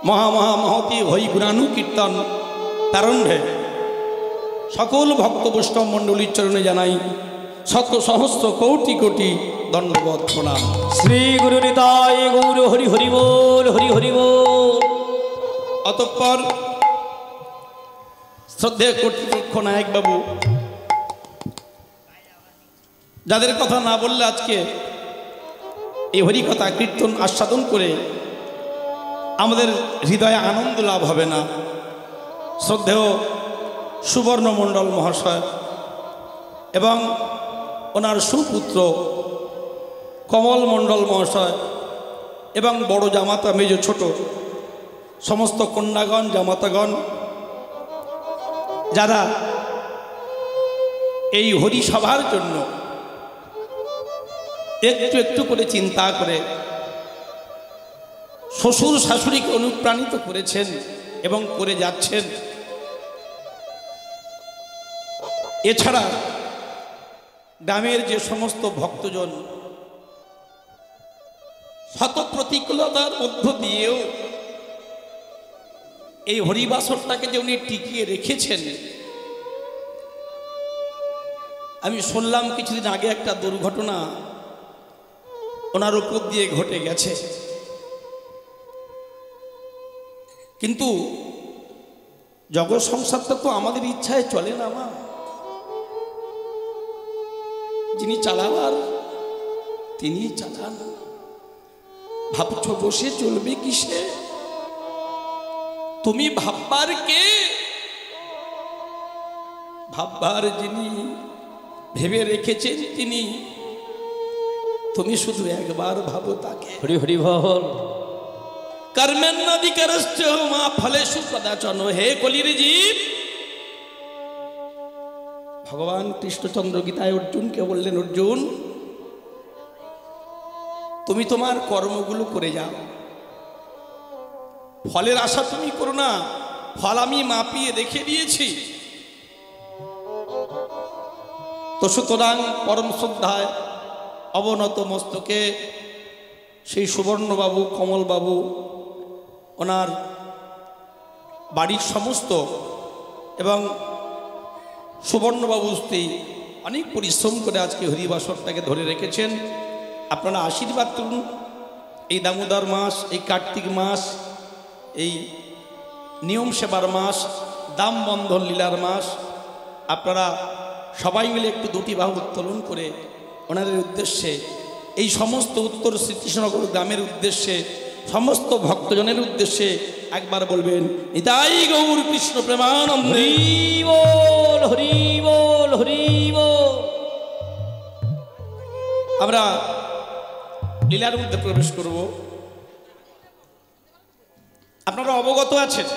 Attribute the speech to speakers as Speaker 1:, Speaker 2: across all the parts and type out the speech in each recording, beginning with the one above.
Speaker 1: মহামহামহতি হই গুণানু কীর্তন প্রারম্ভে সকল ভক্ত বৈষ্ণব মণ্ডলীর চরণে জানাই শত সহস্র কোটি কোটি দণ্ডবত প্রণাম।
Speaker 2: শ্রী গুরু নিতাই গৌর হরি হরি বল, হরি হরি বল।
Speaker 1: অতঃপর শ্রদ্ধেয় কর্তৃপক্ষ নায়ক বাবু, যাদের কথা না বললে আজকে এই হরিকথা কীর্তন আস্বাদন করে আমাদের হৃদয়ে আনন্দ লাভ হবে না, শ্রদ্ধেয় সুবর্ণ মণ্ডল মহাশয় এবং ওনার সুপুত্র কমল মণ্ডল মহাশয় এবং বড় জামাতা মেজ ছোট সমস্ত কন্যাগণ জামাতাগণ, যারা এই হরিসভার জন্য একটু একটু করে চিন্তা করে শ্বশুর শাশুড়িকে অনুপ্রাণিত করেছেন এবং করে যাচ্ছেন। এছাড়া গ্রামের যে সমস্ত ভক্তজন শত প্রতিকূলতার মধ্য দিয়েও এই হরিবাসরটাকে যে উনি টিকিয়ে রেখেছেন। আমি শুনলাম কিছুদিন আগে একটা দুর্ঘটনা ওনার উপর দিয়ে ঘটে গেছে, কিন্তু জগৎ সংসারটা তো আমাদের ইচ্ছায় চলে না মা, যিনি চালাবার তিনি চালান। ভাবছ বসে চলবে কিসে, তুমি ভাববার কে? ভাববার যিনি ভেবে রেখেছেন তিনি, তুমি শুধু একবার ভাবো তাকে।
Speaker 2: হরি হরি বল।
Speaker 1: কর্মেন্নাধিকারশ্চ মা ফলেষু কদাচন। হে কলির জীব, ভগবান কৃষ্ণচন্দ্র গীতায় অর্জুনকে বললেন, অর্জুন তুমি তোমার কর্মগুলো করে যাও, ফলের আশা তুমি করো না, ফল আমি মাপিয়ে রেখে দিয়েছি। তো সুতরাং পরম শ্রদ্ধায় অবনত মস্তকে সেই সুবর্ণবাবু কমলবাবু ওনার বাড়ির সমস্ত এবং সুবর্ণবাবু স্ত্রী অনেক পরিশ্রম করে আজকে হরিবাসরটাকে ধরে রেখেছেন। আপনারা আশীর্বাদ করুন। এই দামোদর মাস, এই কার্তিক মাস, এই নিয়ম সেবার মাস, দাম বন্ধন লীলার মাস, আপনারা সবাই মিলে একটু দুটি বাহু উত্তোলন করে ওনাদের উদ্দেশ্যে, এই সমস্ত উত্তর শ্রীকৃষ্ণনগর গ্রামের উদ্দেশ্যে, সমস্ত ভক্তজনের উদ্দেশ্যে একবার বলবেন, নিতাই গৌর কৃষ্ণ প্রেমানন্দে।
Speaker 2: হরি বল, হরি বল, হরি বল।
Speaker 1: আমরা লীলার মধ্যে প্রবেশ করব। আপনারা অবগত আছেন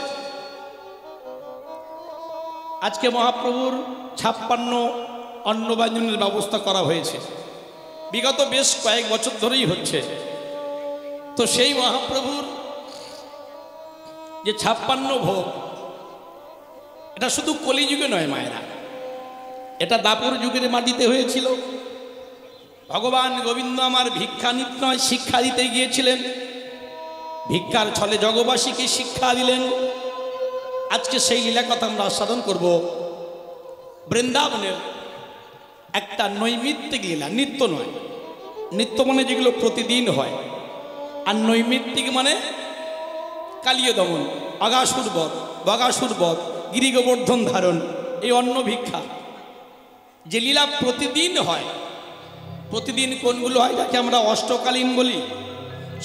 Speaker 1: আজকে মহাপ্রভুর 56 অন্নব্যঞ্জনের ব্যবস্থা করা হয়েছে, বিগত বেশ কয়েক বছর ধরেই হচ্ছে। তো সেই মহাপ্রভুর যে 56 ভোগ, এটা শুধু কলিযুগে নয় মায়েরা, এটা দাপর যুগের মাটিতে হয়েছিল। ভগবান গোবিন্দ আমার ভিক্ষানিত নয়, শিক্ষা দিতে গিয়েছিলেন, ভিক্ষার ছলে জগবাসীকে শিক্ষা দিলেন। আজকে সেই লীলা কথা আমরা আস্বাদন করব। বৃন্দাবনের একটা নৈমিত্তিক লীলা, নিত্য নয়। নিত্য মানে যেগুলো প্রতিদিন হয়, আর নৈমিত্তিক মানে কালীয় দমন, অগাসুর বধ, বগাসুর বধ, গিরিগোবর্ধন ধারণ, এই অন্ন ভিক্ষা যে লীলা প্রতিদিন হয়। প্রতিদিন কোনগুলো হয়, যাকে আমরা অষ্টকালীন বলি।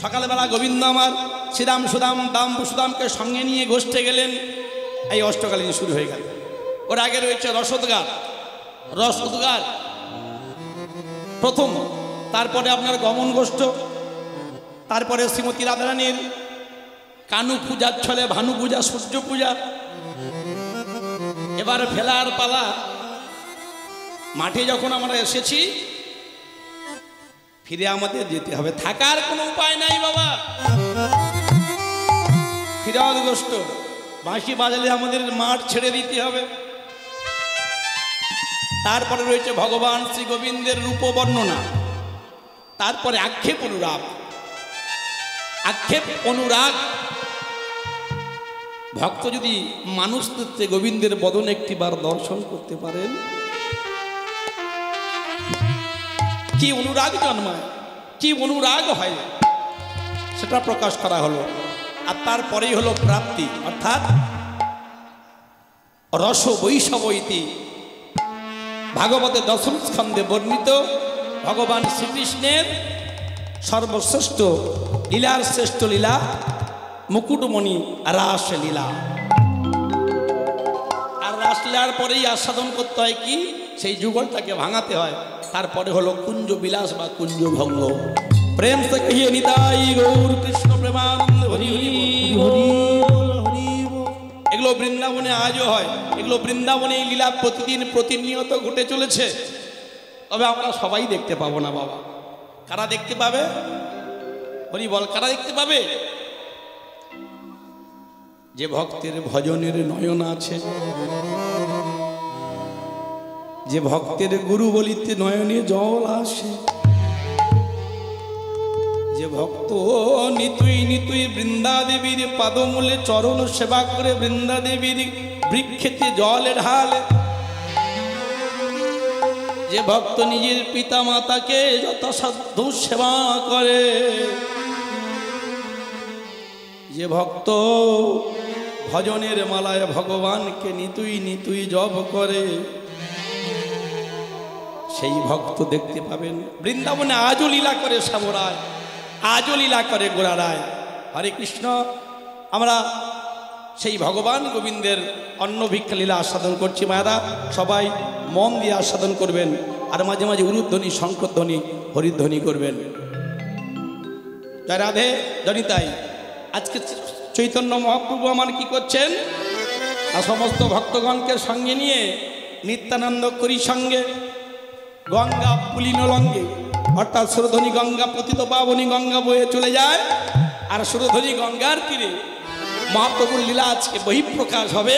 Speaker 1: সকালবেলা গোবিন্দ আমার শ্রীরাম সুদাম দাম সুদামকে সঙ্গে নিয়ে গোষ্ঠে গেলেন, এই অষ্টকালীন শুরু হয়ে গেল। ওর আগে রয়েছে রসোদ্গার, রসোদ্গার প্রথম, তারপরে আপনার গমন গোষ্ঠ, তারপরে শ্রীমতী রাধারানীর কানু পূজার ছলে ভানু পূজা, সূর্য পূজা। এবার ফেলার পালা। মাঠে যখন আমরা এসেছি, ফিরে আমাদের যেতে হবে, থাকার কোনো উপায় নাই বাবা। ফিরাদ গোষ্ঠ বাঁশি বাজালে আমাদের মাঠ ছেড়ে দিতে হবে। তারপরে রয়েছে ভগবান শ্রী গোবিন্দের রূপ বর্ণনা, তারপরে আক্ষেপ অনুরাগ। আক্ষেপ অনুরাগ ভক্ত যদি মানুষ তত্ত্বে গোবিন্দের বদন একটিবার দর্শন করতে পারেন, কি অনুরাগ জন্মায়, কি অনুরাগ হয়, সেটা প্রকাশ করা হলো। আর তারপরেই হলো প্রাপ্তি, অর্থাৎ রস বৈষব ইতি। ভাগবতে দশম স্কন্ধে বর্ণিত ভগবান শ্রীকৃষ্ণের সর্বশ্রেষ্ঠ লীলার শ্রেষ্ঠ লীলা মুকুটমণি রাস লীলা। আর রাসলীলার পরেই আস্বাদন করতে হয় কি, সেই যুগলটাকে ভাঙাতে হয়। তারপরে হলো কুঞ্জ বিলাস বা কুঞ্জ ভঙ্গ। প্রেম সে কহিয়ে নিতাই গৌর কৃষ্ণ প্রেমানন্দ হরি হরি হরি। এগুলো বৃন্দাবনে আজও হয়, এগুলো বৃন্দাবনে এই লীলা প্রতিদিন প্রতিনিয়ত ঘটে চলেছে। তবে আমরা সবাই দেখতে পাবো না বাবা। কারা দেখতে পাবে? হরি বল, কারা দেখতে পাবে? যে ভক্তের ভজনের নয়ন আছে, যে ভক্তের গুরু বলিতে নয়নে জল আসে, যে ভক্ত নিতুই নিতুই বৃন্দা দেবীর পাদমূলে চরণ সেবা করে বৃন্দা দেবীর বৃক্ষেতে জলে ঢালে, যে ভক্ত নিজের পিতা মাতাকে যথাসাধ্য সেবা করে, যে ভক্ত ভজনের মালায় ভগবানকে নিতুই নিতুই জপ করে, সেই ভক্ত দেখতে পাবেন। বৃন্দাবনে আজও লীলা করে শ্যামরায়, আজও লীলা করে গোড়ারায়। হরে কৃষ্ণ। আমরা সেই ভগবান গোবিন্দের অন্ন ভিক্ষা লীলা আস্বাদন করছি। মায়েরা সবাই মন দিয়ে আস্বাদন করবেন, আর মাঝে মাঝে উরুধ্বনি শঙ্করধ্বনি হরিধ্বনি করবেন। জয় রাধে জনিতাই। আজকে চৈতন্য মহাপ্রভু আমার কি করছেন, আর সমস্ত ভক্তগণকে সঙ্গে নিয়ে নিত্যানন্দ করি সঙ্গে গঙ্গা পুলিন লঙ্গে, অর্থাৎ সুরধ্বনি গঙ্গা পতিত পাবনী গঙ্গা বয়ে চলে যায়। আর সুরধ্বনি গঙ্গার তীরে মহাপ্রভুর লীলা আজকে বহিঃপ্রকাশ হবে।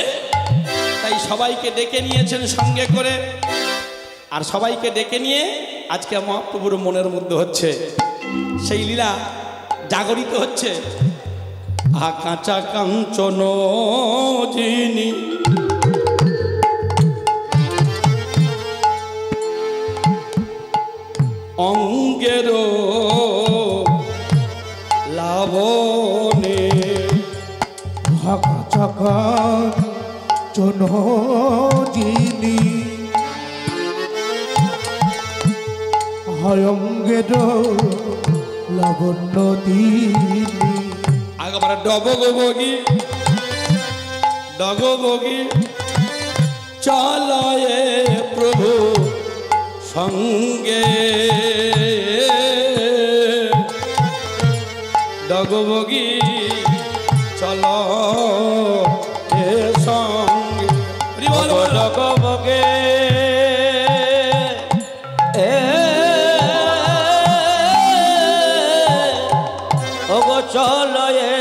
Speaker 1: তাই সবাইকে ডেকে নিয়েছেন সঙ্গে করে, আর সবাইকে ডেকে নিয়ে আজকে মহাপ্রভুর মনের মধ্যে হচ্ছে সেই লীলা জাগরিত হচ্ছে। আকাঁচা কাঞ্চন যিনি অঙ্গের লাবনে,
Speaker 3: আকাঁচা কাঞ্চন যিনি অঙ্গের লাবণ্য তিনি।
Speaker 1: আগবার ডবগবগি ডগবগি চলয়ে প্রভু সঙ্গে, ডগবগি চল এ সঙ্গে।
Speaker 2: ডগবগে ওগো চলয়ে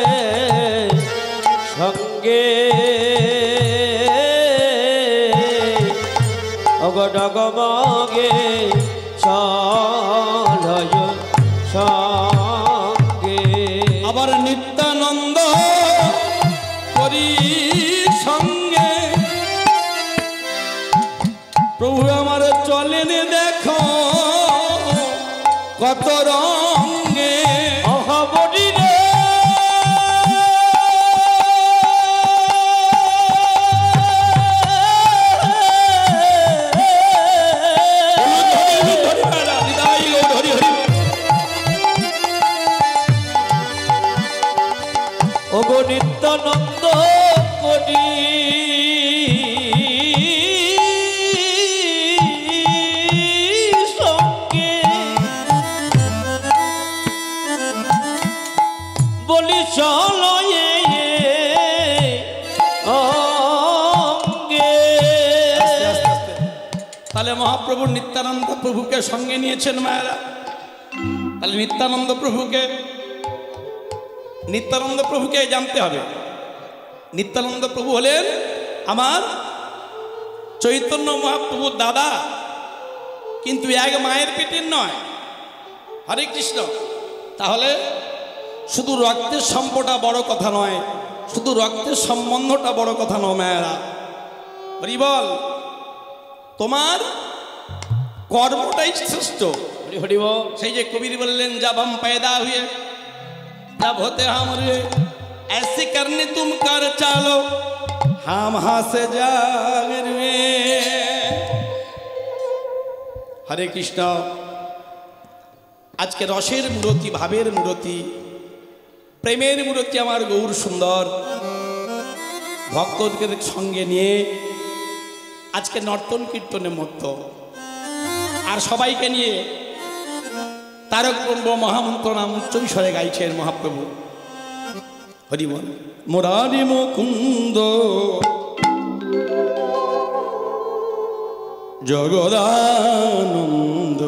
Speaker 2: সঙ্গে, ওগো ডগবগে চলয় সঙ্গে।
Speaker 1: আবার নিত্যানন্দ করি সঙ্গে, প্রভু আমার চলেন দেখো কত রঙ্গে।
Speaker 2: অহবরি রে ওগো নিত্যানন্দ করি সঙ্গে, বলি চলয়ে অঙ্গে।
Speaker 1: তাহলে মহাপ্রভু নিত্যানন্দ প্রভুকে সঙ্গে নিয়েছেন মায়েরা। তাহলে নিত্যানন্দ প্রভুকে জানতে হবে। নিত্যানন্দ প্রভু হলেন আমার চৈতন্য মহাপ্রভুর দাদা, কিন্তু এক মায়ের পেটের নয়। হরে কৃষ্ণ। তাহলে শুধু রক্তের সম্পর্কটা বড় কথা নয়, শুধু রক্তের সম্বন্ধটা বড় কথা নয় মায়েরা, হরি বল, তোমার কর্মটাই শ্রেষ্ঠ।
Speaker 2: হরি হরি বল।
Speaker 1: সেই যে কবির বললেন, जब हम पैदा हुए जब होते हम रे ऐसे करने तुम कर चालो हम हासे जागरे। হরে কৃষ্ণ। আজকে রসের মূরতি, ভাবের মূরতি, প্রেমের মূরতি আমার গৌর সুন্দর ভক্তদের সঙ্গে নিয়ে আজকে নর্তন কীর্তনে মত্ত, আর সবাইকে নিয়ে তারক ব্রহ্ম মহামন্ত্র নাম উচ্চৈস্বরে গাইছেন মহাপ্রভু। হরি বল। মুরারি মুকুন্দ জগদানন্দ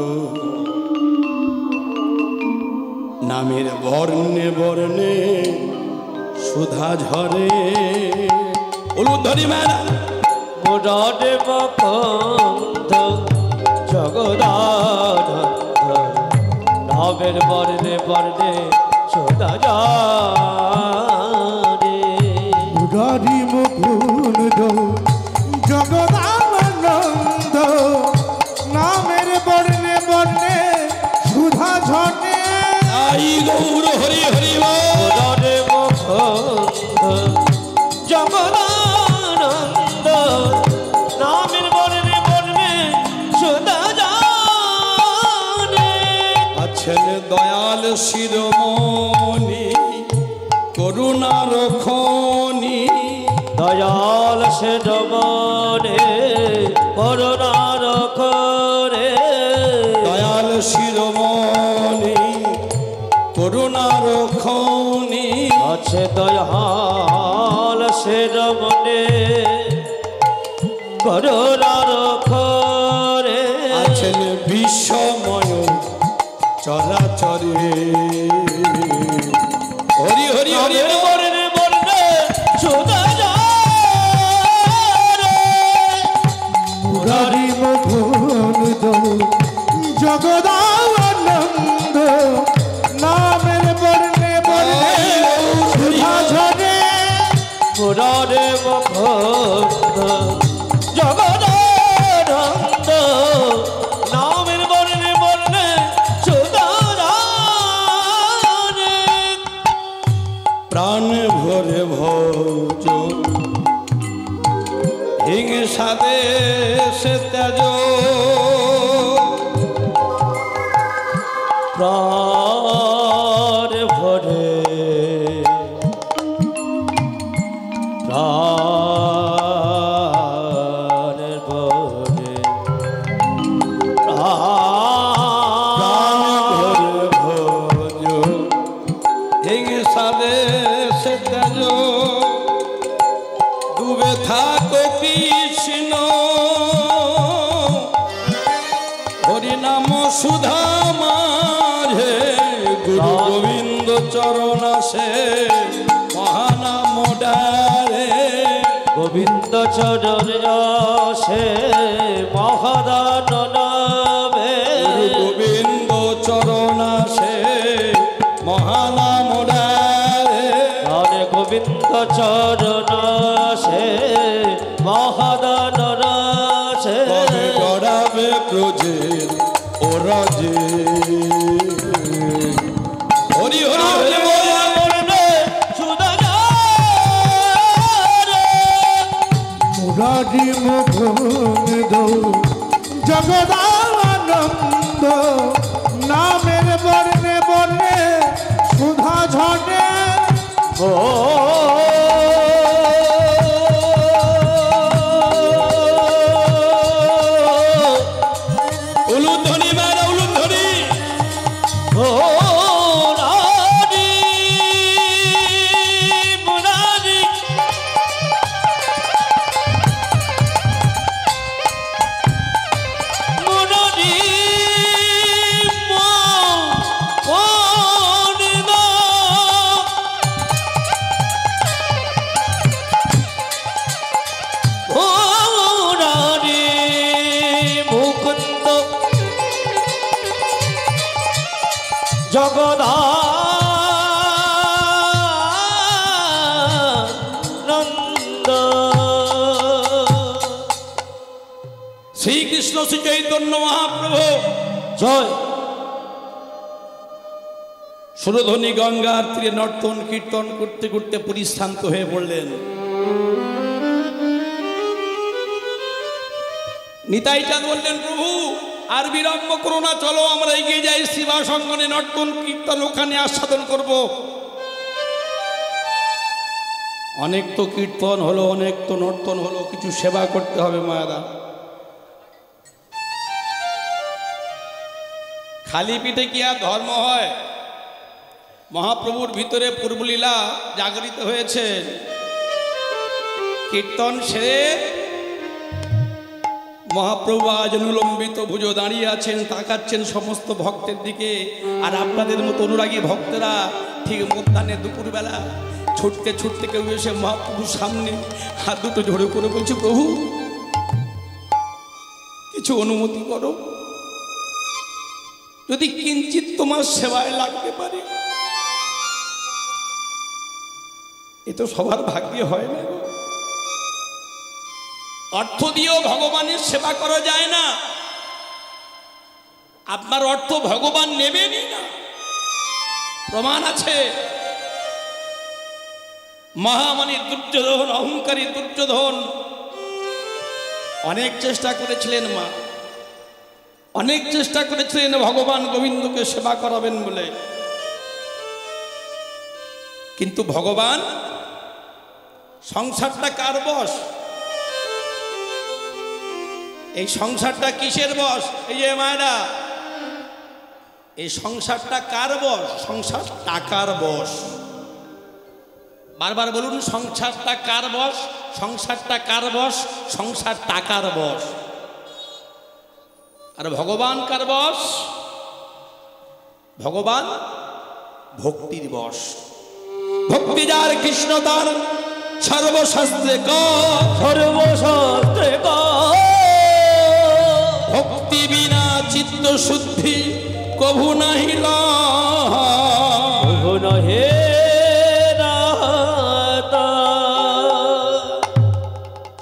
Speaker 1: নামের বর্ণে বর্ণে সুধা ঝরে। উলুধ্বনি মেলা।
Speaker 2: মুরারি মুকুন্দ জগদানন্দ নামের বর্ণে বর্ণে সুধা ঝরে।
Speaker 3: মুরারি মুকুন্দ জগদানন্দ নামের বর্ণে বর্ণে সুধা ঝরে।
Speaker 1: আই গৌর হরি হরি বল।
Speaker 2: মুরারি মুকুন্দ জগদানন্দ নামের বর্ণে বর্ণে সুধা ঝরে।
Speaker 1: আছেন দয়াল শিরোমণি করুণার খনি।
Speaker 2: দয়াল সে জমনে করুণার করে।
Speaker 1: দয়াল শিরোমণি করুণার খনি।
Speaker 2: আছে দয়াল সে জমনে করুণার করে।
Speaker 1: আছেন বিশ্বময় চরাচরে। হরি হরি হরি
Speaker 2: নামের
Speaker 1: বল।
Speaker 2: বর্ণে বর্ণে সুধা ঝরে।
Speaker 3: মুরারি মুকুন্দ জগদানন্দ নামের বর্ণে বর্ণে সুধা ঝরে।
Speaker 2: মুরারি মুকুন্দ জগদানন্দ নামের বর্ণে বর্ণে সুধা ঝরে।
Speaker 1: প্রাণ ভরে ভোজ হিংসা দেশে ত্যাজ।
Speaker 2: প্রাণ ভরে প্রাণ ভরে
Speaker 1: প্রাণ ভরে ভোজ হিংসা দেশে ত্যাজ। ডুবে থাকো কৃষ্ণ হরিনাম সুধা মাঝে। গুরু গোবিন্দ চরণ আসে মহানাম ডারে।
Speaker 2: গোবিন্দ চরণ আসে মহাদান নামে।
Speaker 1: গুরু গোবিন্দ চরণ আসে মহানাম ডারে।
Speaker 2: হরে গোবিন্দ চরণ আসে মহাদান আসে।
Speaker 1: তবে গড়াবে ক্রোজের ওরাজে। হরি হরি হরি বল।
Speaker 3: মুরারি মুকুন্দ জগদানন্দ নামের বর্ণে বর্ণে সুধা ঝরে।
Speaker 1: উলুধ্বনি মেলা উলুধ্বনি। শ্রী চৈতন্য মহাপ্রভু
Speaker 2: জয়।
Speaker 1: সুরধ্বনি গঙ্গার তীরে নর্তন কীর্তন করতে করতে পরিশ্রান্ত হয়ে পড়লেন। নিতাই চাঁদ বললেন, প্রভু আর বিলম্ব করো না, চলো আমরা এগিয়ে যাই শ্রীবাস অঙ্গনে, নর্তন কীর্তন ওখানে আস্বাদন করব। অনেক তো কীর্তন হলো, অনেক তো নর্তন হলো, কিছু সেবা করতে হবে মায়াদা। খালি পিঠে কি আর ধর্ম হয়? মহাপ্রভুর ভিতরে পূর্বলীলা জাগরিত হয়েছে। কীর্তন সেরে মহাপ্রভু আজ অনুলম্বিত ভুজো দাঁড়িয়ে আছেন, তাকাচ্ছেন সমস্ত ভক্তের দিকে। আর আপনাদের মতো অনুরাগী ভক্তরা ঠিক মধ্যাহ্নে দুপুরবেলা ছুটতে ছুটতে কেউ এসে মহাপ্রভুর সামনে হাত দুটো জোড়ে করে বলছে, প্রভু কিছু অনুমতি করো, যদি কিঞ্চিত তোমার সেবায় লাগতে পারে। এ তো সবার ভাগ্যে হয় না। অর্থ দিয়েও ভগবানের সেবা করা যায় না। আপনার অর্থ ভগবান নেবেনই না, প্রমাণ আছে। মহামানী দুর্যোধন, অহংকারী দুর্যোধন অনেক চেষ্টা করেছিলেন, মা অনেক চেষ্টা করেছিলেন ভগবান গোবিন্দকে সেবা করাবেন বলে, কিন্তু ভগবান সংসারটা কার বশ? এই সংসারটা কিসের বশ? এই যে মায়েরা, এই সংসারটা কার বশ? সংসার টাকার বশ। বারবার বলুন, সংসারটা কার বশ? সংসারটা কার বশ? সংসার টাকার বশ। আর ভগবান কার বশ? ভগবান ভক্তির বশ। ভক্তি যার কৃষ্ণ তার সর্বশাস্ত্রে
Speaker 2: সর্বশাস্ত্রে
Speaker 1: ভক্তি বিনা চিত্ত শুদ্ধি কভু নাহি
Speaker 2: নহে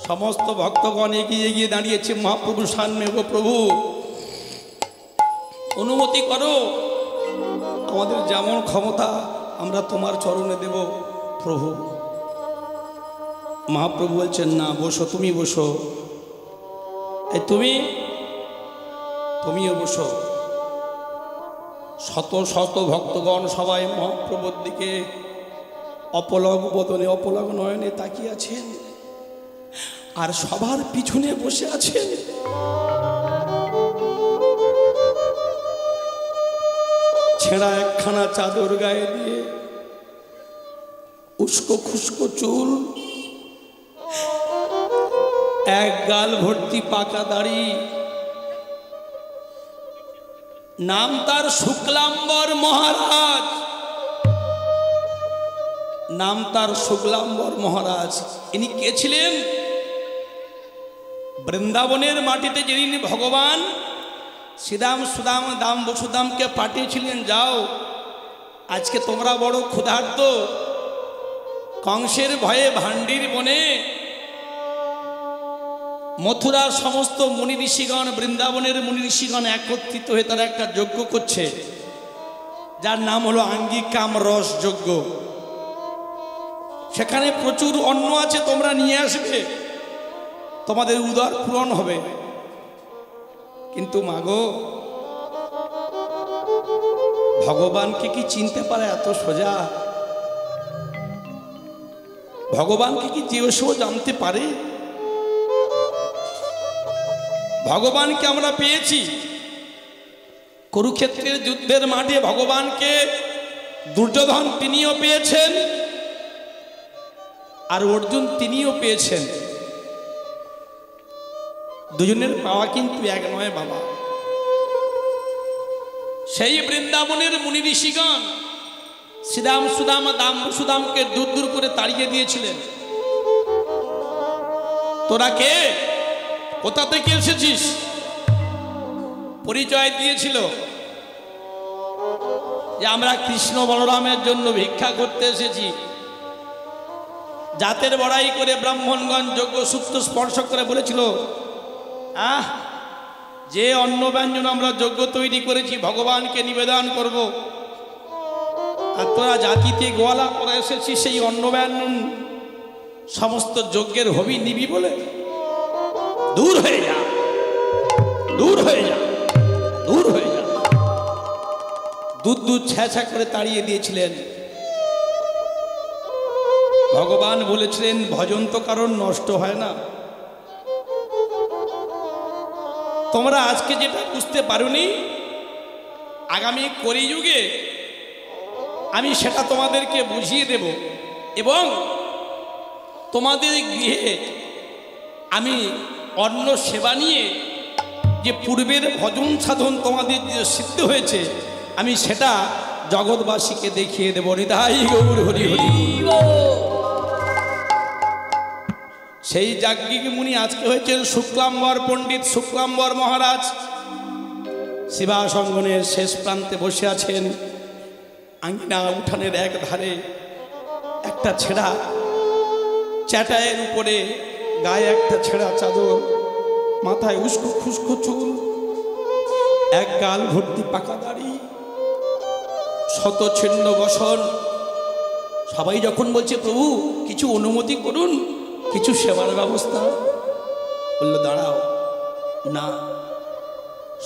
Speaker 1: সমস্ত ভক্তগণ এগিয়ে গিয়ে দাঁড়িয়েছে মহাপ্রভুর সামনে। গো প্রভু, অনুমতি করো, আমাদের যেমন ক্ষমতা আমরা তোমার চরণে দেব। প্রভু, মহাপ্রভু বলছেন, না, বসো, তুমি বসো, এই তুমিও বসো। শত শত ভক্তগণ সবাই মহাপ্রভুর দিকে অপলক বদনে, অপলক নয়নে তাকিয়ে আছেন। আর সবার পিছনে বসে আছেন ছেঁড়া একখানা চাদর গায়ে দিয়ে, উস্কো খুস্কো চুল, এক গাল ভর্তি পাকা দাড়ি, নাম তার শুক্লাম্বর মহারাজ। নাম তার শুক্লাম্বর মহারাজ। ইনি কে ছিলেন? বৃন্দাবনের মাটিতে যেদিন ভগবান শ্রীদাম সুদাম দাম বসুদামকে পাঠিয়েছিলেন, যাও আজকে তোমরা বড় ক্ষুধার্ত, কংসের ভয়ে ভান্ডির বনে মথুরার সমস্ত মুনি ঋষিগণ, বৃন্দাবনের মুনি ঋষিগণ একত্রিত হয়ে তারা একটা যজ্ঞ করছে, যার নাম হলো আঙ্গিকাম রস যজ্ঞ। সেখানে প্রচুর অন্ন আছে, তোমরা নিয়ে আসবে, তোমাদের উদর পূরণ হবে। কিন্তু মাগো, ভগবানকে কি চিনতে পারে এত সোজা? ভগবানকে কি যে জানতে পারে? ভগবানকে আমরা পেয়েছি কুরুক্ষেত্রের যুদ্ধের মাঠে। ভগবানকে দুর্যোধন তিনিও পেয়েছেন, আর অর্জুন তিনিও পেয়েছেন। দুজনের পাওয়া কিন্তু এক নয় বাবা। সেই বৃন্দাবনের মুনি ঋষিগণ শ্রীদাম সুদাম দাম সুদামকে দূর দূর করে তাড়িয়ে দিয়েছিলেন। তোরা কে? কোথা থেকে এসেছিস? পরিচয় দিয়েছিল যে আমরা কৃষ্ণ বলরামের জন্য ভিক্ষা করতে এসেছি। জাতের বড়াই করে ব্রাহ্মণগণ যজ্ঞ সূত্র স্পর্শ করে বলেছিল, যে অন্ন ব্যঞ্জন আমরা যজ্ঞ তৈরি করেছি ভগবানকে নিবেদন করব, আর তোরা জাতিতে গোয়ালা করে এসেছিস সেই অন্ন ব্যঞ্জন সমস্ত যজ্ঞের হবি নিবি বলে? দূর হয়ে যা, দূর হয়ে যা, দূর হয়ে যা। দুধ ছ্যাঁছা করে তাড়িয়ে দিয়েছিলেন। ভগবান বলেছিলেন ভজন তো কারণ নষ্ট হয় না। তোমরা আজকে যেটা বুঝতে পারোনি, আগামী কলিযুগে আমি সেটা তোমাদেরকে বুঝিয়ে দেব, এবং তোমাদের গৃহে আমি অন্ন সেবা নিয়ে যে পূর্বের ভজন সাধন তোমাদের যে সিদ্ধ হয়েছে, আমি সেটা জগৎবাসীকে দেখিয়ে দেব। হৃদয় গৌর হরি হরি। সেই যাজ্ঞিক মুনি আজকে হয়েছেন শুক্লাম্বর পণ্ডিত শুক্লাম্বর মহারাজ। শিবাসঙ্গনের শেষ প্রান্তে বসে আছেন। আঙ্গিনা উঠানের এক ধারে একটা ছেঁড়া চ্যাটায়ের উপরে গায়ে একটা ছেঁড়া চাদর, মাথায় উস্কো খুস্কো চুল, এক গাল ভর্তি পাকা দাড়ি, শত ছিন্ন বসন। সবাই যখন বলছে প্রভু কিছু অনুমতি করুন, কিছু সেবার ব্যবস্থা, বললো দাঁড়াও না।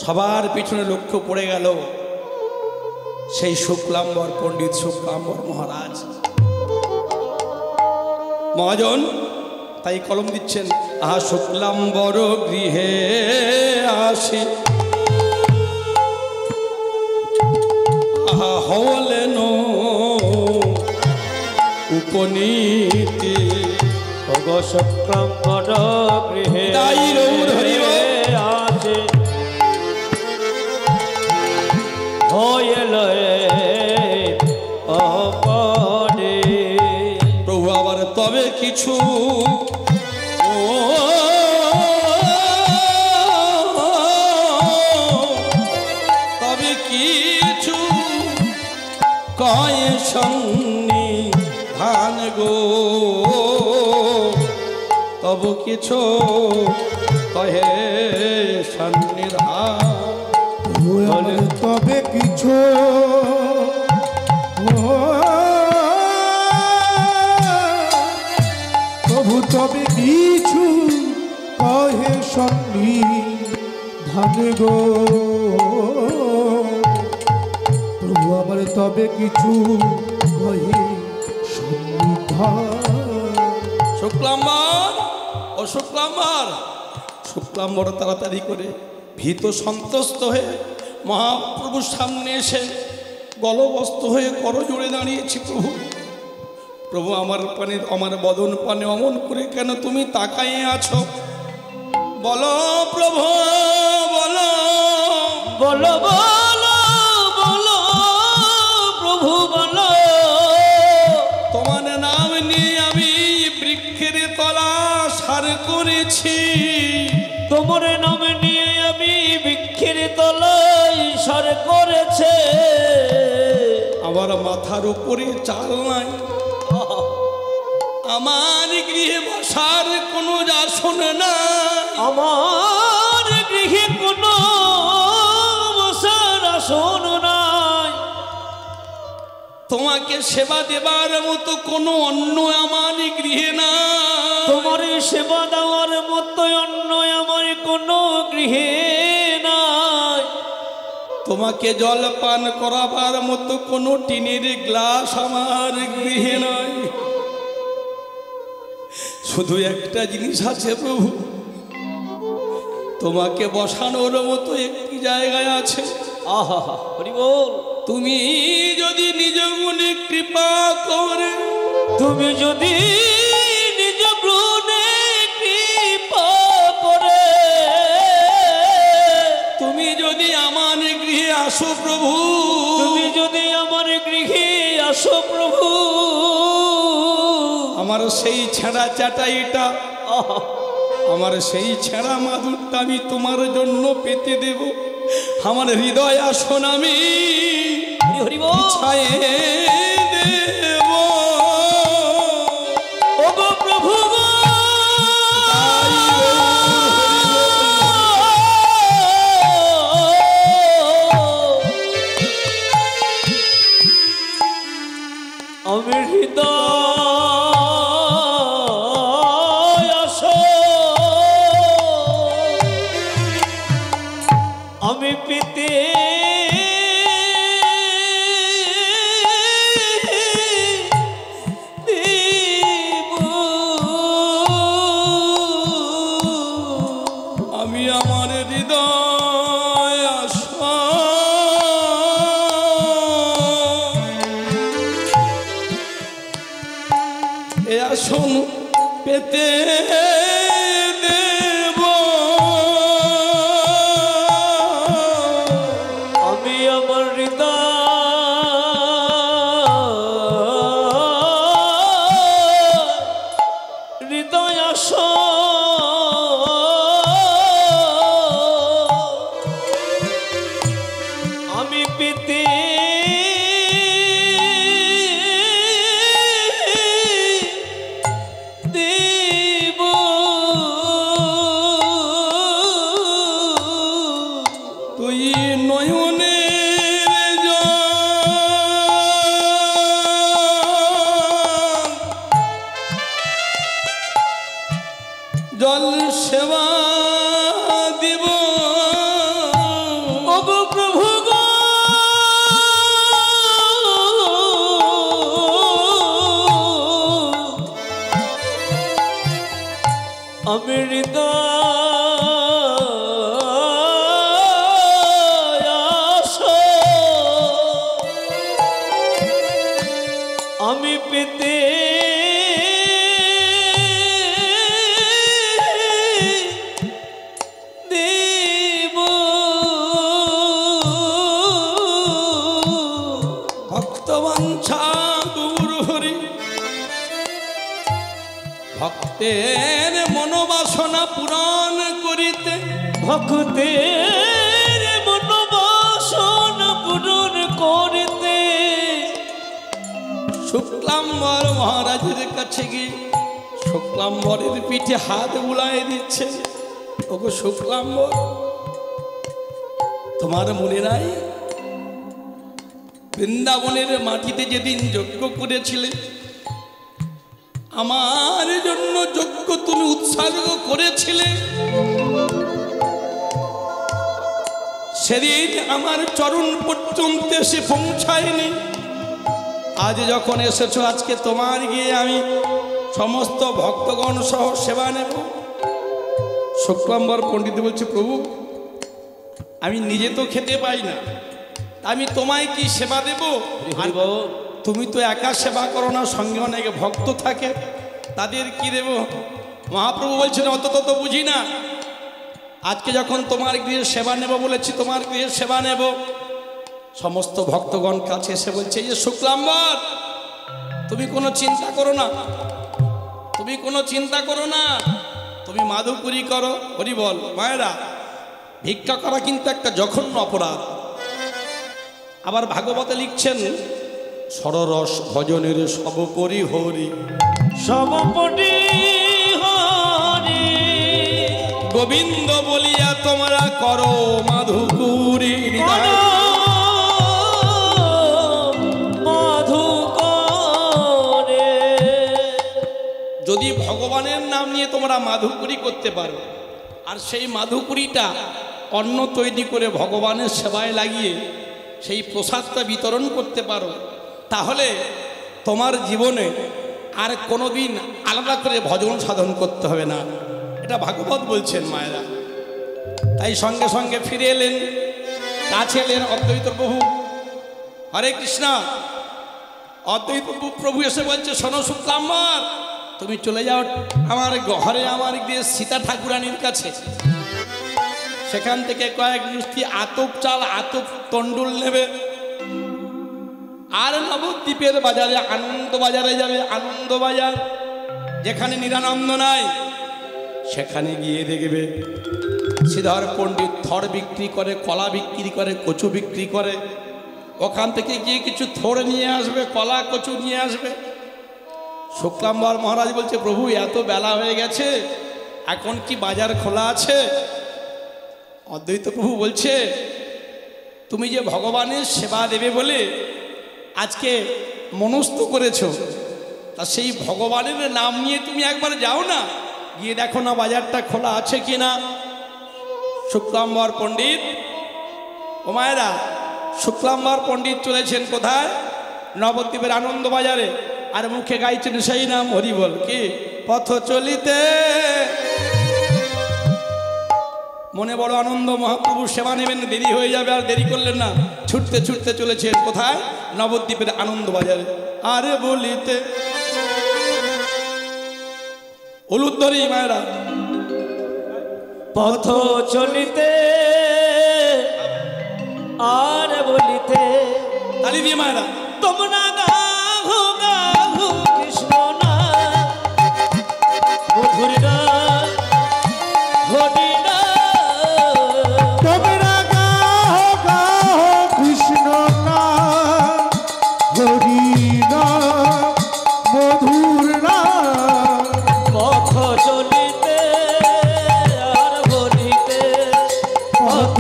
Speaker 1: সবার পিছনে লক্ষ্য পড়ে গেল সেই শুক্লাম্বর পণ্ডিত শুক্লাম্বর মহারাজ। মহাজন তাই কলম দিচ্ছেন, আহা শুক্লাম্বর গৃহে আসি, আহা হলেন উপনীতি,
Speaker 2: শুক্লাম্বর গৃহে আসে, হইল অপরে।
Speaker 1: প্রভু আবার তবে কিছু তবে কিছু কয় সন্নি ধান গো, তব কিছু কহে সন্নিধান।
Speaker 3: তবে কিছু প্রভু তবে কিছু কহে সন্নিধান গো, প্রভু আমার তবে কিছু কহে সন্নিধান।
Speaker 1: শুক্লাম্বর ও শুক্লাম্বর, শুক্লাম্বর তাড়াতাড়ি করে ভীত সন্ত্রস্ত হয়ে মহাপ্রভুর সামনে এসে গলবস্ত হয়ে করজোড়ে দাঁড়িয়েছি। প্রভু প্রভু আমার পানে, আমার বদন পানে অমন করে কেন তুমি তাকাইয়ে আছো? বলো প্রভু বলো,
Speaker 2: বলো বলো বলো প্রভু বলো,
Speaker 1: তোমার নাম নিয়ে আমি বৃক্ষের তলা সার করেছি,
Speaker 2: তোমার নাম নিয়ে আমি বৃক্ষের তলায় সার করেছে।
Speaker 1: আমার মাথার উপরে চাল নাই, আমার গৃহে বসার কোনো আসন নাই,
Speaker 2: আমার গৃহে কোনো বসার আসন নাই,
Speaker 1: তোমাকে সেবা দেবার মতো কোনো অন্য আমার গৃহে নাই,
Speaker 2: তোমার সেবা দেওয়ার মতো অন্য আমার কোনো গৃহে নাই,
Speaker 1: তোমাকে জল পান করাবার মতো কোনো টিনের গ্লাস আমার গৃহে নাই। শুধু একটা জিনিস আছে প্রভু, তোমাকে বসানোর মতো একটি জায়গায় আছে।
Speaker 2: আহা হরি বল।
Speaker 1: তুমি যদি নিজ গুণে কৃপা করে,
Speaker 2: তুমি যদি নিজ গুণে কৃপা করে,
Speaker 1: তুমি যদি আমার গৃহে আসো প্রভু,
Speaker 2: তুমি যদি আমার গৃহে আসো প্রভু,
Speaker 1: আমার সেই ছেঁড়া চাটাইটা, আমার সেই ছেঁড়া মাদুরটা আমি তোমার জন্য পেতে দেব। আমার হৃদয় আসন আমি
Speaker 2: হরি বল
Speaker 1: ছায়ে দেব।
Speaker 2: ও গো প্রভু গো,
Speaker 1: আসন পেতে দেব।
Speaker 2: আমি আমার হৃদয় আমি পেতে দেব।
Speaker 1: তুই নয়নের জল সেবা দিব।
Speaker 2: ওগো প্রভু গো, আমি আমি পেতে দেব।
Speaker 1: ভক্তবাঞ্ছা গুরু হরি, ভক্তের মনোবাসনা পূরণ করিতে,
Speaker 2: ভক্তের মনোবাসনা পূরণ করিতে
Speaker 1: শুক্লাম্বর মহারাজের কাছে গিয়ে শুক্লাম্বরের পিঠে হাত বুলায় দিচ্ছে। ওগো শুক্লাম্বর, তোমার মনে নাই বৃন্দাবনের মাটিতে যেদিন যজ্ঞ করেছিলে, আমার জন্য যজ্ঞ তুমি উৎসর্গ করেছিলে, সেদিন আমার চরণ পর্যন্ত এসে পৌঁছায়নি। আজ যখন এসেছো, আজকে তোমার গিয়ে আমি সমস্ত ভক্তগণ সহ সেবা নেব। শুক্লাম্বর পণ্ডিত বলছে, প্রভু আমি নিজে তো খেতে পাই না, আমি তোমায় কি সেবা দেব? আর তুমি তো একা সেবা করো না, সঙ্গে অনেক ভক্ত থাকে, তাদের কি দেব? মহাপ্রভু বলছেন, অত তত বুঝি না, আজকে যখন তোমার গৃহে সেবা নেব বলেছি, তোমার গৃহে সেবা নেব। সমস্ত ভক্তগণ কাছে এসে বলছে, এই যে শুক্লাম্বর, তুমি কোনো চিন্তা করো না, তুমি কোনো চিন্তা করো না, তুমি মাধুকরী করো। হরি বল। মায়েরা, ভিক্ষা করা কিন্তু একটা জঘন্য অপরাধ। আবার ভাগবতে লিখছেন, সররস ভজনের সর্বোপরি হরি,
Speaker 2: সর্বোপরি হরি,
Speaker 1: গোবিন্দ বলিয়া তোমরা করো মাধুকরী হৃদয়। যদি ভগবানের নাম নিয়ে তোমরা মাধুকরী করতে পারো, আর সেই মাধুকরীটা অন্ন তৈরি করে ভগবানের সেবায় লাগিয়ে সেই প্রসাদটা বিতরণ করতে পারো, তাহলে তোমার জীবনে আর কোনোদিন আলাদা করে ভজন সাধন করতে হবে না। এটা ভাগবত বলছেন মায়েরা। তাই সঙ্গে সঙ্গে ফিরে এলেন, কাছে এলেন অদ্বৈত প্রভু। হরে কৃষ্ণ। অদ্বৈত প্রভু এসে বলছে, শোনো শুক্লাম্বর, তুমি চলে যাও আমার ঘরে, আমার গিয়ে সীতা ঠাকুরানীর কাছে, সেখান থেকে কয়েক মুষ্টি আতপ চাল, আতপ তন্ডুল নেবে, আর নবদ্বীপের বাজারে আনন্দ বাজারে যাবে। আনন্দ বাজার যেখানে নিরানন্দ নাই, সেখানে গিয়ে দেখবে শ্রীধর পণ্ডিত থড় বিক্রি করে, কলা বিক্রি করে, কচু বিক্রি করে। ওখান থেকে গিয়ে কিছু থড় নিয়ে আসবে, কলা কচু নিয়ে আসবে। শুক্লাম্বর মহারাজ বলছে, প্রভু এত বেলা হয়ে গেছে, এখন কি বাজার খোলা আছে? অদ্বৈত প্রভু বলছে, তুমি যে ভগবানের সেবা দেবে বলে আজকে মনস্থ করেছো, তা সেই ভগবানের নাম নিয়ে তুমি একবার যাও না, গিয়ে দেখো না বাজারটা খোলা আছে কিনা। শুক্লাম্বর পণ্ডিত, ও মায়েরা, শুক্লাম্বর পণ্ডিত চলেছেন কোথায়? নবদ্বীপের আনন্দ বাজারে। আর মুখে গাইছেন সেই নাম, হরি বল। কি পথ চলিতে মনে বড় আনন্দ, মহাপ্রভু সেবা নেবেন, দেরি হয়ে যাবে, আর দেরি করলেন না, ছুটতে ছুটতে চলেছেন কোথায়? নবদ্বীপের আনন্দ বাজারে। আরে বলিতে হলুদ ধরি মায়েরা
Speaker 2: পথ চলিতে আর বলিতে
Speaker 1: তালি দিয়ে মায়েরা
Speaker 2: তোমরা গাহু গাহু কৃষ্ণ না মধুর না হরি না
Speaker 3: তোমরা গাও গাও কৃষ্ণ না হরি না মধুর না
Speaker 2: পথ চলিতে আর বলিতে
Speaker 3: পথ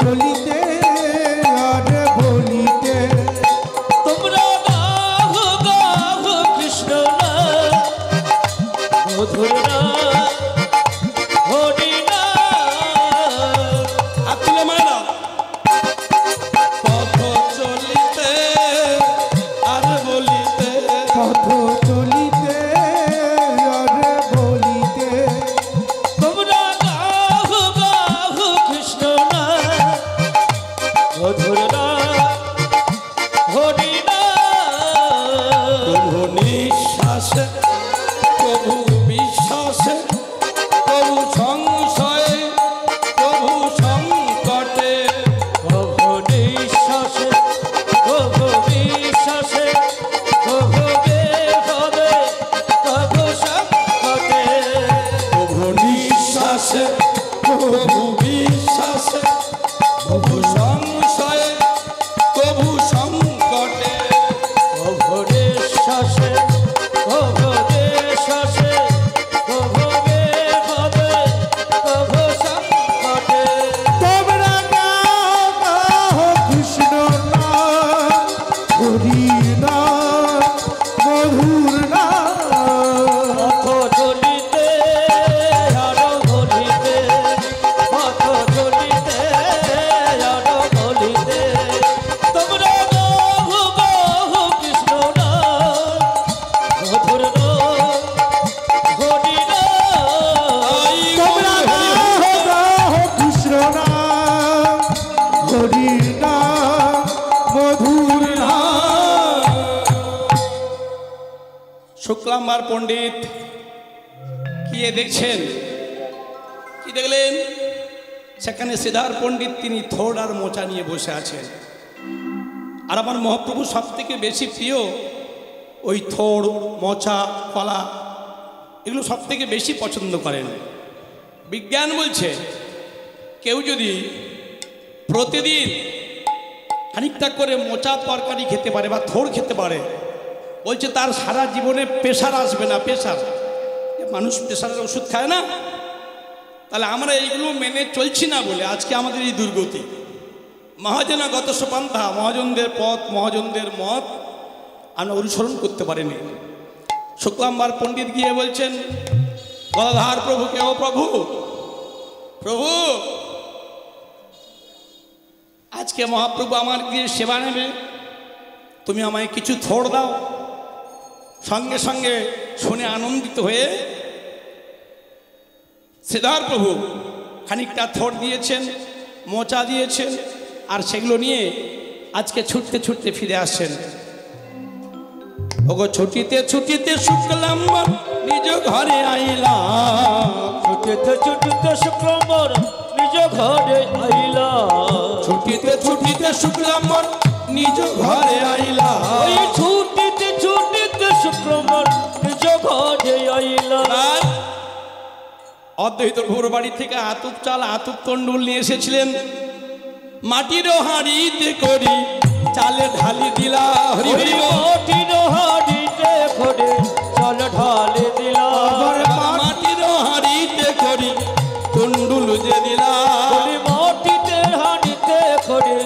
Speaker 3: চলিতে আর বলিতে
Speaker 2: তোমরা গাহু গাহু কৃষ্ণ না মধুর না হরি না
Speaker 1: হাত তুলে মায়েরা পথ চলিতে আর বলিতে
Speaker 3: পথ চলিতে আর বলিতে
Speaker 2: তোমরা গাহু গাহু কৃষ্ণ না মধুর না হরি না
Speaker 1: প্রভু নিঃশ্বাসে প্রভু বিশ্বাসে প্রভু সংশয়ে প্রভু সংকটে
Speaker 2: প্রভু নিঃশ্বাসে প্রভু বিশ্বাসে প্রভু বেভবে প্রভু সংকটে
Speaker 1: প্রভু নিঃশ্বাসে প্রভু বিশ্বাসে প্রভু সংশয়ে প্রভু সংকটে
Speaker 2: প্রভু নিঃশ্বাসে প্রভু বিশ্বাসে প্রভু বেভবে প্রভু সংকটে
Speaker 3: তোমরা গাও গাও কৃষ্ণ না হরি না মধুর না
Speaker 2: পথ চলিতে আর বলিতে পথ চলিতে আর বলিতে তোমরা গাহু গাহু কৃষ্ণ না মধুর না হরি না
Speaker 3: তোমরা গাও গাও কৃষ্ণ না হরি না মধুর না
Speaker 1: শুক্লাম্বার পণ্ডিত কি এ দেখছেন কি দেখলেন সেখানে সিদ্ধার পণ্ডিত তিনি থোড় আর মোচা নিয়ে বসে আছেন আর আমার মহাপ্রভু সব থেকে বেশি প্রিয় ওই থোড় মোচা কলা এগুলো সব থেকে বেশি পছন্দ করেন বিজ্ঞান বলছে কেউ যদি প্রতিদিন খানিকটা করে মোচা তরকারি খেতে পারে বা থোড় খেতে পারে বলছে তার সারা জীবনে প্রেশার আসবে না প্রেশার মানুষ প্রেশারের ওষুধ খায় না তাহলে আমরা এইগুলো মেনে চলছি না বলে আজকে আমাদের এই দুর্গতি মহাজনাগত সোপান্থা মহাজনদের পথ মহাজনদের মত আমরা অনুসরণ করতে পারিনি শুক্লাম্বার পণ্ডিত গিয়ে বলছেন গদাধার প্রভুকে ও প্রভু প্রভু আজকে মহাপ্রভু আমার গিয়ে সেবা নেবে তুমি আমায় কিছু থোড় দাও সঙ্গে সঙ্গে শুনে আনন্দিত হয়ে সিদ্ধার প্রভু খানিকটা থোড় দিয়েছেন মোচা দিয়েছেন আর সেগুলো নিয়ে আজকে ছুটতে ছুটতে ফিরে আসছেন ওগো ছুটিতে ছুটিতে শুক্লাম্বর নিজ ঘরে আইলাম
Speaker 2: ছুটিতে ছুটিতে শুক্রবার নিজ ঘরে আইলা
Speaker 1: ছুটিতে ছুটিতে শুক্লাম্বর নিজ ঘরে আইলাম
Speaker 2: ওই ছুটিতে ছুটিতে শুক্রবার নিজ ঘরে আইলা
Speaker 1: আর অদ্বৈত ঘোর বাড়ি থেকে আতুপ চাল আতুপ তন্ডুল নিয়ে এসেছিলেন মাটির হাঁড়িতে করি চালে ঢালি দিলা হরি হরি বল।
Speaker 2: মাটির হাড়িতে করে চল ঢালে দিলা
Speaker 1: আবার মাটির হাঁড়িতে করি তন্ডুল যে দিলা
Speaker 2: ওই মাটিতে হাড়িতে করে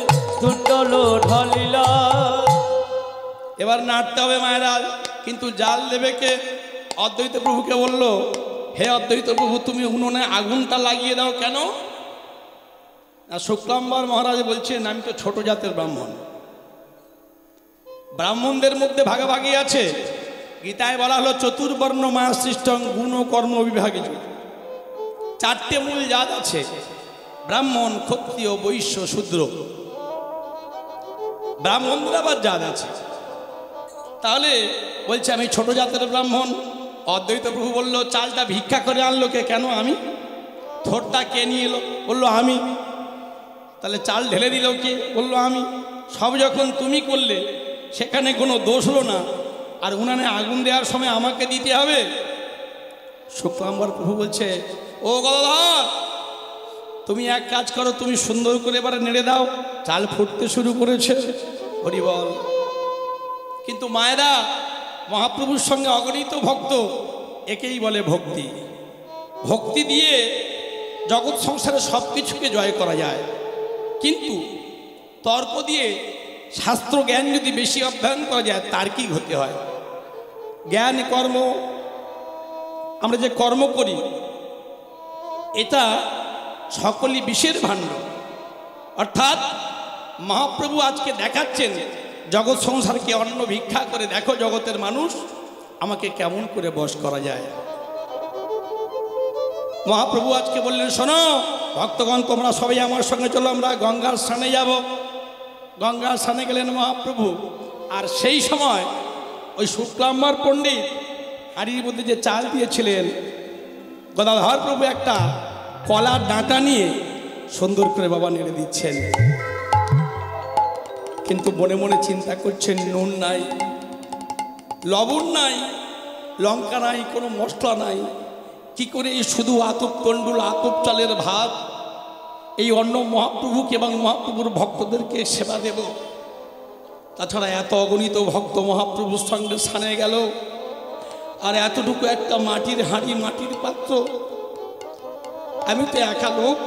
Speaker 2: তুণ্ডল ঢালিলা
Speaker 1: এবার নাড়তে হবে মায়েরা কিন্তু জাল দেবে কে অদ্বৈত প্রভুকে বলল হে অদ্বৈত প্রভু তুমি উনুনে আগুনটা লাগিয়ে দাও কেন আর শুক্লাম্বর মহারাজ বলছেন আমি তো ছোট জাতের ব্রাহ্মণ ব্রাহ্মণদের মধ্যে ভাগাভাগি আছে গীতায় বলা হলো চতুর্বর্ণ মায়া সৃষ্টং গুণ কর্ম বিভাগে চারটে মূল জাত আছে ব্রাহ্মণ ক্ষত্রিয় বৈশ্য শূদ্র ব্রাহ্মণদের আবার জাত আছে তাহলে বলছে আমি ছোট জাতের ব্রাহ্মণ অদ্বৈত প্রভু বলল, চালটা ভিক্ষা করে আনলো কে? কেন আমি? থোরটা কে নিয়ে এলো? বললো আমি। তাহলে চাল ঢেলে দিল কে? বললো আমি। সব যখন তুমি করলে, সেখানে কোনো দোষ হলো না, আর উনানে আগুন দেওয়ার সময় আমাকে দিতে হবে? শুক্লাম্বর প্রভু বলছে, ও গদাধর, তুমি এক কাজ করো, তুমি সুন্দর করে এবারে নেড়ে দাও। চাল ফুটতে শুরু করেছে। হরি বল। কিন্তু মায়েরা, মহাপ্রভুর সঙ্গে অগণিত ভক্ত, একেই বলে ভক্তি। ভক্তি দিয়ে জগৎ সংসারে সব কিছুকে জয় করা যায়। কিন্তু তর্ক দিয়ে শাস্ত্র জ্ঞান যদি বেশি অধ্যয়ন করা যায়, তার কি হতে হয়? জ্ঞান কর্ম, আমরা যে কর্ম করি, এটা সকলই বিষের ভাণ্ড। অর্থাৎ মহাপ্রভু আজকে দেখাচ্ছেন জগৎ সংসারকে অন্ন ভিক্ষা করে, দেখো জগতের মানুষ, আমাকে কেমন করে বশ করা যায়। মহাপ্রভু আজকে বললেন, শোনো ভক্তগণ, তোমরা সবাই আমার সঙ্গে চলো, আমরা গঙ্গার স্নানে যাব। গঙ্গার স্নানে গেলেন মহাপ্রভু। আর সেই সময় ওই শুক্লাম্বর পণ্ডিত হাড়ির মধ্যে যে চাল দিয়েছিলেন, গদাধর প্রভু একটা কলার ডাঁটা নিয়ে সুন্দর করে বাবা নেড়ে দিচ্ছেন। কিন্তু মনে মনে চিন্তা করছেন, নুন নাই, লবণ নাই, লঙ্কা নাই, কোনো মশলা নাই, কি করে এই শুধু আতপ তণ্ডুল, আতপ চালের ভাত, এই অন্ন মহাপ্রভুকে এবং মহাপ্রভুর ভক্তদেরকে সেবা দেব? তাছাড়া এত অগণিত ভক্ত মহাপ্রভুর সঙ্গে স্থানে গেল, আর এতটুকু একটা মাটির হাঁড়ি, মাটির পাত্র, আমি তো একা লোক,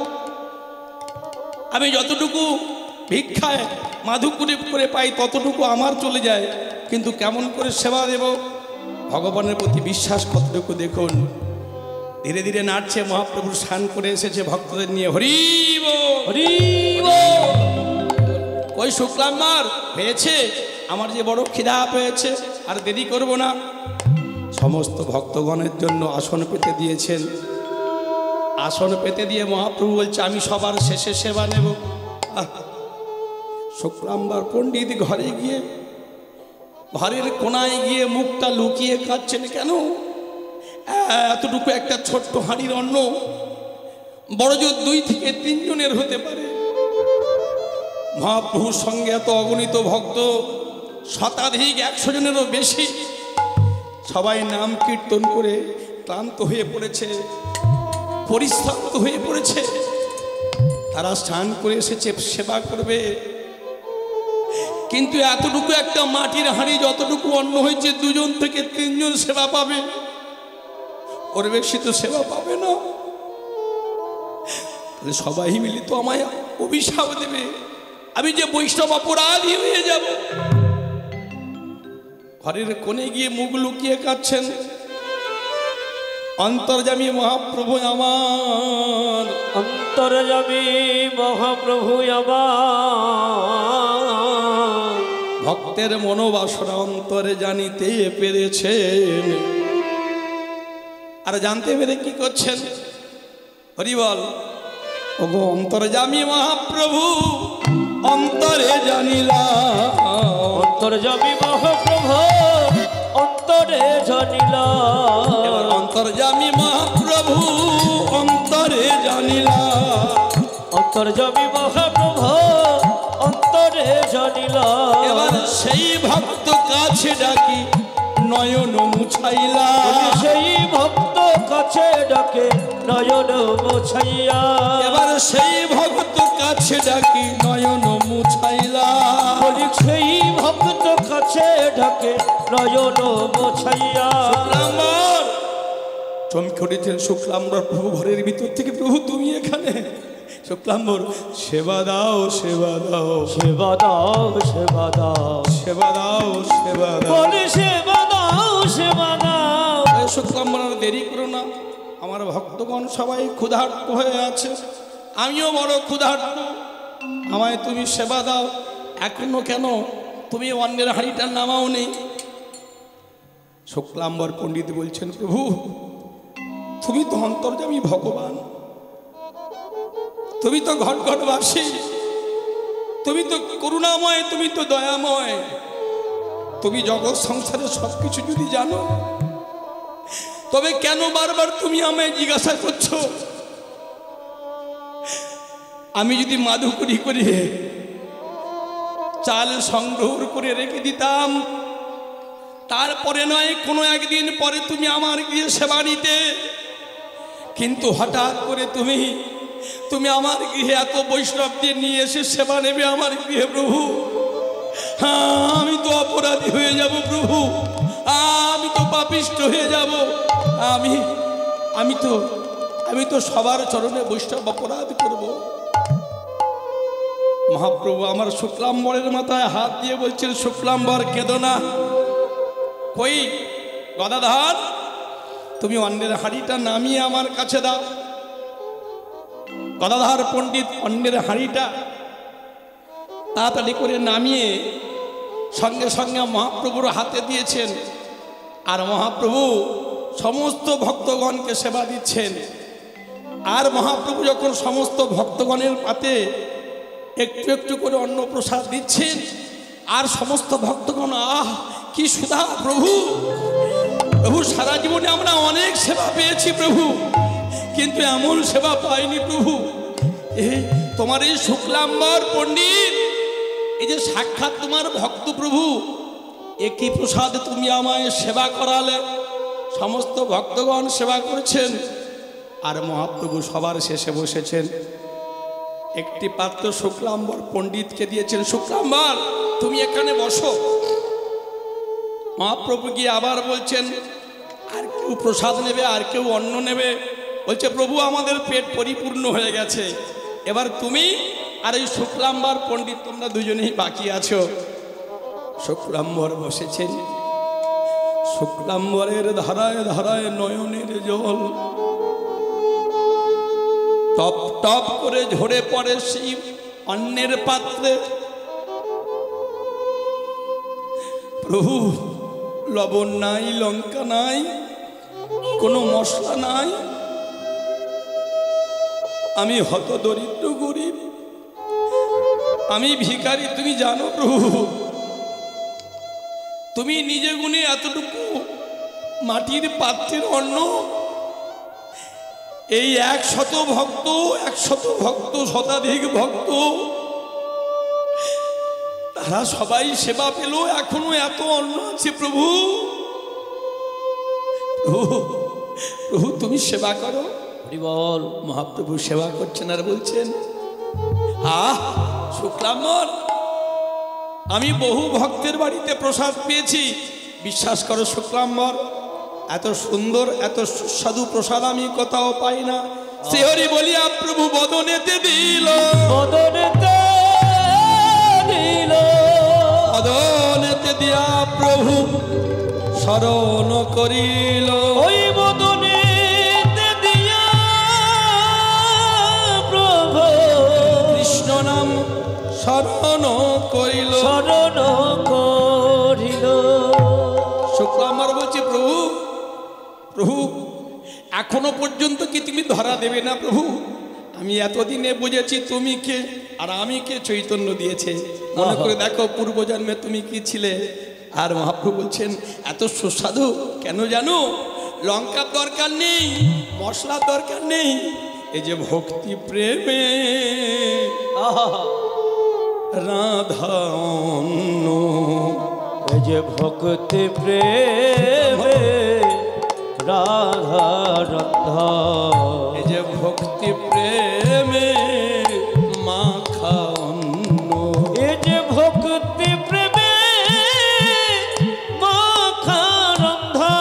Speaker 1: আমি যতটুকু ভিক্ষায় মাধুকুরি করে পাই ততটুকু আমার চলে যায়, কিন্তু কেমন করে সেবা দেব? ভগবানের প্রতি বিশ্বাস কতটুকু দেখুন। ধীরে ধীরে নাড়ছে, মহাপ্রভুর স্নান করে এসেছে ভক্তদের নিয়ে। হরি বল, হরি বল। ওই শুক্লাম্বর পেয়েছে, আমার যে বড় খিদা পেয়েছে, আর দেরি করব না। সমস্ত ভক্তগণের জন্য আসন পেতে দিয়েছেন। আসন পেতে দিয়ে মহাপ্রভু বলছে, আমি সবার শেষে সেবা নেব। শুক্লাম্বর পণ্ডিত ঘরে গিয়ে, ঘরের কোনায় গিয়ে মুখটা লুকিয়ে কাঁদছেন। কেন? এতটুকু একটা ছোট্ট হাঁড়ির অন্ন বড় জোর 2 থেকে 3 জনের হতে পারে। মহাপ্রভুর সঙ্গে এত অগণিত ভক্ত, শতাধিক, 100 জনেরও বেশি, সবাই নাম কীর্তন করে ক্লান্ত হয়ে পড়েছে, পরিশ্রান্ত হয়ে পড়েছে। তারা স্নান করে এসেছে, সেবা করবে। কিন্তু এতটুকু একটা মাটির হাঁড়ি, যতটুকু অন্ন হয়েছে, 2 জন থেকে 3 জন সেবা পাবে, ওর বেশি তো সেবা পাবে না। সবাই মিলে তো আমায় অভিশাপ দেবে, আমি যে বৈষ্ণব অপরাধী হয়ে যাব। ঘরের কোণে গিয়ে মুখ লুকিয়ে কাঁদছেন। অন্তর্যামী মহাপ্রভু আমার,
Speaker 2: অন্তর্যামী মহাপ্রভু আমার,
Speaker 1: ভক্তের মনোবাসনা অন্তরে জানিতে পেরেছেন। আর জানতে পেরে কি করছেন? হরি বল। ওগো অন্তর্যামী মহাপ্রভু, অন্তরে জানিলা,
Speaker 2: অন্তর্যামী মহাপ্রভু অন্তরে জানিলা,
Speaker 1: অন্তর্যামী মহাপ্রভু অন্তরে জানিলা,
Speaker 2: অন্তর্যামী মহাপ্রভু অন্তরে জানিলা।
Speaker 1: এবার সেই ভক্ত কাছে ডাকি নয়ন মুছাইলা,
Speaker 2: সেই ভক্ত কাছে ডাকে নয়ন মুছাইয়া,
Speaker 1: এবার সেই ভক্ত কাছে ডাকি নয়ন মুছাইলা,
Speaker 2: সেই ভক্ত কাছে ডাকে নয়ন মুছাইয়া।
Speaker 1: শুক্লাম্বর চমকে উঠেছেন। শুক্লাম্বর প্রভু ঘরের ভিতর থেকে, প্রভু তুমি এখানে? শুক্লাম্বর, সেবা দাও, সেবা দাও,
Speaker 2: সেবা দাও, সেবা দাও,
Speaker 1: সেবা দাও, সেবা দাও,
Speaker 2: বলে সেবা দাও, সেবা দাও।
Speaker 1: শুক্লাম্বর, আর দেরি করো না, আমার ভক্তগণ সবাই ক্ষুধার্ত হয়ে আছে, আমিও বড় ক্ষুধার্ত, আমায় তুমি সেবা দাও। এখনো কেন তুমি অন্যের হাঁড়িটা নামাও নেই? শুক্লাম্বর পণ্ডিত বলছেন, প্রভু তুমি তো অন্তর্যামী ভগবান, তুমি তো ঘট ঘটবাসী, তুমি তো করুণাময়, তুমি তো দয়াময়, তুমি জগৎ সংসারে সবকিছু যদি জানো, তবে কেন বারবার তুমি আমায় জিজ্ঞাসা করছো? আমি যদি মাধুকরি করে চাল সংগ্রহ করে রেখে দিতাম, তারপরে নয় কোনো একদিন পরে তুমি আমার গৃহে সেবা নিতে, কিন্তু হঠাৎ করে তুমি আমার গৃহে এত বৈষ্ণবদের নিয়ে এসে সেবা নেবে আমার গৃহে প্রভু। হ্যাঁ, আমি তো অপরাধী হয়ে যাব প্রভু, আমি তো পাপিষ্ঠ হয়ে যাব। আমি তো সবার চরণে বৈষ্ণব অপরাধ করব। মহাপ্রভু আমার শুক্লাম্বরের মাথায় হাত দিয়ে বলছেন, শুক্লাম্বর কেঁদো না। কই গদাধর, তুমি অন্যের হাঁড়িটা নামিয়ে আমার কাছে দাও। গদাধর পণ্ডিত অন্যের হাঁড়িটা তাড়াতাড়ি করে নামিয়ে সঙ্গে সঙ্গে মহাপ্রভুর হাতে দিয়েছেন। আর মহাপ্রভু সমস্ত ভক্তগণকে সেবা দিচ্ছেন। আর মহাপ্রভু যখন সমস্ত ভক্তগণের পাতে একটু একটু করে অন্ন প্রসাদ দিচ্ছেন, আর সমস্ত ভক্তগণ আহ কি সুধা প্রভু। প্রভু সারা জীবনে আমরা অনেক সেবা পেয়েছি প্রভু, কিন্তু এমন সেবা পাইনি প্রভু। তোমার এই শুক্লাম্বর পণ্ডিত, এই যে সাক্ষাৎ তোমার ভক্ত প্রভু, একই প্রসাদ তুমি আমায় সেবা করালে। সমস্ত ভক্তগণ সেবা করছেন, আর মহাপ্রভু সবার শেষে বসেছেন। একটি পাত্র শুক্লাম্বর পণ্ডিতকে দিয়েছেন, শুক্লাম্বর তুমি এখানে বসো। মহাপ্রভু গিয়ে আবার বলছেন, আর কেউ প্রসাদ নেবে, আর কেউ অন্ন নেবে? বলছে, প্রভু আমাদের পেট পরিপূর্ণ হয়ে গেছে, এবার তুমি আর এই শুক্লাম্বর পণ্ডিত তোমরা দুজনেই বাকি আছো। শুক্লাম্বর বসেছেন, শুক্লাম্বরের ধারায় ধারায় নয়নের জল টপ টপ করে ঝরে পড়ে সেই অন্যের পাত্রে। প্রভু লবণ নাই, লঙ্কা নাই, কোনো মশলা নাই, আমি হত দরিদ্র গরিব, আমি ভিখারি, তুমি জানো প্রভু। তুমি নিজে গুণে এতটুকু মাটির পাত্রের অন্ন এই 100 ভক্ত শতাধিক ভক্ত তারা সবাই সেবা পেল, এখনো এত অন্ন আছে প্রভু। প্রভু তুমি সেবা করো। বল মহাপ্রভু সেবা করছেন আর বলছেন, শুক্লাম্বর আমি বহু ভক্তের বাড়িতে প্রসাদ পেয়েছি, বিশ্বাস করো শুক্লাম্বর, এত সুন্দর এত সুস্বাদু প্রসাদ আমি কোথাও পাই না। শ্রীহরি বলিয়া প্রভু বদনেতে দিল, বদনেতে দিয়া প্রভু শরণ করিল।
Speaker 2: ওই বদনেতে দিয়া প্রভু
Speaker 1: কৃষ্ণ নাম শরণ করিল,
Speaker 2: শরণ করিল।
Speaker 1: শুক্লাম্বর বলছে, প্রভু এখনো পর্যন্ত কি তুমি ধরা দেবে না প্রভু? আমি এতদিনে বুঝেছি তুমি কে আর আমি কে, চৈতন্য দিয়েছে। মনে করে দেখো পূর্বজন্মে তুমি কি ছিলে। আর মহাপ্রভু বলছেন, এত সুস্বাদু কেন জানো? লঙ্কার দরকার নেই, মশলার দরকার নেই, এই যে ভক্তি প্রেমে রাধা অন্ন,
Speaker 2: এই যে ভক্তি প্রেমে রাধা রন্ধা,
Speaker 1: এই যে ভক্তি প্রেমে মাখা অন্ন,
Speaker 2: এই যে ভক্তি প্রেমে মাখা রন্ধা,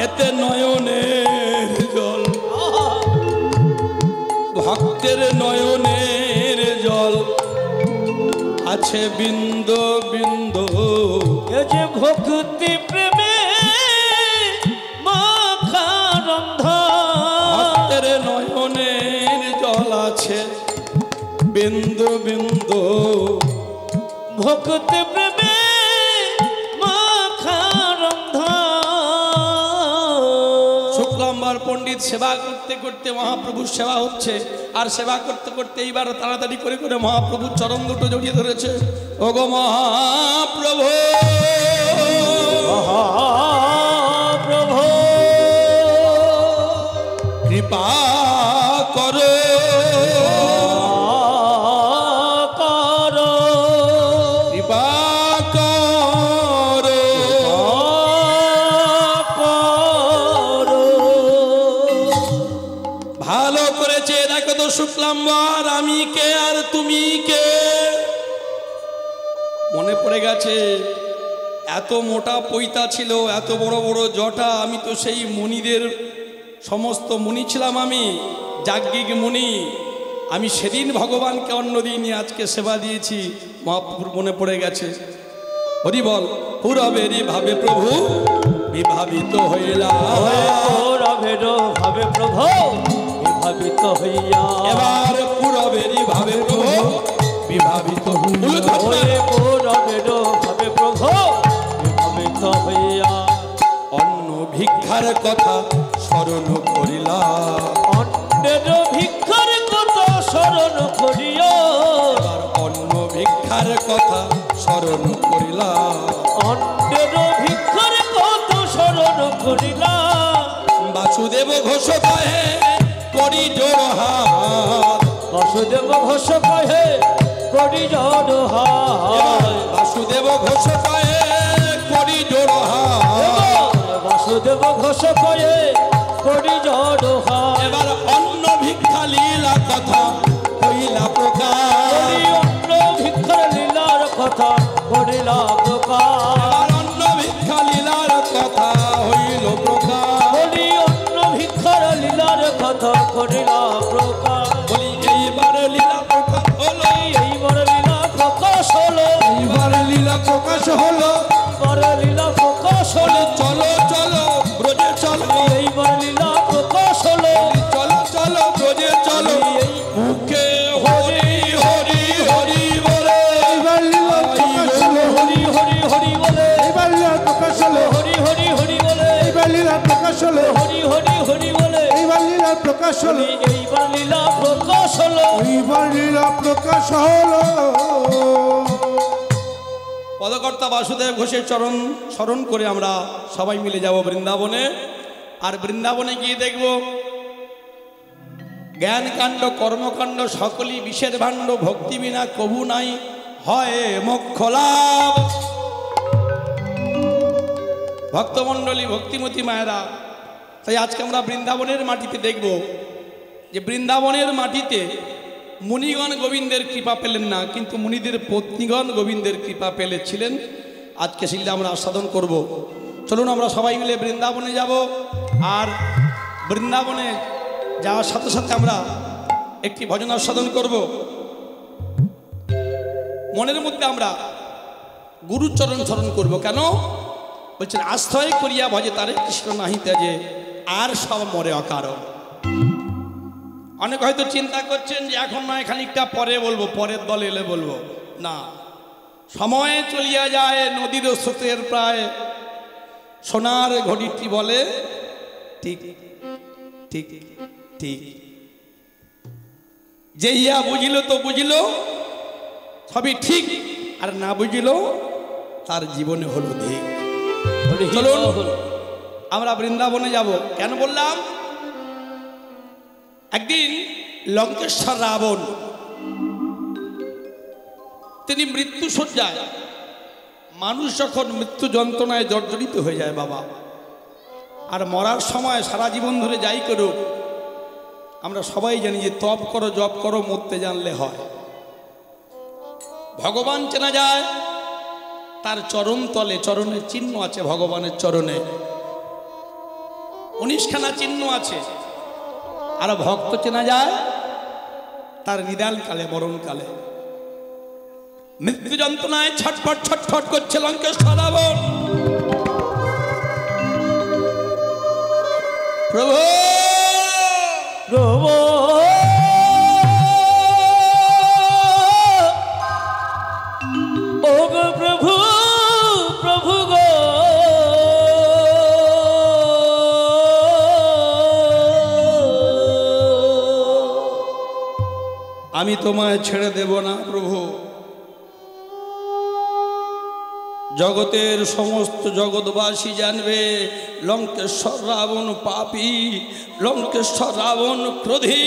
Speaker 1: এতে নয়নের জল, ভক্তের নয়নের জল আছে বিন্দু বিন্দু,
Speaker 2: এই যে ভক্তি প্রেমে মাখা রন্ধা,
Speaker 1: ভক্তের নয়নের জল আছে বিন্দু বিন্দু,
Speaker 2: ভক্তি প্রেমে মাখা রন্ধা।
Speaker 1: শুক্লাম্বর পণ্ডিত সেবা করতে করতে মহাপ্রভুর সেবা হচ্ছে, আর সেবা করতে করতে এইবার তাড়াতাড়ি করে করে মহাপ্রভুর চরণ দুটো জড়িয়ে ধরেছে। ওগো মহাপ্রভু,
Speaker 2: মহাপ্রভু
Speaker 1: কৃপা করো
Speaker 2: করো
Speaker 1: কৃপা করো
Speaker 2: করো।
Speaker 1: ভালো করেছে দেখো তো শুক্লাম্বর, আমি কে আর তুমি কে? মনে পড়ে গেছে এত মোটা পৈতা ছিল, এত বড় বড় জটা। আমি তো সেই মুনিদের সমস্ত মুনি ছিলাম, আমি যাজ্ঞিক মুনি। আমি সেদিন ভগবানকে অন্ন দিইনি, আজকে সেবা দিয়েছি। মহাপ্রভুর মনে পড়ে গেছে। হরি বল। পুরবেরই ভাবে প্রভু বিভাবিত হইলাম,
Speaker 2: পুরবের ভাবে প্রভু বিভাবিত হইয়া।
Speaker 1: এবার পুরবেরই ভাবে প্রভু বিভাবিত হইলাম।
Speaker 2: পুরবের ভাবে প্রভু বিভাবিত হইয়া।
Speaker 1: অন্ন ভিক্ষার কথা স্মরণ করিলাম,
Speaker 2: অন্যের ভিক্ষার কথা স্মরণ করিয়া।
Speaker 1: এবার অন্ন ভিক্ষার কথা স্মরণ করিলাম।
Speaker 2: অন্যের ভিক্ষার কথা স্মরণ করিলা।
Speaker 1: বাসুদেব ঘোষ কহে করি জোড় হাত,
Speaker 2: বাসুদেব ঘোষ কহে করি জড় হাত।
Speaker 1: বাসুদেব ঘোষ কহে করি জোড় হাত।
Speaker 2: বাসুদেব ঘোষ কহে করি জড় হাত।
Speaker 1: এবার অন্ন ভিক্ষা লীলা কথা হইলা প্রকাশ,
Speaker 2: অন্য ভিক্ষার লীলার কথা করিলা প্রকাশ।
Speaker 1: এবার অন্ন ভিক্ষা লীলার কথা হইল প্রকাশ।
Speaker 2: বলি অন্য ভিক্ষার লীলার কথা করিলা প্রকাশ।
Speaker 1: বলি এইবার লীলা প্রকাশ হলো,
Speaker 2: এইবার লীলা প্রকাশ হলো।
Speaker 3: এইবার লীলা প্রকাশ হলো।
Speaker 2: এইবার লীলা প্রকাশ হলো।
Speaker 1: চলো চলো ব্রজে চলো,
Speaker 2: এইবার লীলা প্রকাশ হলো।
Speaker 1: চলো চলো ব্রজে চলো। মুখে হরি হরি হরি বলে,
Speaker 3: এইবার লীলা প্রকাশ হলো।
Speaker 2: হরি হরি হরি বলে।
Speaker 3: এইবার লীলা প্রকাশ হলো।
Speaker 2: হরি হরি হরি বলে।
Speaker 3: এইবার লীলা প্রকাশ হলো।
Speaker 2: হরি হরি হরি বলে।
Speaker 3: এইবার লীলা প্রকাশ হলো।
Speaker 2: এইবার লীলা প্রকাশ হলো।
Speaker 3: এইবার লীলা প্রকাশ হলো।
Speaker 1: পদকর্তা বাসুদেব ঘোষের চরণ স্মরণ করে আমরা সবাই মিলে যাব বৃন্দাবনে। আর বৃন্দাবনে গিয়ে দেখব জ্ঞানকাণ্ড কর্মকাণ্ড সকলই বিষের ভাণ্ড, ভক্তি বিনা কবু নাই হয় মোক্ষ লাভ। ভক্তমণ্ডলী, ভক্তিমতী মায়েরা, তাই আজকে আমরা বৃন্দাবনের মাটিতে দেখব যে বৃন্দাবনের মাটিতে মুনিগণ গোবিন্দের কৃপা পেলেন না, কিন্তু মুনিদের পত্নীগণ গোবিন্দের কৃপা পেলেছিলেন। আজকে সেটা আমরা আস্বাদন করব। চলুন আমরা সবাই মিলে বৃন্দাবনে যাব। আর বৃন্দাবনে যাওয়ার সাথে সাথে আমরা একটি ভজন আস্বাদন করব। মনের মধ্যে আমরা গুরুচরণ স্মরণ করব। কেন বলছেন? আশ্রয় করিয়া ভজে তারে কৃষ্ণ নাহি ত্যাজে, আর সব মরে অকারণ। অনেক হয়তো চিন্তা করছেন যে এখন নয়, খানিকটা পরে বলবো, পরের দল এলে বলবো। না, সময় চলিয়া যায় নদীর স্রোতের প্রায়, সোনার ঘড়িটি বলে ঠিক ঠিক ঠিক। যে ইয়া বুঝিল তো বুঝিল সবই ঠিক, আর না বুঝিল তার জীবনে হলো ধিক। চলুন আমরা বৃন্দাবনে যাব। কেন বললাম? একদিন লঙ্কেশ্বর রাবণ তিনি মৃত্যু শয্যায়, মানুষ যখন মৃত্যু যন্ত্রণায় জর্জরিত হয়ে যায় বাবা, আর মরার সময় সারা জীবন ধরে যাই করুক, আমরা সবাই জানি যে তপ করো জপ করো, মরতে জানলে হয়। ভগবান চেনা যায় তার চরণ তলে, চরণের চিহ্ন আছে ভগবানের চরণে, 19খানা চিহ্ন আছে। আর ভক্ত চেনা যায় তার নিদানকালে, মরণকালে। মৃত্যু যন্ত্রণায় ছটফট ছটফট করছে লঙ্কেশ্বর রাবণ। প্রভু
Speaker 2: প্রভু ও গো প্রভু, প্রভু গো
Speaker 1: আমি তোমায় ছেড়ে দেব না প্রভু। জগতের সমস্ত জগৎবাসী জানবে লঙ্কেশ্বর রাবণ পাপী, লঙ্কেশ্বর রাবণ ক্রোধী,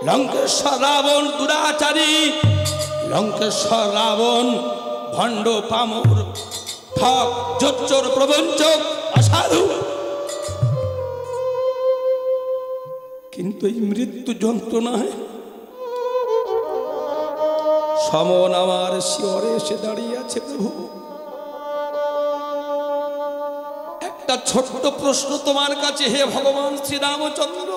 Speaker 1: লঙ্কেশ্বর রাবণ দুরাচারী, লঙ্কেশ্বর রাবণ ভণ্ড পামর ঠক জোচ্চোর প্রবঞ্চক অসাধু। কিন্তু এই মৃত্যু যন্ত্রণায় সমন আমার শিয়রে এসে দাঁড়িয়ে আছে। প্রভু, একটা ছোট্ট প্রশ্ন তোমার কাছে, হে ভগবান শ্রীরামচন্দ্র,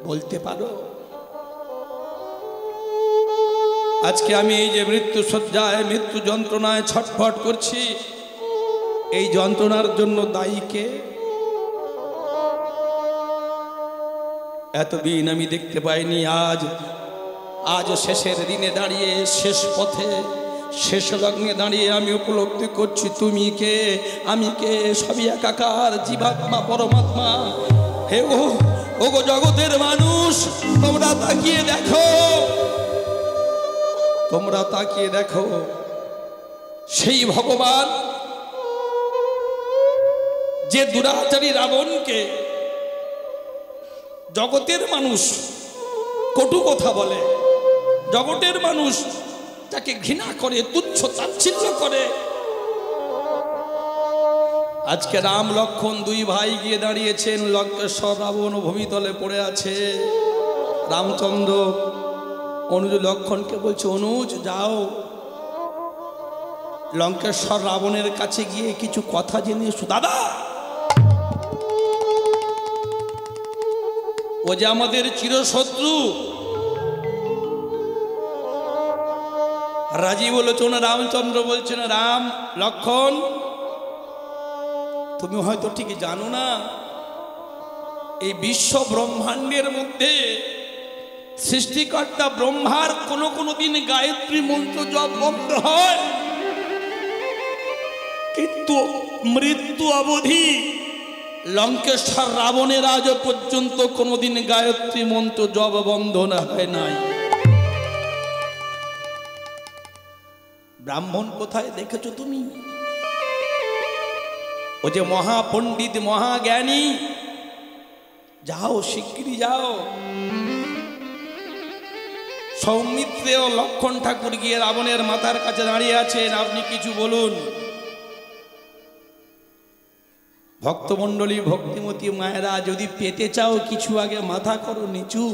Speaker 1: বলতে পারো? আজকে আমি এই যে মৃত্যু শয্যায় মৃত্যু যন্ত্রণায় ছটফট করছি, এই যন্ত্রণার জন্য দায়ী কে? এতদিন আমি দেখতে পাইনি, আজ শেষের দিনে দাঁড়িয়ে, শেষ পথে শেষ লগ্নে দাঁড়িয়ে আমি উপলব্ধি করছি তুমি কে, আমি কে, সবই একাকার, জীবাত্মা পরমাত্মা। হে ও গো জগতের মানুষ, তোমরা তাকিয়ে দেখো, তোমরা তাকিয়ে দেখো, সেই ভগবান যে দুরাচারী রাবণকে জগতের মানুষ কটু কথা বলে, জগতের মানুষ তাকে ঘৃণা করে, তুচ্ছ তাচ্ছিল্য করে, আজকে রাম লক্ষ্মণ দুই ভাই গিয়ে দাঁড়িয়েছেন, লঙ্কেশ্বর রাবণ ভূমিতলে পড়ে আছে। রামচন্দ্র অনুজ লক্ষ্মণকে বলছে, অনুজ যাও লঙ্কেশ্বর রাবণের কাছে গিয়ে কিছু কথা জেনে এসো। দাদা, ও যে আমাদের চিরশত্রু। রাজি বলেছেন, রামচন্দ্র বলছেন, রাম লক্ষ্মণ, তুমি হয়তো ঠিক জানো না, এই বিশ্ব ব্রহ্মাণ্ডের মধ্যে সৃষ্টিকর্তা ব্রহ্মার কোনো দিন গায়ত্রী মন্ত্র জপ বন্ধ হয়, কিন্তু মৃত্যু অবধি লঙ্কেশ্বর রাবণের আজ পর্যন্ত কোনোদিন গায়ত্রী মন্ত্র জপ বন্ধ না হয় নাই। ব্রাহ্মণ কোথায় দেখেছো তুমি? ও যে মহাপণ্ডিত মহাজ্ঞানী, যাও শিগগিরি যাও। সৌমিত্রে ও লক্ষ্মণ ঠাকুর গিয়ে রাবণের মাথার কাছে দাঁড়িয়ে আছেন, আপনি কিছু বলুন। ভক্তমণ্ডলী ভক্তিমতী মায়েরা, যদি পেতে চাও কিছু আগে মাথা করো নিচু,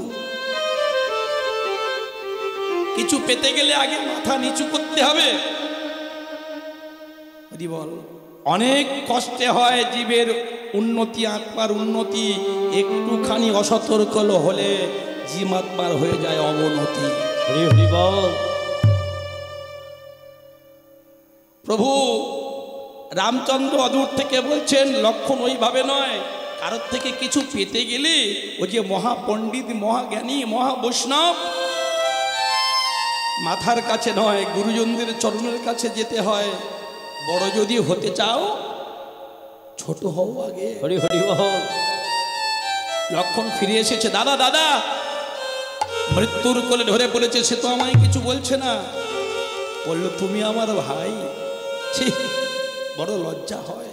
Speaker 1: কিছু পেতে গেলে আগে মাথা নিচু করতে হবে। বল, অনেক কষ্টে হয় জীবের উন্নতি, আত্মার উন্নতি, একটুখানি অসতর্ক হলে জীবাত্মার হয়ে যায় অবনতি।
Speaker 2: হরি হরি বল।
Speaker 1: প্রভু রামচন্দ্র অদূর থেকে বলছেন, লক্ষণ ওইভাবে নয়, কারোর থেকে কিছু পেতে গেলে ও যে মহাপণ্ডিত মহাজ্ঞানী মহাবৈষ্ণব, মাথার কাছে নয়, গুরুজনদের চরণের কাছে যেতে হয়। বড় যদি হতে চাও ছোট হও আগে।
Speaker 2: হরি হরি বল।
Speaker 1: লক্ষণ ফিরে এসেছে, দাদা দাদা, মৃত্যুর কোলে ধরে পড়েছে, সে তো আমায় কিছু বলছে না। বলল, তুমি আমার ভাই। ছি, বড় লজ্জা হয়।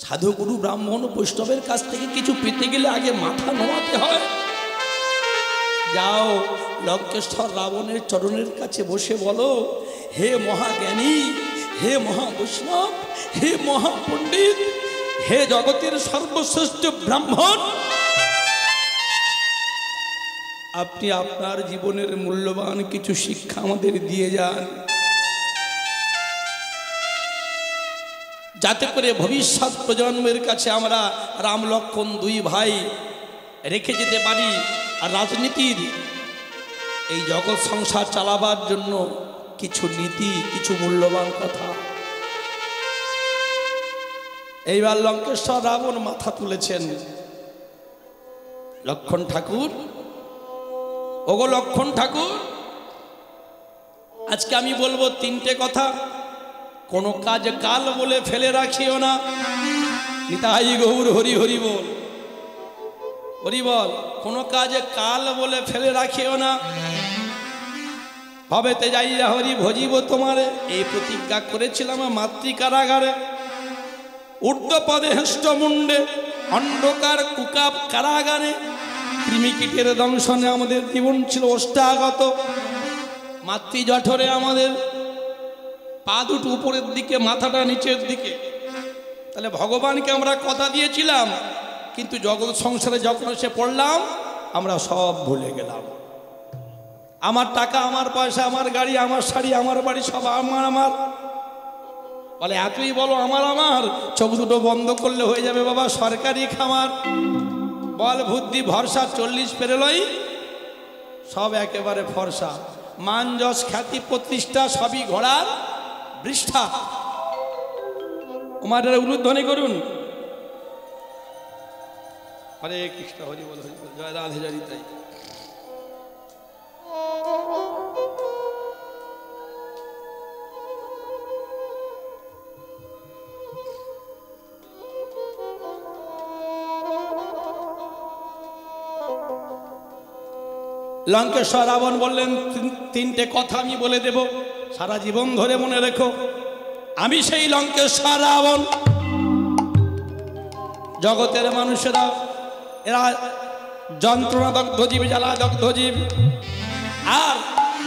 Speaker 1: সাধু গুরু ব্রাহ্মণ বৈষ্ণবের কাছ থেকে কিছু পেতে গেলে আগে মাথা নোয়াতে হয়। যাও লঙ্কেশ্বর রাবণের চরণের কাছে বসে বলো, হে মহাজ্ঞানী, হে মহাবৈষ্ণব, হে মহাপণ্ডিত, হে জগতের সর্বশ্রেষ্ঠ ব্রাহ্মণ, আপনি আপনার জীবনের মূল্যবান কিছু শিক্ষা আমাদের দিয়ে যান, যাতে করে ভবিষ্যৎ প্রজন্মের কাছে আমরা রাম লক্ষ্মণ দুই ভাই রেখে যেতে পারি। আর রাজনীতির এই জগৎ সংসার চালাবার জন্য কিছু নীতি, কিছু মূল্যবান কথা। এইবার লঙ্কেশ্বর রাবণ মাথা তুলেছেন। লক্ষ্মণ ঠাকুর, ওগো লক্ষ্মণ ঠাকুর, আজকে আমি বলবো তিনটে কথা। কোনো কাজ কাল বলে ফেলে রাখিও না। নিতাই গৌর হরি হরি বল, হরি বল। কোনো কাজ কাল বলে ফেলে রাখিও না। ভবেতে যাইয়া হরি ভজিব তোমারে, এই প্রতিজ্ঞা করেছিলাম মাতৃকারাগারে। ঊর্ধ্ব পদে হেষ্ট মুন্ডে অন্ধকার কুকাব কারাগারে, কৃমিকীটের দংশনে আমাদের জীবন ছিল অষ্টাগত। মাতৃ জঠরে আমাদের পা দুটো উপরের দিকে, মাথাটা নিচের দিকে। তাহলে ভগবানকে আমরা কথা দিয়েছিলাম, কিন্তু জগৎ সংসারে যখন এসে পড়লাম আমরা সব ভুলে গেলাম। আমার টাকা, আমার পয়সা, আমার গাড়ি, আমার শাড়ি, আমার বাড়ি, সব আমার আমার। বলে এতই বলো আমার আমার, চোখ দুটো বন্ধ করলে হয়ে যাবে বাবা সরকারি খামার। বল বুদ্ধি ভরসা 40 পেরোলই সব একেবারে ফর্সা। মান যশ খ্যাতি প্রতিষ্ঠা সবই ঘোড়ার বৃষ্ঠা। ওমাদের উলুধ্বনি করুন। হরে কৃষ্ণ, হরি বল, হরি বল, জয় রাধে জয় তাই। লঙ্কেশ্বর রাবণ বললেন, তিনটে কথা আমি বলে দেব, সারা জীবন ধরে মনে রেখো। আমি সেই লঙ্কেশ্বর রাবণ। জগতের মানুষেরা এরা যন্ত্রণা দগ্ধজীব, জ্বালা দগ্ধজীব। আর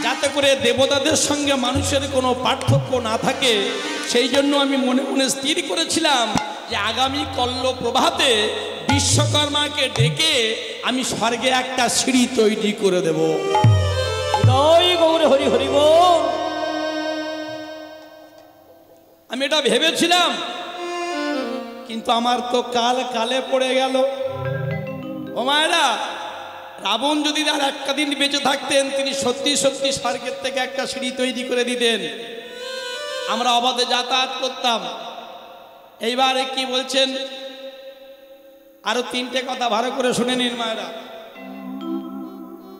Speaker 1: যাতে করে দেবতাদের সঙ্গে মানুষের কোনো পার্থক্য না থাকে, সেই জন্য আমি মনে মনে স্থির করেছিলাম যে আগামী কল্ল প্রভাতে বিশ্বকর্মাকে ডেকে আমি স্বর্গে একটা সিঁড়ি তৈরি করে দেব।
Speaker 2: গৌরে হরি হরি বল।
Speaker 1: আমি এটা ভেবেছিলাম, কিন্তু আমার তো কাল কালে পড়ে গেল। ও মায়েরা, রাবণ যদি আর একটা দিন বেঁচে থাকতেন, তিনি সত্যি সত্যি স্বর্গের থেকে একটা সিঁড়ি তৈরি করে দিতেন, আমরা অবাধে যাতায়াত করতাম। এইবারে কি বলছেন, আরো তিনটে কথা ভালো করে শুনে নিন মায়েরা।